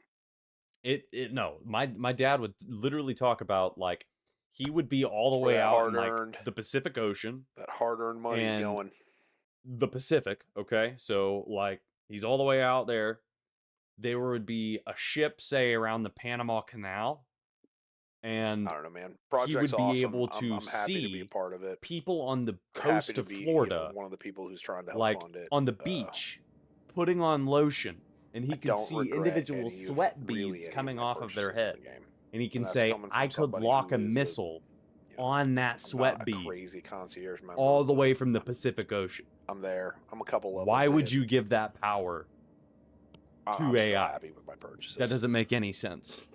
No, my dad would literally talk about like he would be all the That's where way that out in hard-earned- like the Pacific Ocean, That hard-earned money's And- going. the Pacific. Okay, so like he's all the way out there. There would be a ship, say, around the Panama Canal, and I don't know, man. he Project's would be awesome. able to I'm happy to be see a part of it. people on the Happy coast to of be, Florida, one of the people who's trying to help like fund it. on the beach, putting on lotion, and he I could don't see regret individual any of- sweat really beads any of coming my off of their purchases in head, the game. and he can that's say, coming from "I could somebody lock who a is missile you know, on that I'm sweat not a bead crazy concierge member. all the way from the Pacific Ocean." I'm there. I'm a couple levels Why would in. you give that power? I'm to still AI? happy with my purchases. That doesn't make any sense.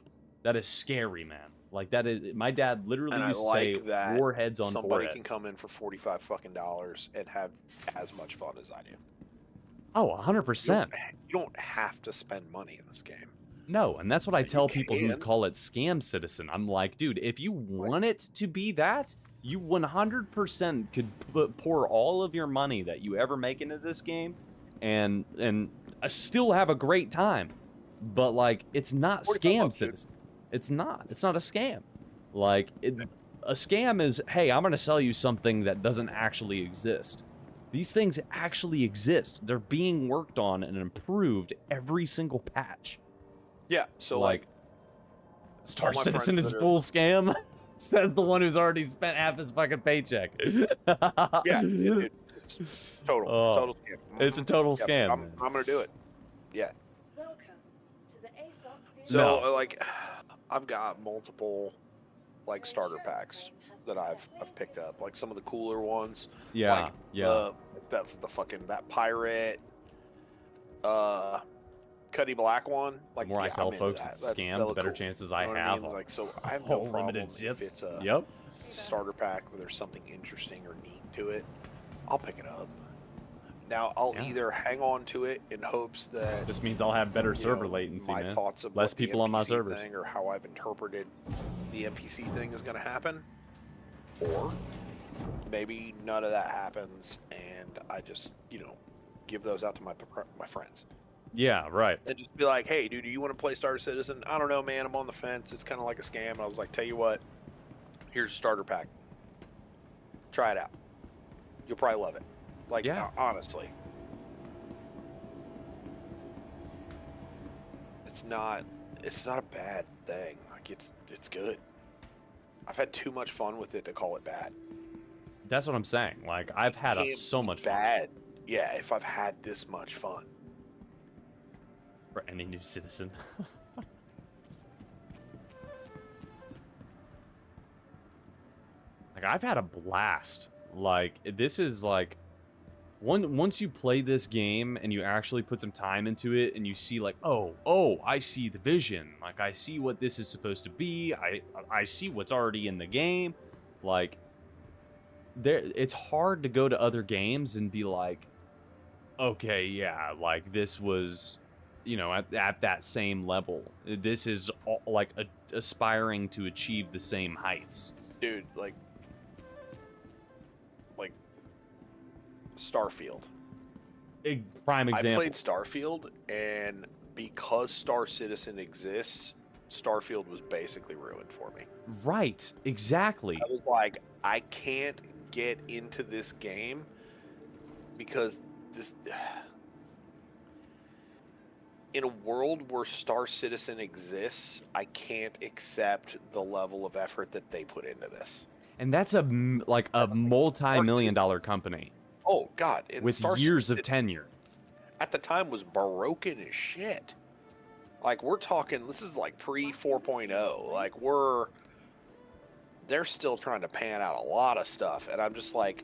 That is scary, man. Like that is my dad literally And I used to like say that warheads on somebody forehead. can come in for $45 fucking and have as much fun as I do. Oh, 100%. You don't have to spend money in this game. No, and that's what I tell people who can. call it scam citizen. I'm like, dude, if you want it to be that, you 100% could pour all of your money that you ever make into this game and still have a great time. But like, it's not 45 scam bucks, dude. citizen. It's not. It's not a scam. Like, a scam is, hey, I'm going to sell you something that doesn't actually exist. These things actually exist. They're being worked on and improved every single patch. Yeah, so Like, Star all my Citizen friends is that are- full scam? Says the one who's already spent half his fucking paycheck. yeah, it's total Oh, scam. it's a total Yeah, scam, I'm man. gonna do it. Yeah. Welcome to the ASOP So No. like, I've got multiple like starter packs that I've picked up. Like some of the cooler ones. Yeah, Like yeah. the fucking that pirate. Cuddy Black one. Like The more I yeah, tell I'm into folks that. it's That's- scam, they the look better cool. chances You I know what have. mean? Like so, I have no Whole problem limited if zips. it's a Yep. starter pack where there's something interesting or neat to it. I'll pick it up. Now I'll Yeah. either hang on to it in hopes that This means I'll have better you server know, latency, my man. thoughts of Less what the people on my NPC servers. thing or how I've interpreted the NPC thing is going to happen, or maybe none of that happens and I just give those out to my friends Yeah, right. and just be like, hey, dude, do you want to play Star Citizen? I don't know, man. I'm on the fence. It's kind of like a scam. And I was like, tell you what, here's a starter pack. Try it out. You'll probably love it. Like, Yeah. honestly. It's not a bad thing. Like, it's good. I've had too much fun with it to call it bad. That's what I'm saying. Like, I've had Can't so be much fun bad. Yeah, if I've had this much fun. for any new citizen. Like, I've had a blast. Like, this is like, once you play this game and you actually put some time into it and you see like, oh, I see the vision. Like, I see what this is supposed to be. I see what's already in the game. Like, it's hard to go to other games and be like, okay, yeah, like this was, at that same level. This is like aspiring to achieve the same heights. Dude, like Starfield. A prime example. I played Starfield, and because Star Citizen exists, Starfield was basically ruined for me. Right, exactly. I was like, I can't get into this game because this. In a world where Star Citizen exists, I can't accept the level of effort that they put into this. And that's a multi-million-dollar company. Oh God! And with Star years Citizen of tenure. at the time was broken as shit. Like, we're talking, this is like pre 4.0. Like, they're still trying to pan out a lot of stuff, and I'm just like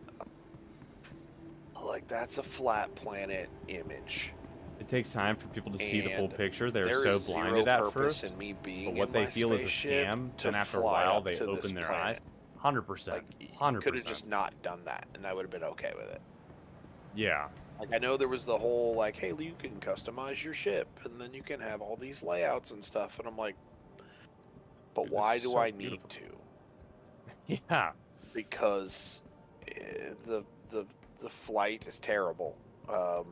that's a flat planet image. It takes time for people to see the full And picture. They're there so is zero blinded at purpose first. in me being But in what they my feel is a spaceship scam, to then after a fly while up they to this open their eyes. planet. 100%. Like, you 100%. could have just not done that, and I would have been okay with it. Yeah. Like, I know there was the whole, like, hey, you can customize your ship, and then you can have all these layouts and stuff, and I'm like, but Dude, why this do is so I beautiful. need to? Yeah. Because the flight is terrible. Yeah,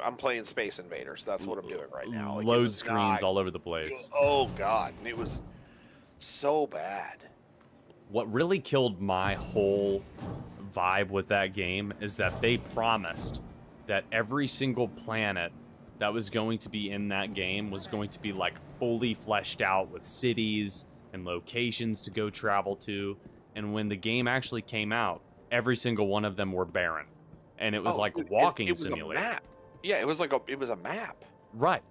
I'm playing Space Invaders. That's what I'm doing right now. Like, it Load was screens not all over the place. Oh God, and it was so bad. What really killed my whole vibe with that game is that they promised that every single planet that was going to be in that game was going to be like fully fleshed out with cities and locations to go travel to. And when the game actually came out, every single one of them were barren. And it was like Dude, walking it was simulator. a map. Yeah, it was a map. Right.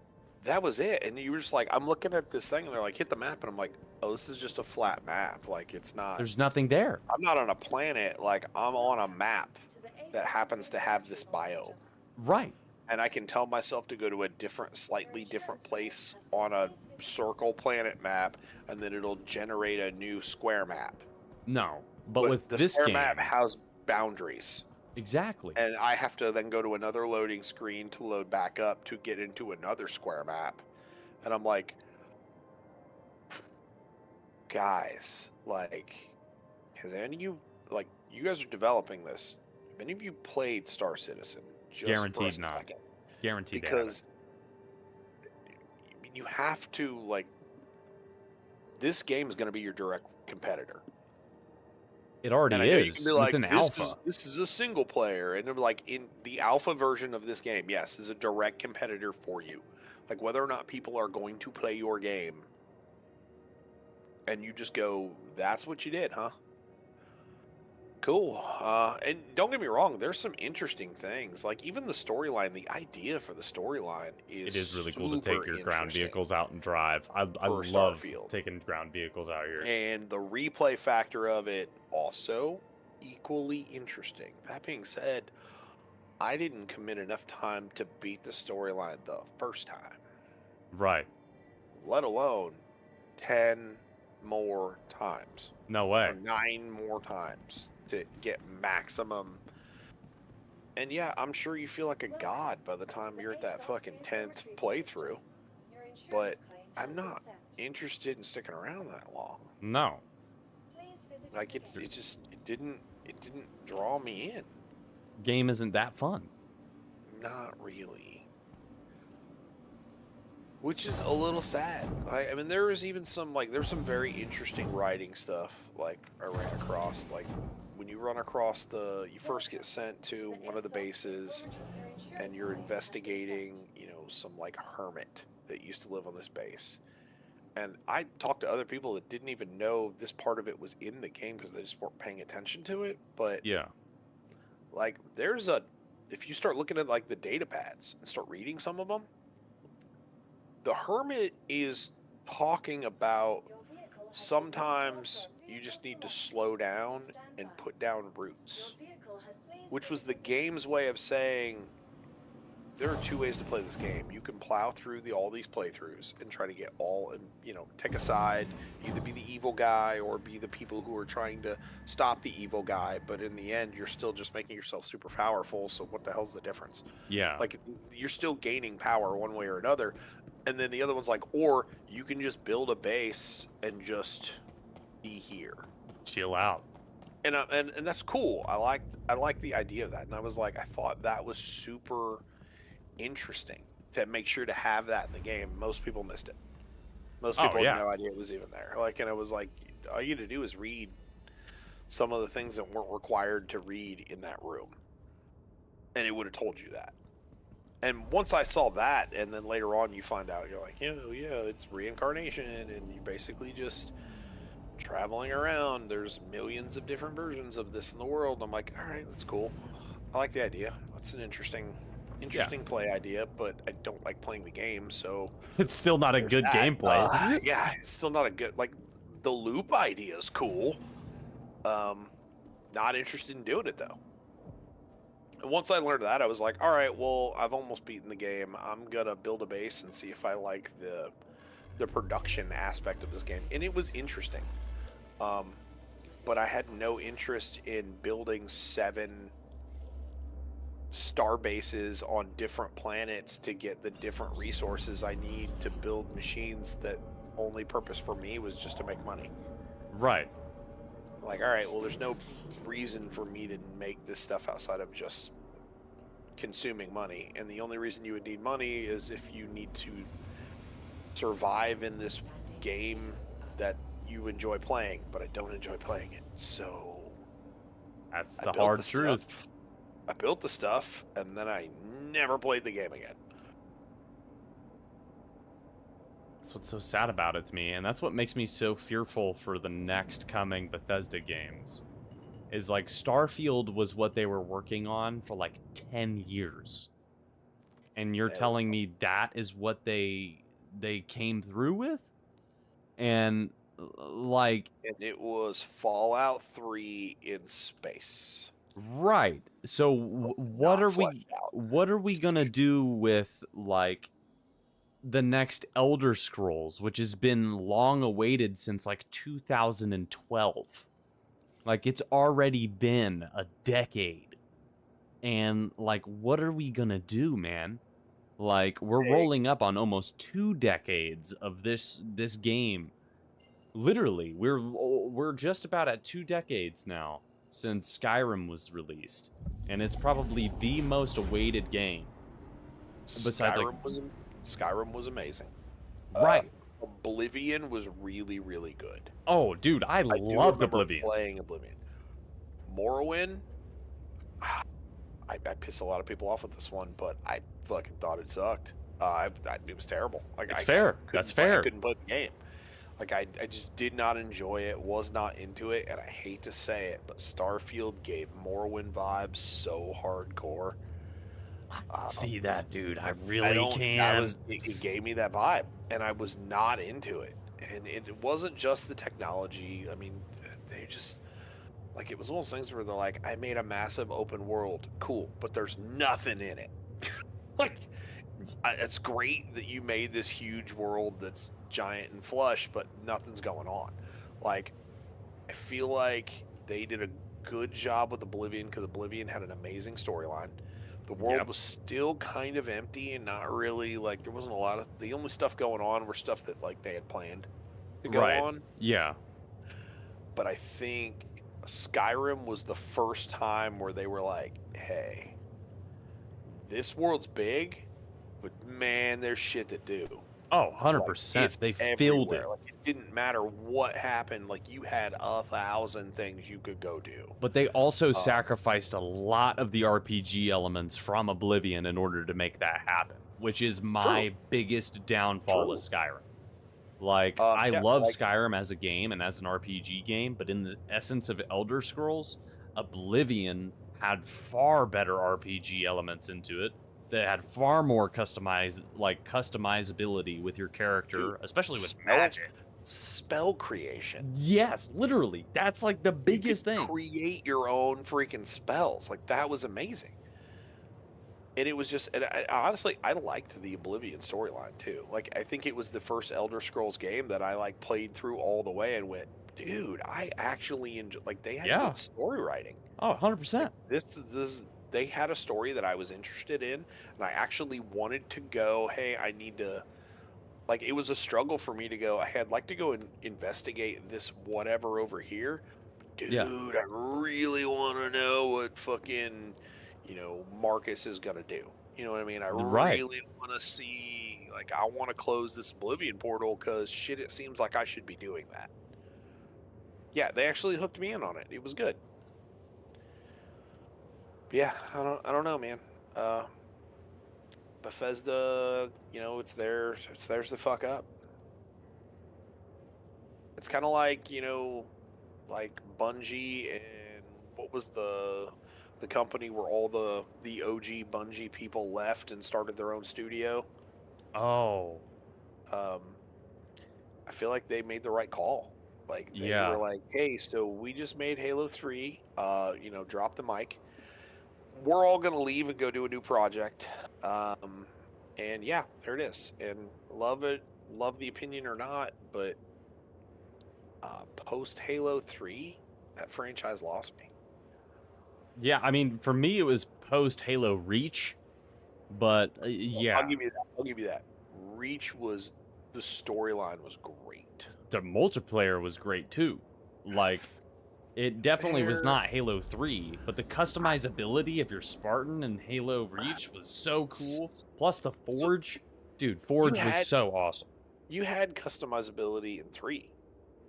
That was it. And you were just like, I'm looking at this thing, and they're like, hit the map, and I'm like, oh, this is just a flat map. Like, it's not. There's nothing there. I'm not on a planet. Like, I'm on a map that happens to have this biome. Right. And I can tell myself to go to a slightly different place on a circle planet map, and then it'll generate a new square map. No. But with the this square game, map has boundaries. Exactly. And I have to then go to another loading screen to load back up to get into another square map. And I'm like, guys, like, has any of you, like, you guys are developing this. Have any of you played Star Citizen? Just Guaranteed for a not. second? Guaranteed they haven't. Because you have to, like, this game is going to be your direct competitor. It already And I know you is. can be like, It's an alpha. This is a single player, and they're like, in the alpha version of this game, yes, is a direct competitor for you. Like, whether or not people are going to play your game, and you just go, that's what you did, huh? Cool. And don't get me wrong, there's some interesting things. Like, even the storyline, the idea for the storyline is It is really cool to take super your ground interesting. vehicles out and drive. I For love Starfield. taking ground vehicles out here. And the replay factor of it also equally interesting. That being said, I didn't commit enough time to beat the storyline the first time, Right. let alone 10 more times. No way. Or 9 more times to get maximum. And yeah, I'm sure you feel like a god by the time you're at that fucking 10th playthrough. But I'm not interested in sticking around that long. No. Like, it didn't draw me in. Game isn't that fun. Not really. Which is a little sad. I mean, there was even there's some very interesting writing stuff, like, I ran across. Like, when you run across you first get sent to one of the bases, and you're investigating, some, like, hermit that used to live on this base. And I talked to other people that didn't even know this part of it was in the game because they just weren't paying attention to it. But Yeah. like, if you start looking at like the data pads and start reading some of them, the hermit is talking about sometimes you just need to slow down and put down roots, which was the game's way of saying there are two ways to play this game. You can plow through all these playthroughs and try to get all, and take a side, either be the evil guy or be the people who are trying to stop the evil guy. But in the end, you're still just making yourself super powerful. So what the hell's the difference? Yeah. Like, you're still gaining power one way or another. And then the other one's like, or you can just build a base and just be here, Chill out. and that's cool. I like the idea of that, and I was like, I thought that was super interesting to make sure to have that in the game. Most people missed it. Most people yeah. had no idea it was even there. Like, and it was like, all you had to do is read some of the things that weren't required to read in that room, and it would have told you that. And once I saw that, and then later on you find out, you're like, yeah, it's reincarnation, and you basically just traveling around. There's millions of different versions of this in the world. I'm like, all right, that's cool. I like the idea. That's an interesting play idea, but I don't like playing the game, so It's still not a good gameplay. yeah, it's still not a good, like, the loop idea is cool. Not interested in doing it though. And once I learned that, I was like, all right, well, I've almost beaten the game. I'm gonna build a base and see if I like the production aspect of this game. And it was interesting. But I had no interest in building 7 star bases on different planets to get the different resources I need to build machines that only purpose for me was just to make money. Right. Like, all right, well, there's no reason for me to make this stuff outside of just consuming money. And the only reason you would need money is if you need to survive in this game that you enjoy playing, but I don't enjoy playing it. So that's the hard truth. I built the stuff, and then I never played the game again. That's what's so sad about it to me, and that's what makes me so fearful for the next coming Bethesda games. Is like Starfield was what they were working on for like 10 years. And you're telling me that is what they came through with? And like, and it was Fallout 3 in space. Right. So what are we going to do with like the next Elder Scrolls, which has been long awaited since like 2012? Like, it's already been a decade. And like, what are we going to do, man? Like, we're rolling up on almost 2 decades of this game. Literally, we're just about at 2 decades now since Skyrim was released, and it's probably the most awaited game. Besides, Skyrim was amazing. Right. Oblivion was really, really good. Oh, dude, I loved Oblivion. Playing Oblivion. Morrowind, I pissed a lot of people off with this one, but I fucking thought it sucked. It was terrible. Like, it's fair. That's fair. I couldn't play the game. Like, I just did not enjoy it, was not into it, and I hate to say it, but Starfield gave Morrowind vibes so hardcore. See that, dude. I really can. It gave me that vibe, and I was not into it. And it wasn't just the technology. I mean, they just, like, it was one of those things where they're like, I made a massive open world. Cool, but there's nothing in it. Like, it's great that you made this huge world that's giant and flush, but nothing's going on. Like, I feel like they did a good job with Oblivion because Oblivion had an amazing storyline. The world was still kind of empty and not really, like, there wasn't a lot of, the only stuff going on were stuff that, like, they had planned to go on. Yeah. But I think Skyrim was the first time where they were like, hey, this world's big, but man, there's shit to do. Oh, 100%. Like, they filled it. Like, it didn't matter what happened. Like, you had 1,000 things you could go do. But they also sacrificed a lot of the RPG elements from Oblivion in order to make that happen, which is my biggest downfall with Skyrim. Like, I Yeah, love like- Skyrim as a game and as an RPG game, but in the essence of Elder Scrolls, Oblivion had far better RPG elements into it. That had far more customizability with your character, especially with magic. Spell creation. Yes, literally. That's like the biggest you could thing. Create your own freaking spells. Like that was amazing. And it was just, and honestly, I liked the Oblivion storyline too. Like, I think it was the first Elder Scrolls game that I like played through all the way and went, dude, I actually enjoy. Like, they had good story writing. Oh, 100%. Like, this, they had a story that I was interested in, and I actually wanted to go. Hey, I need to. Like, it was a struggle for me to go. I'd like to go and investigate this whatever over here. Dude, I really want to know what fucking, Marcus is going to do. You know what I mean? I really want to see, like, I want to close this Oblivion portal because shit, it seems like I should be doing that. Yeah, they actually hooked me in on it. It was good. But yeah, I don't know, man. Bethesda, it's theirs to fuck up. It's kind of like, like Bungie and what was the company where all the OG Bungie people left and started their own studio. Oh. I feel like they made the right call. Like they were like, hey, so we just made Halo 3, drop the mic. We're all going to leave and go do a new project. And yeah, there it is. And love it, love the opinion or not, but post Halo 3, that franchise lost me. Yeah, I mean, for me, it was post Halo Reach, but yeah. I'll give you that. Reach was, the storyline was great. The multiplayer was great too. Like, it definitely was not Halo 3, but the customizability of your Spartan and Halo Reach was so cool. Plus the Forge. Dude, Forge was so awesome. You had customizability in 3.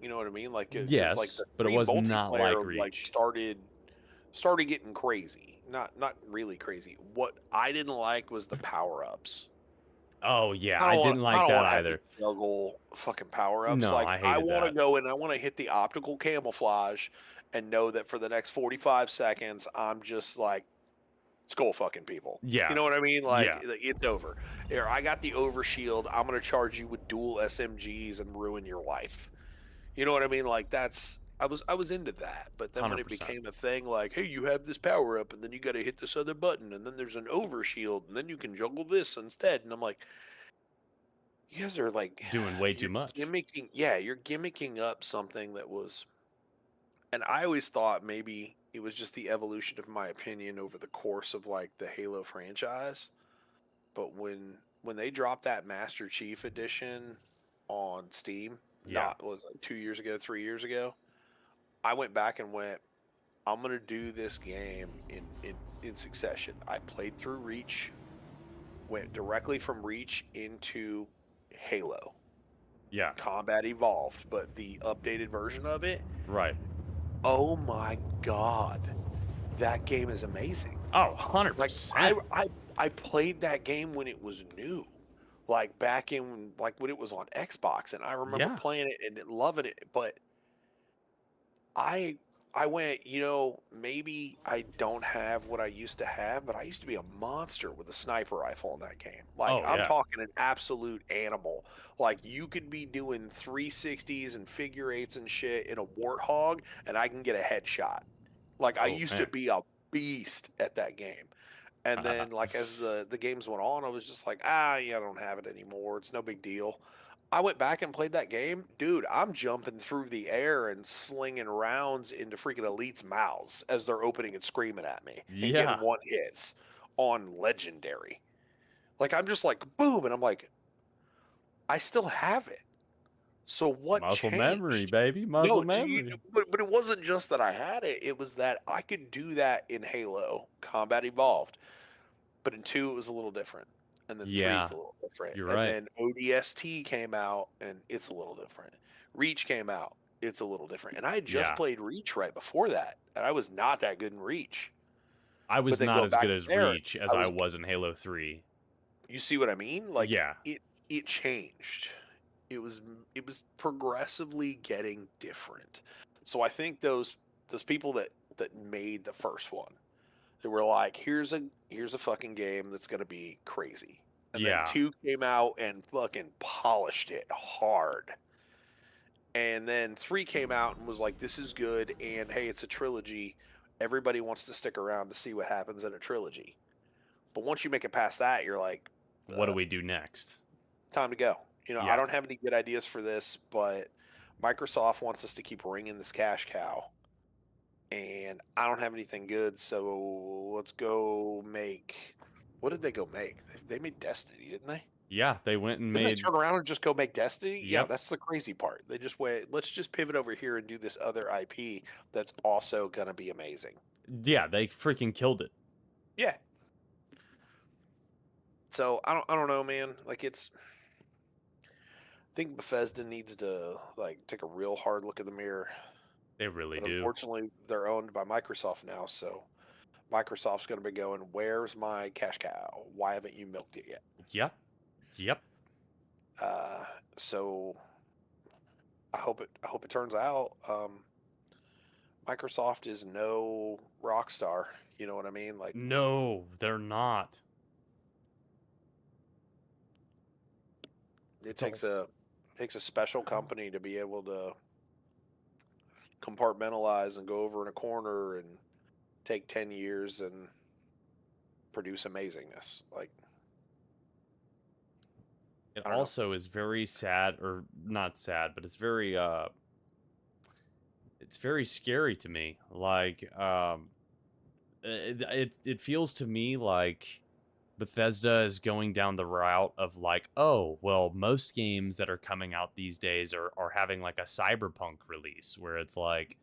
You know what I mean? Like, yes, like the but it was not like multiplayer, Reach. Like started getting crazy. Not really crazy. What I didn't like was the power-ups. Oh yeah, I didn't like that either. Juggle fucking power-ups. No, like, I hated want to that. go and I want to hit the optical camouflage and know that for the next 45 seconds I'm just like skull fucking people. Yeah. You know what I mean? Like, it's over. Here, I got the overshield. I'm gonna charge you with dual SMGs and ruin your life. You know what I mean? Like, that's I was into that, but then when it 100%. became a thing, like, hey, you have this power up, and then you got to hit this other button, and then there's an overshield, and then you can juggle this instead, and I'm like, you guys are like Doing way too much. you're gimmicking up something that was, and I always thought maybe it was just the evolution of my opinion over the course of like the Halo franchise, but when they dropped that Master Chief Edition on Steam, was it 2 years ago, 3 years ago, I went back and went, I'm gonna do this game in succession. I played through Reach, went directly from Reach into Halo. Yeah. Combat Evolved, but the updated version of it. Right. Oh my god, that game is amazing. Oh, 100%. Like, I played that game when it was new, like back in like when it was on Xbox, and I remember playing it and loving it. But I went, maybe I don't have what I used to have, but I used to be a monster with a sniper rifle in that game. Like, I'm talking an absolute animal. Like, you could be doing 360s and figure eights and shit in a Warthog, and I can get a headshot. Like, I used to be a beast at that game. And then, like, as the games went on, I was just like, I don't have it anymore. It's no big deal. I went back and played that game. Dude, I'm jumping through the air and slinging rounds into freaking elites' mouths as they're opening and screaming at me. And getting one hits on Legendary. Like, I'm just like, boom. And I'm like, I still have it. So what Muscle changed? memory, baby. Muscle memory. But it wasn't just that I had it. It was that I could do that in Halo Combat Evolved. But in 2, it was a little different. And then 3, it's a little different. You're right. And then ODST came out, and it's a little different. Reach came out, it's a little different. And I had just played Reach right before that, and I was not that good in Reach. I was not as good as Reach as I was in Halo 3. You see what I mean? Like, it changed. It was progressively getting different. So I think those people that made the first one, they were like, here's a fucking game that's gonna be crazy. And then Yeah. 2 came out and fucking polished it hard. And then 3 came out and was like, this is good, and hey, it's a trilogy. Everybody wants to stick around to see what happens in a trilogy. But once you make it past that, you're like, What do we do next? time to go. You know, Yeah. I don't have any good ideas for this, but Microsoft wants us to keep wringing this cash cow. And I don't have anything good, so let's go make... What did they go make? They made Destiny, didn't they? Yeah, they went and Didn't they made. turn around and just go make Destiny? Yeah, Yep. that's the crazy part. They just went, let's just pivot over here and do this other IP that's also going to be amazing. Yeah, they freaking killed it. Yeah. So I don't know, man. Like I think Bethesda needs to like take a real hard look in the mirror. They really But do. unfortunately, they're owned by Microsoft now, so Microsoft's going to be going, "Where's my cash cow? Why haven't you milked it yet?" Yep. So I hope it turns out. Microsoft is no Rockstar. You know what I mean? Like, No, they're not. it takes a special company to be able to compartmentalize and go over in a corner and take 10 years and produce amazingness. Like, It I don't know. also is very sad, or not sad, but it's very scary to me. Like, it feels to me like Bethesda is going down the route of like, oh, well, most games that are coming out these days are having like a cyberpunk release where it's like,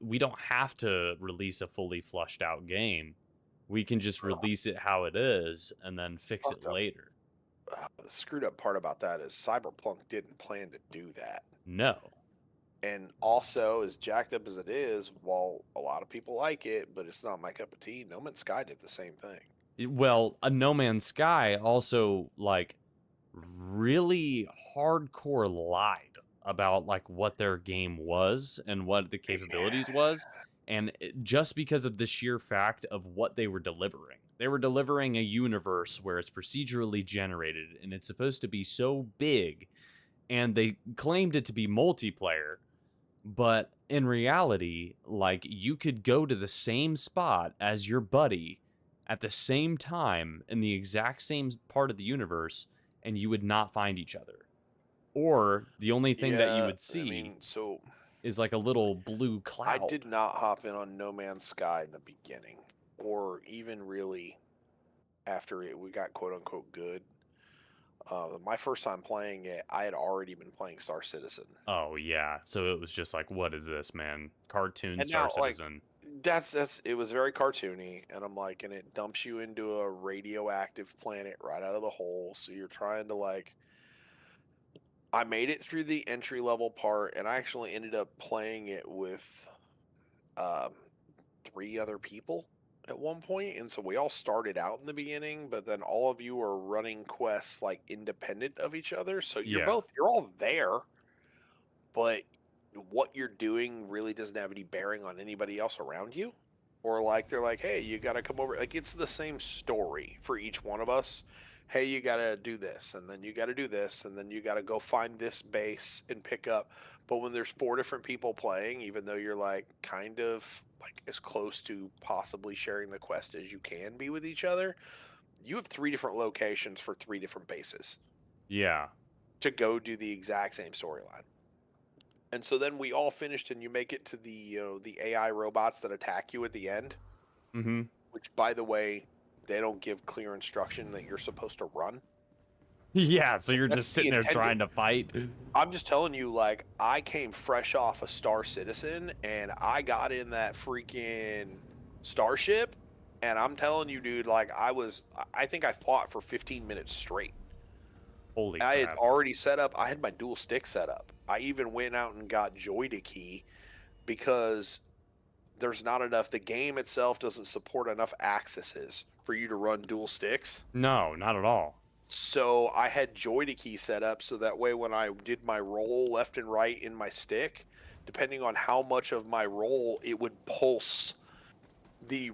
we don't have to release a fully flushed out game. We can just release it how it is and then fix it later. The screwed up part about that is Cyberpunk didn't plan to do that. No. And also, as jacked up as it is, while a lot of people like it, but it's not my cup of tea, No Man's Sky did the same thing. Well, a No Man's Sky also like really hardcore lied about like what their game was and what the capabilities was, and just because of the sheer fact of what they were delivering a universe where it's procedurally generated and it's supposed to be so big, and they claimed it to be multiplayer, but in reality, like, you could go to the same spot as your buddy at the same time in the exact same part of the universe, and you would not find each other. Or the only thing that you Yeah, would see I mean, so is like a little blue cloud. I did not hop in on No Man's Sky in the beginning, or even really after we got quote unquote good. My first time playing it, I had already been playing Star Citizen. Oh yeah, so it was just like, what is this, man? Cartoon And Star now, like, Citizen. That's it was very cartoony, and I'm like, and it dumps you into a radioactive planet right out of the hole. So you're trying to like. I made it through the entry level part, and I actually ended up playing it with 3 other people at one point, and so we all started out in the beginning, but then all of you are running quests like independent of each other. So you're Yeah. you're all there, but what you're doing really doesn't have any bearing on anybody else around you. Or like they're like, hey, you got to come over. Like, it's the same story for each one of us. Hey, you got to do this, and then you got to do this, and then you got to go find this base and pick up. But when there's 4 different people playing, even though you're like kind of like as close to possibly sharing the quest as you can be with each other, you have 3 different locations for 3 different bases Yeah. to go do the exact same storyline. And so then we all finished, and you make it to the AI robots that attack you at the end. Mm-hmm. Which, by the way, they don't give clear instruction that you're supposed to run. Yeah, so you're That's just the sitting there intended- trying to fight. I'm just telling you, like, I came fresh off a Star Citizen, and I got in that freaking starship, and I'm telling you, dude, like, I think I fought for 15 minutes straight. Holy I had crap. already set up, I had my dual stick set up. I even went out and got Joyda Key because there's not enough, the game itself doesn't support enough accesses for you to run dual sticks. No, not at all. So I had joy-to-key set up so that way when I did my roll left and right in my stick, depending on how much of my roll, it would pulse the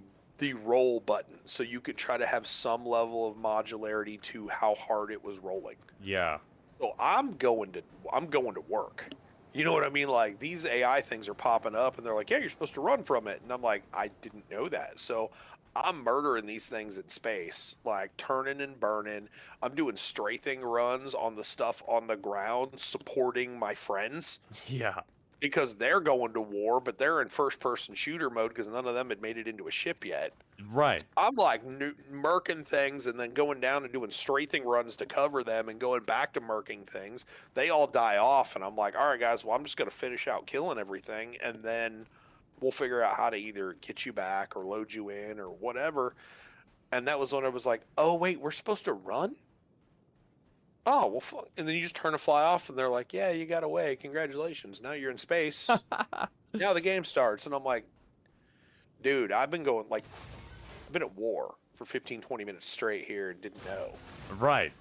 roll button. So you could try to have some level of modularity to how hard it was rolling. Yeah. So I'm going to work. You know what I mean? Like, these AI things are popping up and they're like, yeah, you're supposed to run from it. And I'm like, I didn't know that. So I'm murdering these things in space, like turning and burning. I'm doing strafing runs on the stuff on the ground, supporting my friends. Yeah. Because they're going to war, but they're in first-person shooter mode because none of them had made it into a ship yet. Right. I'm like murking things and then going down and doing strafing runs to cover them and going back to murking things. They all die off, and I'm like, all right, guys, well, I'm just going to finish out killing everything, and then we'll figure out how to either get you back or load you in or whatever. And that was when I was like, oh, wait, we're supposed to run? Oh, well, fuck. And then you just turn to fly off, and they're like, yeah, you got away. Congratulations. Now you're in space. Now the game starts. And I'm like, dude, I've been at war for 15, 20 minutes straight here and didn't know. Right.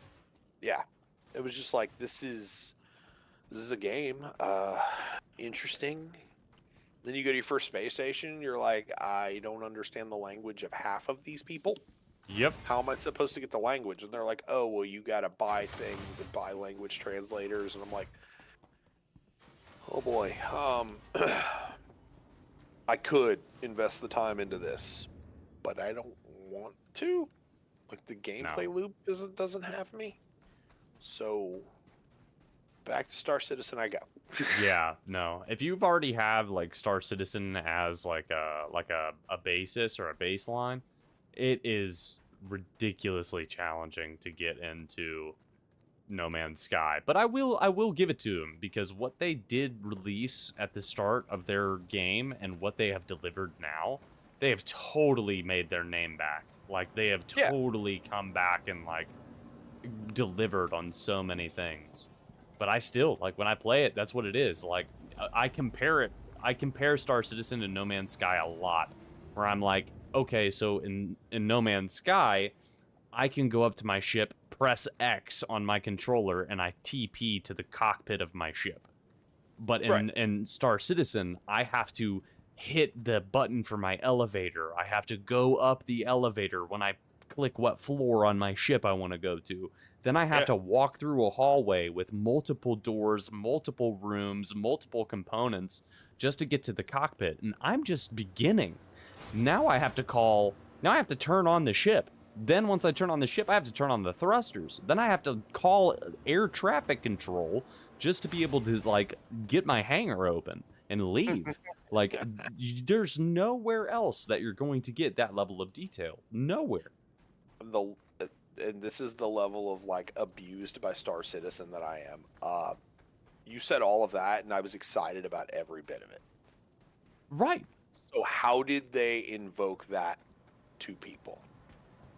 Yeah. It was just like, this is a game. Interesting. Then you go to your first space station. You're like, I don't understand the language of half of these people. Yep. How am I supposed to get the language? And they're like, oh, well, you got to buy things and buy language translators. And I'm like, oh boy. I could invest the time into this, but I don't want to. Like, the gameplay loop doesn't have me. So back to Star Citizen I go. Yeah, no. If you've already have like Star Citizen as like a basis or a baseline, it is ridiculously challenging to get into No Man's Sky. But I will give it to them, because what they did release at the start of their game and what they have delivered now, they have totally made their name back. Like, they have totally come back and like delivered on so many things. But I still, like, when I play it, that's what it is. Like, I compare Star Citizen to No Man's Sky a lot, where I'm like, okay, so in No Man's Sky, I can go up to my ship, press X on my controller, and I TP to the cockpit of my ship. But in Star Citizen, I have to hit the button for my elevator. I have to go up the elevator when I click what floor on my ship I want to go to. Then I have to walk through a hallway with multiple doors, multiple rooms, multiple components just to get to the cockpit. And I'm just beginning. Now I have to turn on the ship. Then once I turn on the ship, I have to turn on the thrusters. Then I have to call air traffic control just to be able to, like, get my hangar open and leave. Like, there's nowhere else that you're going to get that level of detail. Nowhere. And this is the level of, like, abused by Star Citizen that I am. You said all of that, and I was excited about every bit of it. Right. So how did they invoke that to people?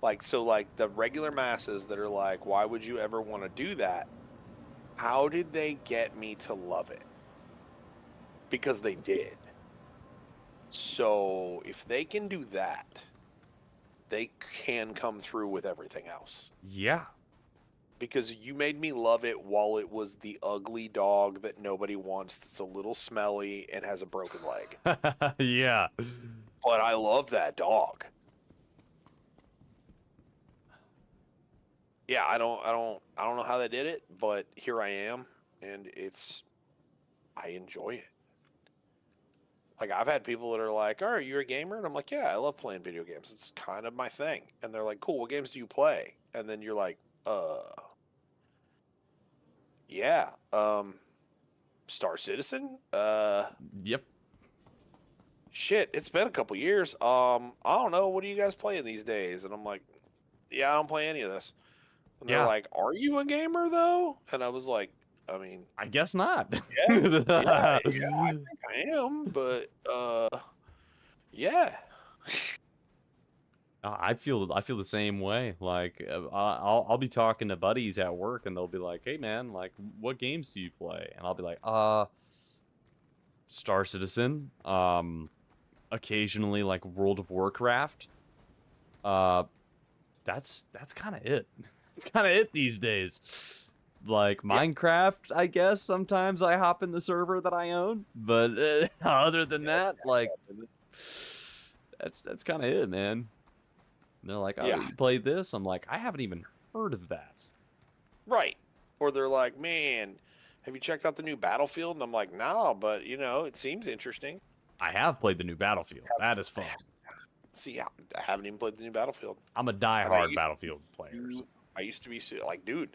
Like, so, like, the regular masses that are like, why would you ever want to do that? How did they get me to love it? Because they did. So if they can do that, they can come through with everything else. Yeah. Because you made me love it while it was the ugly dog that nobody wants, that's a little smelly and has a broken leg. Yeah. But I love that dog. Yeah, I don't know how they did it, but here I am, and I enjoy it. Like, I've had people that are like, "Oh, are you a gamer?" And I'm like, "Yeah, I love playing video games. It's kind of my thing." And they're like, "Cool, what games do you play?" And then you're like, yeah, Star Citizen? Yep. Shit, it's been a couple years. I don't know, what are you guys playing these days? And I'm like, yeah, I don't play any of this. And they're like, are you a gamer, though? And I was like, I mean, I guess not. Yeah, I think I am, but yeah. I feel the same way. Like, I'll be talking to buddies at work, and they'll be like, "Hey, man, like, what games do you play?" And I'll be like, Star Citizen. Occasionally, like, World of Warcraft. That's kind of it. It's kind of it these days. Like Minecraft, I guess sometimes I hop in the server that I own, but other than that, like that's kind of it, man. And they're like, "Oh, you played this?" I'm like, "I haven't even heard of that." Right. Or they're like, "Man, have you checked out the new Battlefield?" And I'm like, "No, but you know, it seems interesting." I have played the new Battlefield. That is fun. See, I haven't even played the new Battlefield. I'm a die-hard Battlefield player. I used to be like, dude,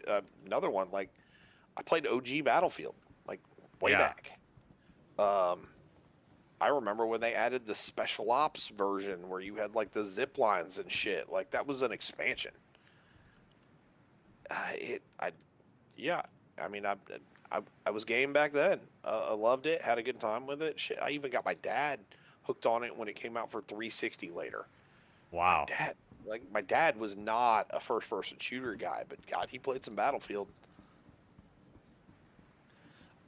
another one. Like, I played OG Battlefield, like way back. I remember when they added the Special Ops version where you had like the zip lines and shit. Like that was an expansion. I mean, I was game back then. I loved it. Had a good time with it. Shit, I even got my dad hooked on it when it came out for 360 later. Wow. My dad was not a first-person shooter guy, but God, he played some Battlefield.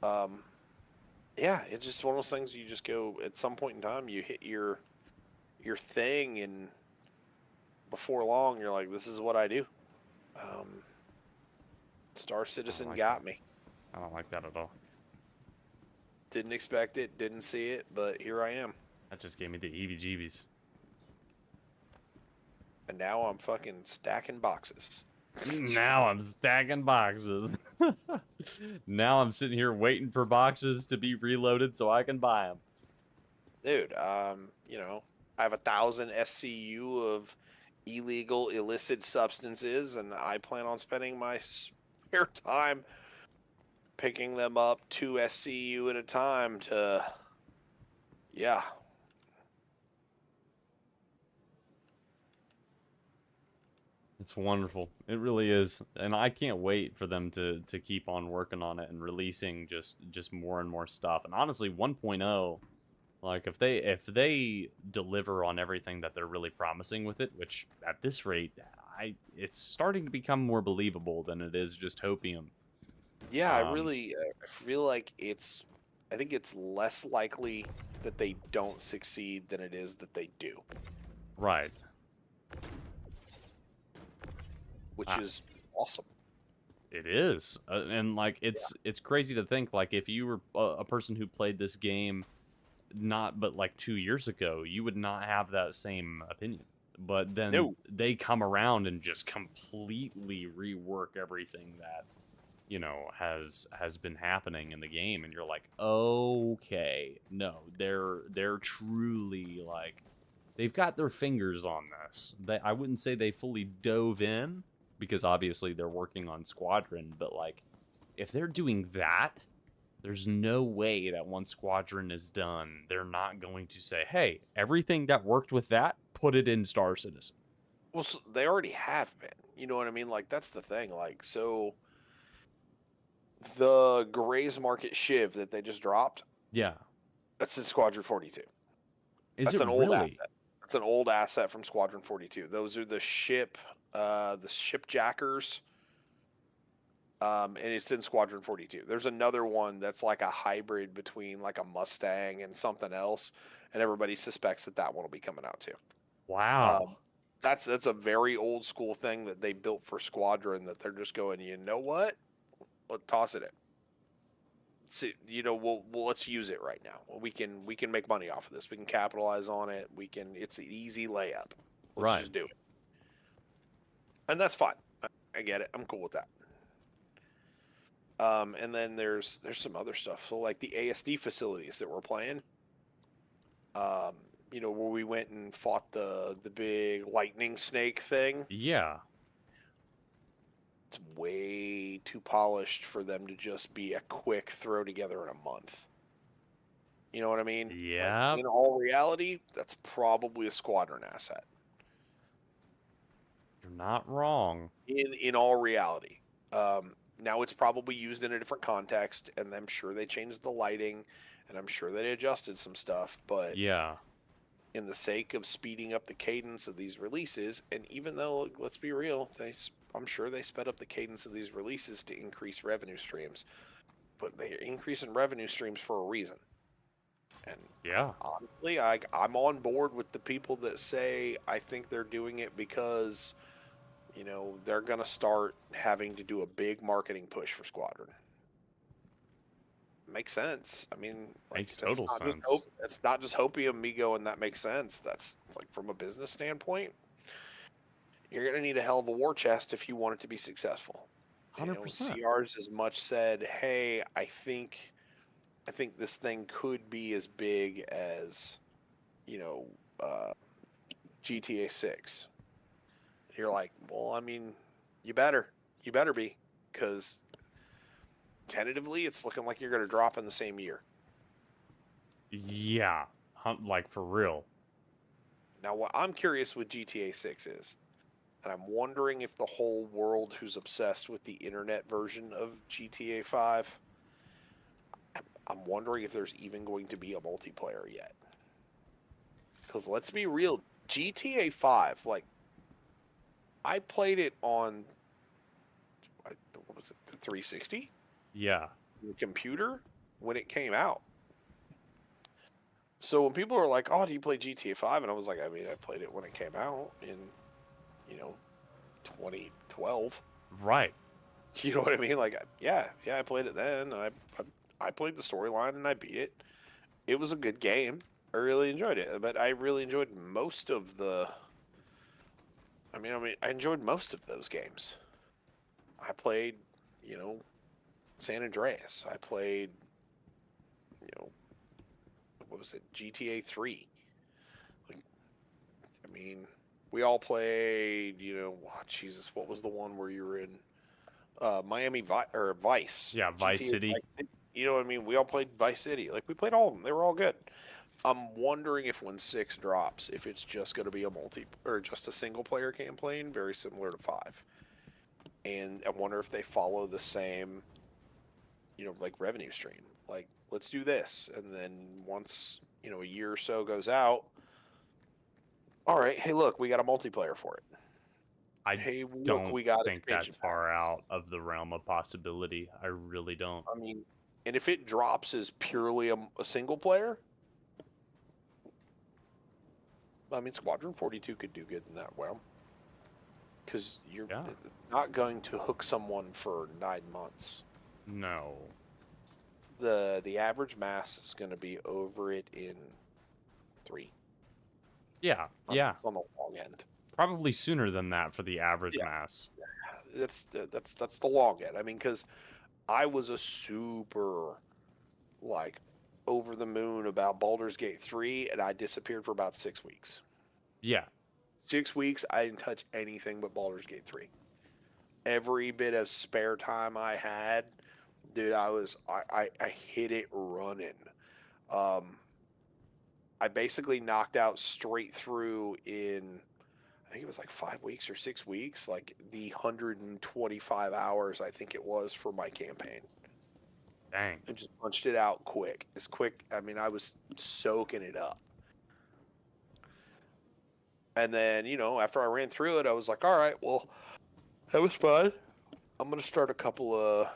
Yeah, it's just one of those things you just go, at some point in time, you hit your thing, and before long, you're like, this is what I do. Star Citizen got me. I don't like that at all. Didn't expect it, didn't see it, but here I am. That just gave me the heebie-jeebies. And now I'm fucking stacking boxes. Now I'm stacking boxes. Now I'm sitting here waiting for boxes to be reloaded so I can buy them. Dude, you know, I have 1,000 SCU of illegal, illicit substances, and I plan on spending my spare time picking them up 2 SCU at a time to, yeah. It's wonderful. It really is. And I can't wait for them to keep on working on it and releasing just more and more stuff. And honestly, 1.0, like if they deliver on everything that they're really promising with it, which at this rate, it's starting to become more believable than it is just hopium. Yeah, I feel like I think it's less likely that they don't succeed than it is that they do. Right. Which is awesome. It is, and like it's crazy to think, like, if you were a person who played this game but like 2 years ago, you would not have that same opinion. But then they come around and just completely rework everything that, you know, has been happening in the game, and you're like, okay, no, they're truly, like, they've got their fingers on this. I wouldn't say they fully dove in, because obviously they're working on Squadron, but like, if they're doing that, there's no way that once Squadron is done, they're not going to say, hey, everything that worked with that, put it in Star Citizen. Well, so they already have been. You know what I mean? Like, that's the thing. Like, so the Gray's Market Shiv that they just dropped. Yeah. That's in Squadron 42. That's an old asset. That's an old asset from Squadron 42. Those are the ship jackers. And it's in Squadron 42. There's another one that's like a hybrid between like a Mustang and something else, and everybody suspects that one will be coming out too. Wow. That's a very old school thing that they built for Squadron that they're just going, you know what? Let's toss it in. See, you know, let's use it right now. We can make money off of this. We can capitalize on it. It's an easy layup. Let's just do it. And that's fine. I get it. I'm cool with that. And then there's some other stuff. So like the ASD facilities that we're playing, you know, where we went and fought the big lightning snake thing. Yeah. It's way too polished for them to just be a quick throw together in a month. You know what I mean? Yeah. Like, in all reality, that's probably a Squadron asset. You're not wrong. In all reality. Now it's probably used in a different context, and I'm sure they changed the lighting, and I'm sure they adjusted some stuff, but yeah, in the sake of speeding up the cadence of these releases, and even though, let's be real, I'm sure they sped up the cadence of these releases to increase revenue streams, but they're increasing revenue streams for a reason. And yeah, honestly, I'm on board with the people that say I think they're doing it because, You know, they're going to start having to do a big marketing push for Squadron. Makes sense. I mean, like, Makes total sense. It's not just hopium me going, that makes sense. That's like from a business standpoint. You're going to need a hell of a war chest if you want it to be successful. 100%. CR's as much said, hey, I think this thing could be as big as, GTA 6. You're like, well, I mean, you better be, because tentatively it's looking like you're going to drop in the same year. Yeah, like for real. Now, what I'm curious with GTA 6 is, and I'm wondering if the whole world who's obsessed with the internet version of GTA 5, I'm wondering if there's even going to be a multiplayer yet. Because let's be real, GTA 5, like, I played it on, what was it, the 360? Yeah. The computer when it came out. So when people are like, oh, do you play GTA 5? And I was like, I mean, I played it when it came out in, 2012. Right. You know what I mean? Like, yeah, I played it then. I played the storyline and I beat it. It was a good game. I really enjoyed it. But I really enjoyed most of the... I enjoyed most of those games. I played, San Andreas. I played, what was it, GTA 3. Like, we all played, Jesus, what was the one where you were in Miami Vice? Yeah, Vice City. Vice City. You know what I mean? We all played Vice City. Like, we played all of them. They were all good. I'm wondering if when 6 drops, if it's just going to be just a single player campaign, very similar to 5. And I wonder if they follow the same, like revenue stream. Like, let's do this. And then once, a year or so goes out, all right, hey, look, we got a multiplayer for it. I don't we got think that's far out of the realm of possibility. I really don't. And if it drops as purely a single player, Squadron 42 could do good in that realm. Because it's not going to hook someone for 9 months. No. The average mass is going to be over it in 3. Yeah, on the long end. Probably sooner than that for the average mass. That's the long end. Because I was a super, over the moon about Baldur's Gate 3, and I disappeared for about 6 weeks. Yeah. 6 weeks, I didn't touch anything but Baldur's Gate 3. Every bit of spare time I had, dude, I hit it running. I basically knocked out straight through in, I think it was 5 weeks or 6 weeks, the 125 hours I think it was for my campaign. Dang. And just punched it out quick. I was soaking it up. And then, after I ran through it, I was like, all right, well, that was fun. I'm going to start a couple of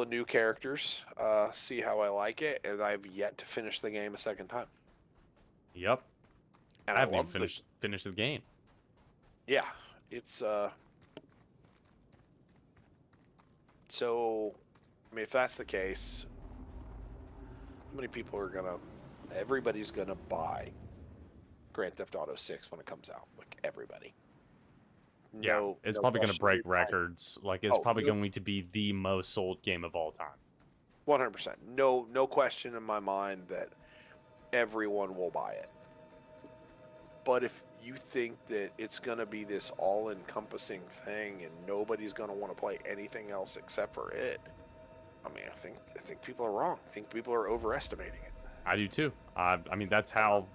new characters, see how I like it, and I've yet to finish the game a second time. Yep. And I haven't even finished the game. Yeah, it's so, if that's the case, how many people are everybody's gonna buy Grand Theft Auto 6 when it comes out? Like, everybody. Yeah, it's probably going to break records. It's probably going to be the most sold game of all time. 100%. No question in my mind that everyone will buy it. But if you think that it's going to be this all-encompassing thing and nobody's going to want to play anything else except for it, I think people are wrong. I think people are overestimating it. I do too. That's how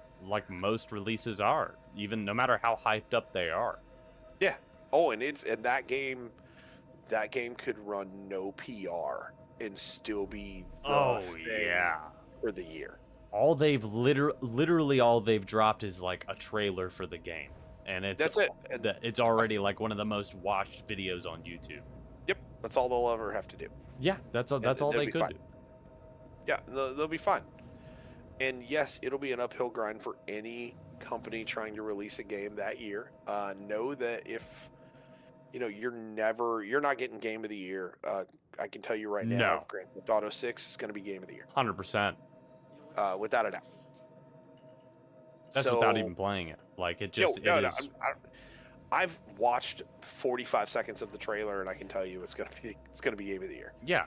most releases are, even no matter how hyped up they are. Yeah. Oh, and that game could run no PR and still be the thing for the year. All they've literally all they've dropped is a trailer for the game, and that's it. It's already one of the most watched videos on YouTube. Yep, that's all they'll ever have to do. Yeah, that's all they could do. Yeah, they'll be fine. And yes, it'll be an uphill grind for any company trying to release a game that year, know that if you're not getting Game of the Year. I can tell you right now, No. Grand Theft Auto 6 is going to be Game of the Year, 100%. without a doubt. That's without even playing it. Like it just no, it no, is. I've watched 45 seconds of the trailer, and I can tell you it's going to be Game of the Year. Yeah.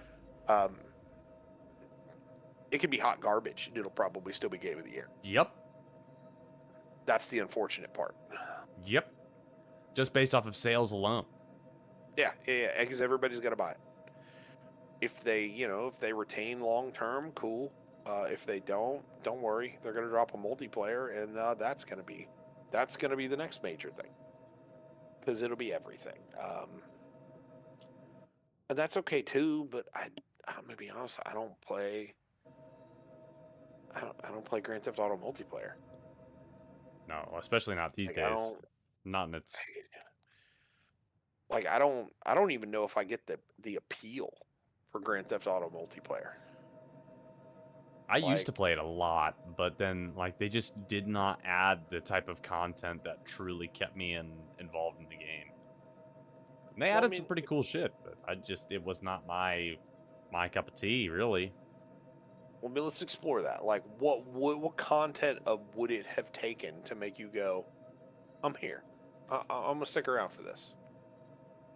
It could be hot garbage, and it'll probably still be Game of the Year. Yep. That's the unfortunate part. Yep. Just based off of sales alone. Yeah, because everybody's going to buy it. If they retain long term, cool. If they don't worry. They're going to drop a multiplayer, and that's going to be the next major thing, because it'll be everything. And that's okay too. But I'm gonna be honest. I don't play Grand Theft Auto multiplayer. No, especially not these days. Not in its. Like I don't even know if I get the appeal for Grand Theft Auto multiplayer. I used to play it a lot, but then like they just did not add the type of content that truly kept me involved in the game. And they added some pretty cool shit, but it was not my cup of tea, really. Well, but let's explore that. Like, what content would it have taken to make you go, I'm here. I'm gonna stick around for this.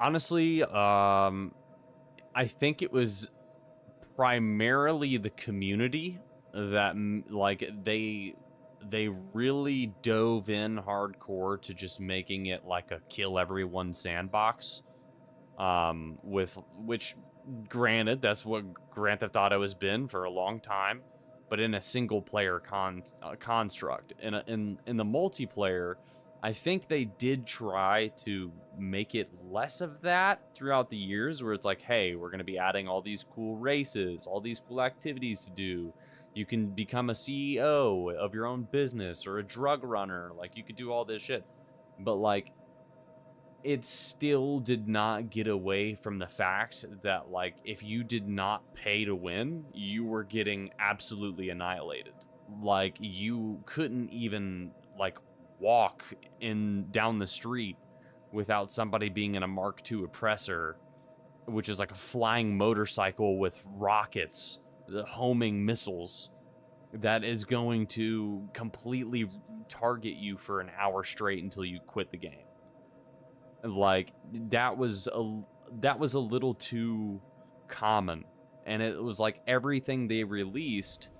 Honestly, I think it was primarily the community that like they really dove in hardcore to just making it like a kill everyone sandbox. With which, granted, that's what Grand Theft Auto has been for a long time, but in a single player construct. In the multiplayer, I think they did try to make it less of that throughout the years, where it's like, hey, we're going to be adding all these cool races, all these cool activities to do. You can become a CEO of your own business or a drug runner. Like, you could do all this shit. But, like, it still did not get away from the fact that, like, if you did not pay to win, you were getting absolutely annihilated. Like, you couldn't even, like, walk down the street without somebody being in a Mark II oppressor, which is like a flying motorcycle with rockets, the homing missiles that is going to completely target you for an hour straight until you quit the game. Like, that was a little too common, and it was like everything they released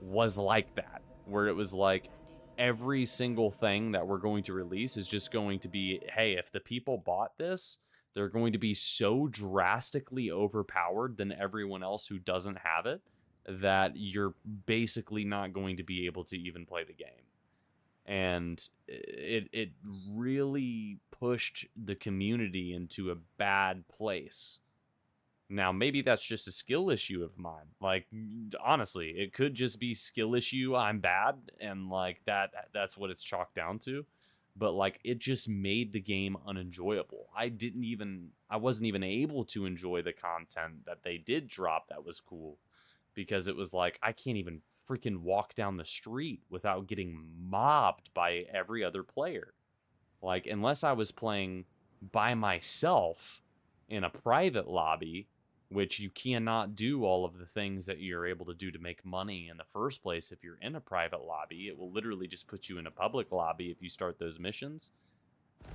was like that, where it was like every single thing that we're going to release is just going to be, hey, if the people bought this, they're going to be so drastically overpowered than everyone else who doesn't have it that you're basically not going to be able to even play the game. And it really pushed the community into a bad place. Now, maybe that's just a skill issue of mine. Like, honestly, it could just be skill issue. I'm bad, and like that's what it's chalked down to. But like, it just made the game unenjoyable. I wasn't even able to enjoy the content that they did drop that was cool, because it was like, I can't even freaking walk down the street without getting mobbed by every other player. Like, unless I was playing by myself in a private lobby, which you cannot do all of the things that you're able to do to make money in the first place if you're in a private lobby. It will literally just put you in a public lobby if you start those missions.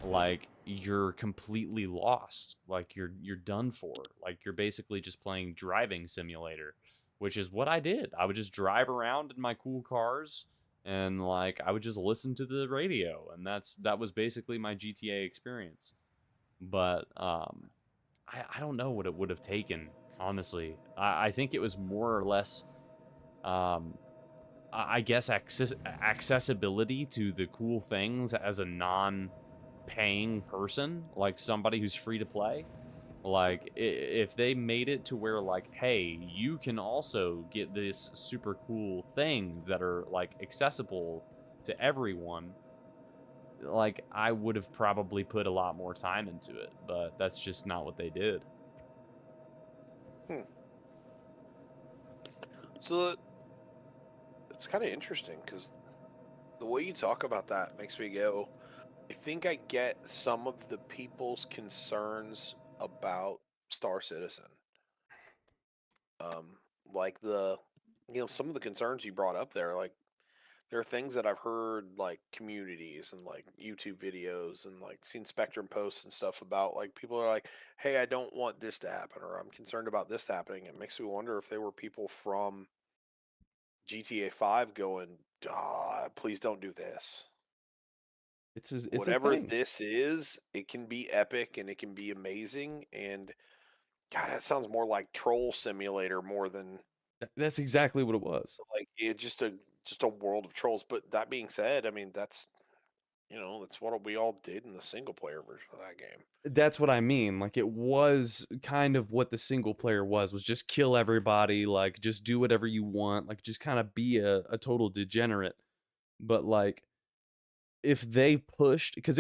Like, you're completely lost. Like, you're done for. Like, you're basically just playing driving simulator, which is what I did. I would just drive around in my cool cars, and like, I would just listen to the radio, and that was basically my GTA experience. But I don't know what it would have taken, honestly. I think it was more or less, I guess, accessibility to the cool things as a non-paying person, like somebody who's free to play. Like, if they made it to where, like, hey, you can also get this super cool things that are, like, accessible to everyone, like, I would have probably put a lot more time into it, but that's just not what they did. So it's kind of interesting, because The way you talk about that makes me go, I think I get some of the people's concerns about Star Citizen. Like some of the concerns you brought up there, like there are things that I've heard like communities and like YouTube videos and like seen Spectrum posts and stuff about like people are like, hey, I don't want this to happen or I'm concerned about this happening. It makes me wonder if they were people from GTA 5 going, please don't do this. It's a Whatever thing. this is, it can be epic and it can be amazing. And God, that sounds more like Troll Simulator more than That's exactly what it was. like just a world of trolls. But that being said, I mean that's that's what we all did in the single player version of that game. That's what I mean. Like, it was kind of what the single player was just kill everybody, like, just do whatever you want, like, just kind of be a total degenerate. But, like, if they pushed, because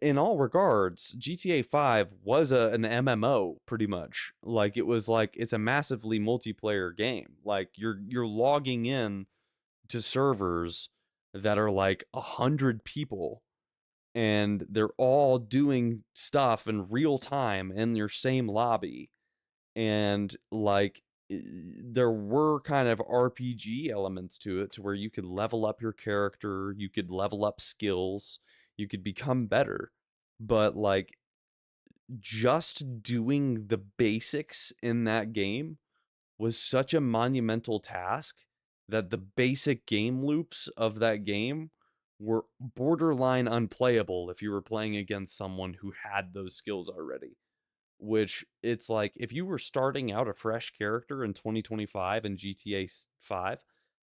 in all regards, GTA 5 was an MMO, pretty much. Like, it was like, it's a massively multiplayer game. Like, you're logging in to servers that are like 100 people, and they're all doing stuff in real time in your same lobby. And like there were kind of RPG elements to it, to where you could level up your character, you could level up skills, you could become better. But like just doing the basics in that game was such a monumental task that the basic game loops of that game were borderline unplayable if you were playing against someone who had those skills already. Which, it's like, if you were starting out a fresh character in 2025 in GTA 5,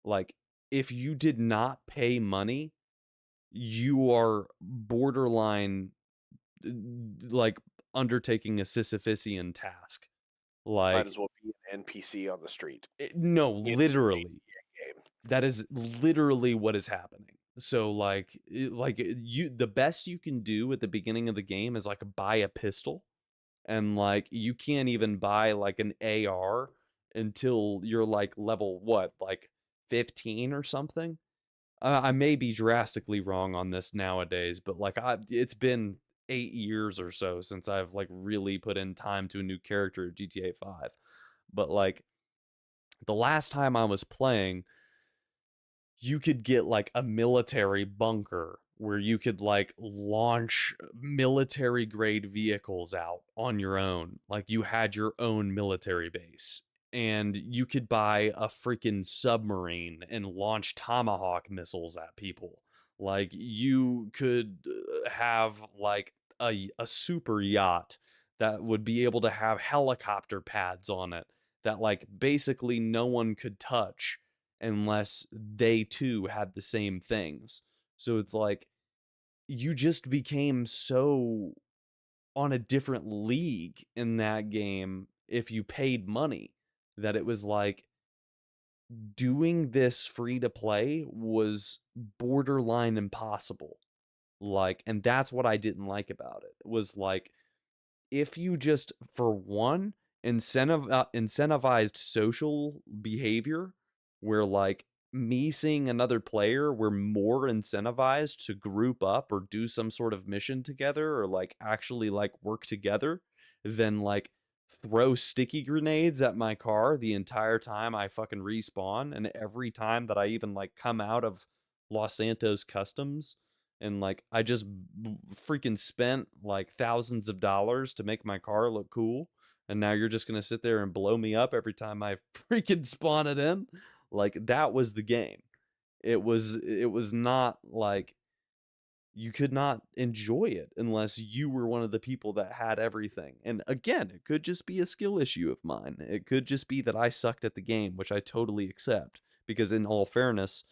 like, if you did not pay money, you are borderline, like, undertaking a Sisyphusian task. Like, might as well be an NPC on the street. No, literally. That is literally what is happening. So like the best you can do at the beginning of the game is like buy a pistol, and like you can't even buy like an AR until you're like level like 15 or something. I may be drastically wrong on this nowadays, but like it's been 8 years or so since I've like really put in time to a new character at GTA 5. But like the last time I was playing, you could get like a military bunker where you could like launch military grade vehicles out on your own. Like you had your own military base, and you could buy a freaking submarine and launch Tomahawk missiles at people. Like you could have like a super yacht that would be able to have helicopter pads on it that like basically no one could touch unless they too had the same things. So it's like you just became so on a different league in that game if you paid money, that it was like doing this free to play was borderline impossible. Like, and that's what I didn't like about it. Was like, if you just, for one, incentivized social behavior, where like me seeing another player, we're more incentivized to group up or do some sort of mission together, or like actually like work together, than like throw sticky grenades at my car the entire time I fucking respawn, and every time that I even like come out of Los Santos customs, and like I just freaking spent like thousands of dollars to make my car look cool, and now you're just gonna sit there and blow me up every time I freaking spawn it in. Like, that was the game. It was not like you could not enjoy it unless you were one of the people that had everything. And again, it could just be a skill issue of mine. It could just be that I sucked at the game, which I totally accept, because in all fairness,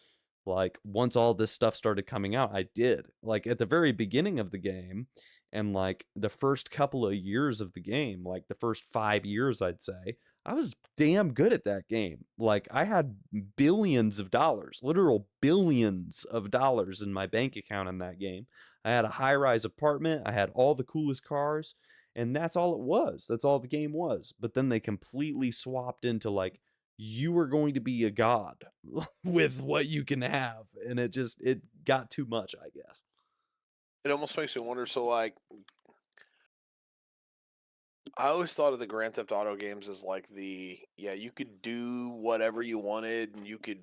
like once all this stuff started coming out, I did. Like at the very beginning of the game, and like the first couple of years of the game, like the first 5 years, I'd say, I was damn good at that game. Like I had billions of dollars, literal billions of dollars in my bank account in that game. I had a high-rise apartment, I had all the coolest cars, and that's all it was. That's all the game was. But then they completely swapped into like you are going to be a god with what you can have, and it got too much, I guess. It almost makes me wonder. So, like, I always thought of the Grand Theft Auto games as like you could do whatever you wanted, and you could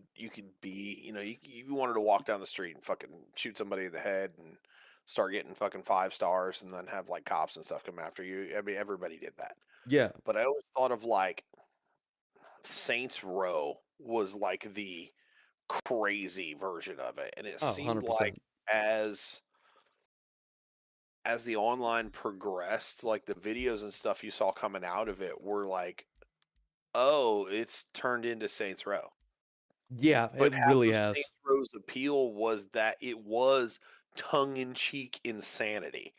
be, you wanted to walk down the street and fucking shoot somebody in the head and start getting fucking 5 stars, and then have like cops and stuff come after you. I mean, everybody did that. Yeah. But I always thought of like Saints Row was like the crazy version of it, and it Oh, seemed 100%. like as the online progressed, like the videos and stuff you saw coming out of it were like, oh, it's turned into Saints Row. Yeah, But it half really of has. Saints Row's appeal was that it was tongue-in-cheek insanity.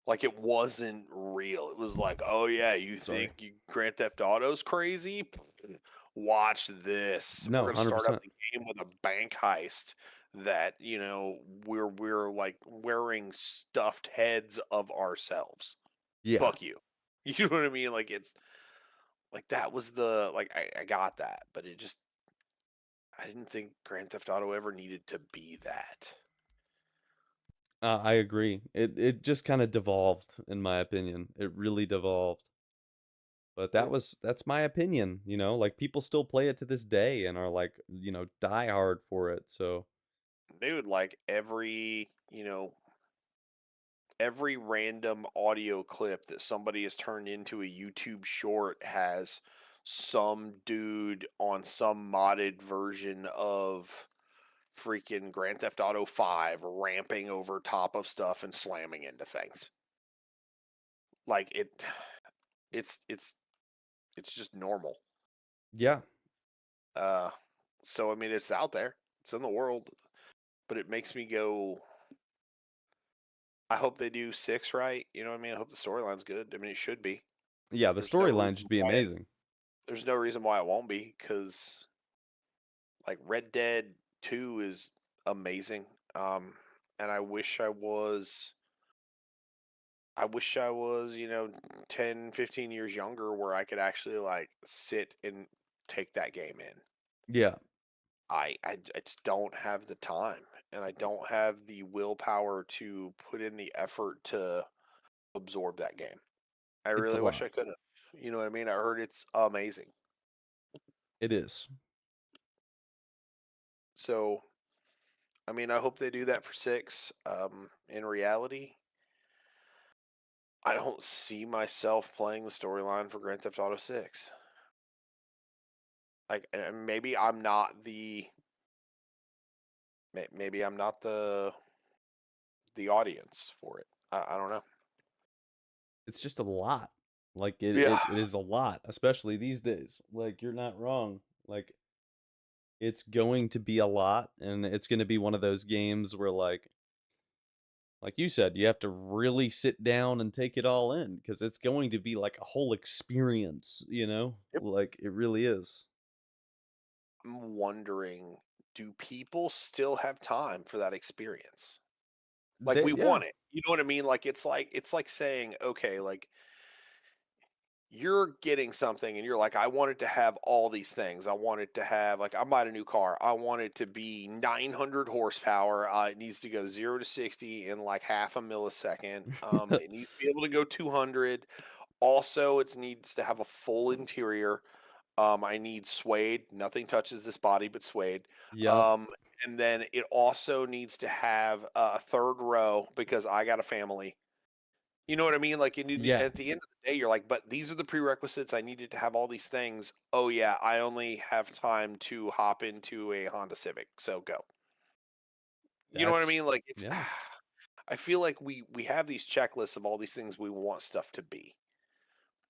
Like, it wasn't real. It was like, oh yeah, you think Grand Theft Auto's crazy? Watch this. No, We're gonna start 100%. out the game with a bank heist that, we're like wearing stuffed heads of ourselves. Yeah. Fuck you. You know what I mean? Like, it's like that was the like I got that, but I didn't think Grand Theft Auto ever needed to be that. I agree. It just kind of devolved, in my opinion. It really devolved. But that's my opinion, like people still play it to this day and are like, die hard for it. So Dude, like every random audio clip that somebody has turned into a YouTube short has some dude on some modded version of freaking Grand Theft Auto 5 ramping over top of stuff and slamming into things. Like it's just normal. yeah, So I mean, it's out there. It's in the world. But it makes me go, I hope they do 6 right. You know what I mean? I hope the storyline's good. I mean, it should be. yeah, the There's no storyline reason should be why amazing. There's no reason why it won't be, because like Red Dead 2 is amazing. And I wish I was, 10, 15 years younger where I could actually like sit and take that game in. Yeah. I just don't have the time, and I don't have the willpower to put in the effort to absorb that game. I It's a really wish lot. I could have. You know what I mean? I heard it's amazing. It is. So, I mean, I hope they do that for 6. In reality, I don't see myself playing the storyline for Grand Theft Auto 6. Like, and maybe I'm not the audience for it. I don't know. It's just a lot. Like it Yeah. it is a lot, especially these days. Like you're not wrong. Like it's going to be a lot, and it's going to be one of those games where like you said, you have to really sit down and take it all in because it's going to be like a whole experience, Yep. Like it really is. I'm wondering, do people still have time for that experience? Like, we Yeah. want it. You know what I mean? Like, it's like saying, okay, like you're getting something and you're like, I want it to have all these things. I want it to have, like, I'm buying a new car. I want it to be 900 horsepower. It needs to go 0 to 60 in like half a millisecond. It needs to be able to go 200. Also, it needs to have a full interior. I need suede. Nothing touches this body but suede. Yeah. And then it also needs to have a third row because I got a family. You know what I mean? Like, Yeah. at the end of the day, you're like, but these are the prerequisites. I needed to have all these things. Oh yeah, I only have time to hop into a Honda Civic, so go. You know what I mean? Like, it's. Yeah. I feel like we have these checklists of all these things we want stuff to be,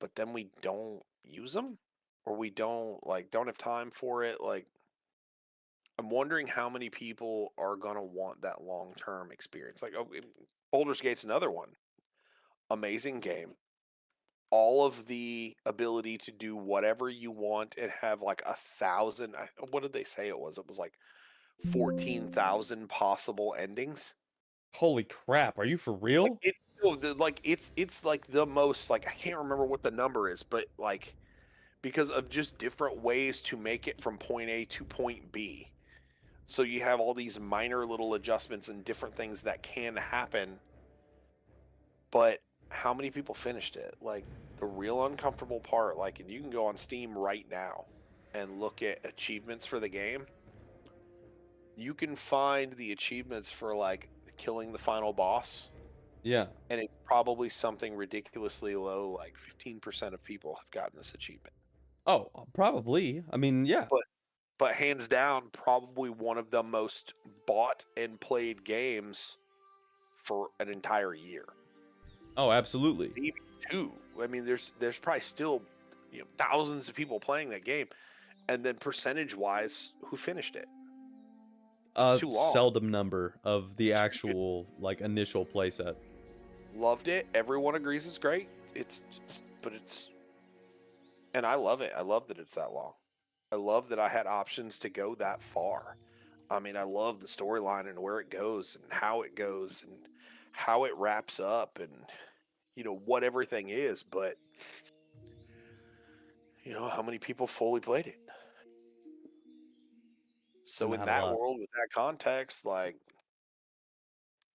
but then we don't use them, or we don't have time for it. Like, I'm wondering how many people are gonna want that long term experience. Like, Baldur's Gate's another one. Amazing game. All of the ability to do whatever you want and have like 1,000. What did they say it was? It was like 14,000 possible endings. Holy crap! Are you for real? It's like the most, like, I can't remember what the number is, but like because of just different ways to make it from point A to point B. So you have all these minor little adjustments and different things that can happen. But how many people finished it? Like, the real uncomfortable part, like, and you can go on Steam right now and look at achievements for the game. You can find the achievements for, like, killing the final boss. Yeah. And it's probably something ridiculously low, like 15% of people have gotten this achievement. Oh, probably. I mean, yeah. But hands down, probably one of the most bought and played games for an entire year. Oh, absolutely. Maybe two. I mean, there's probably still, thousands of people playing that game, and then percentage-wise, who finished it? A too long. seldom number of the actual like initial playset. Loved it. Everyone agrees it's great. And I love it. I love that it's that long. I love that I had options to go that far. I mean, I love the storyline and where it goes and how it goes and how it wraps up and, what everything is. But, how many people fully played it? So in Not a that lot. world, with that context, like,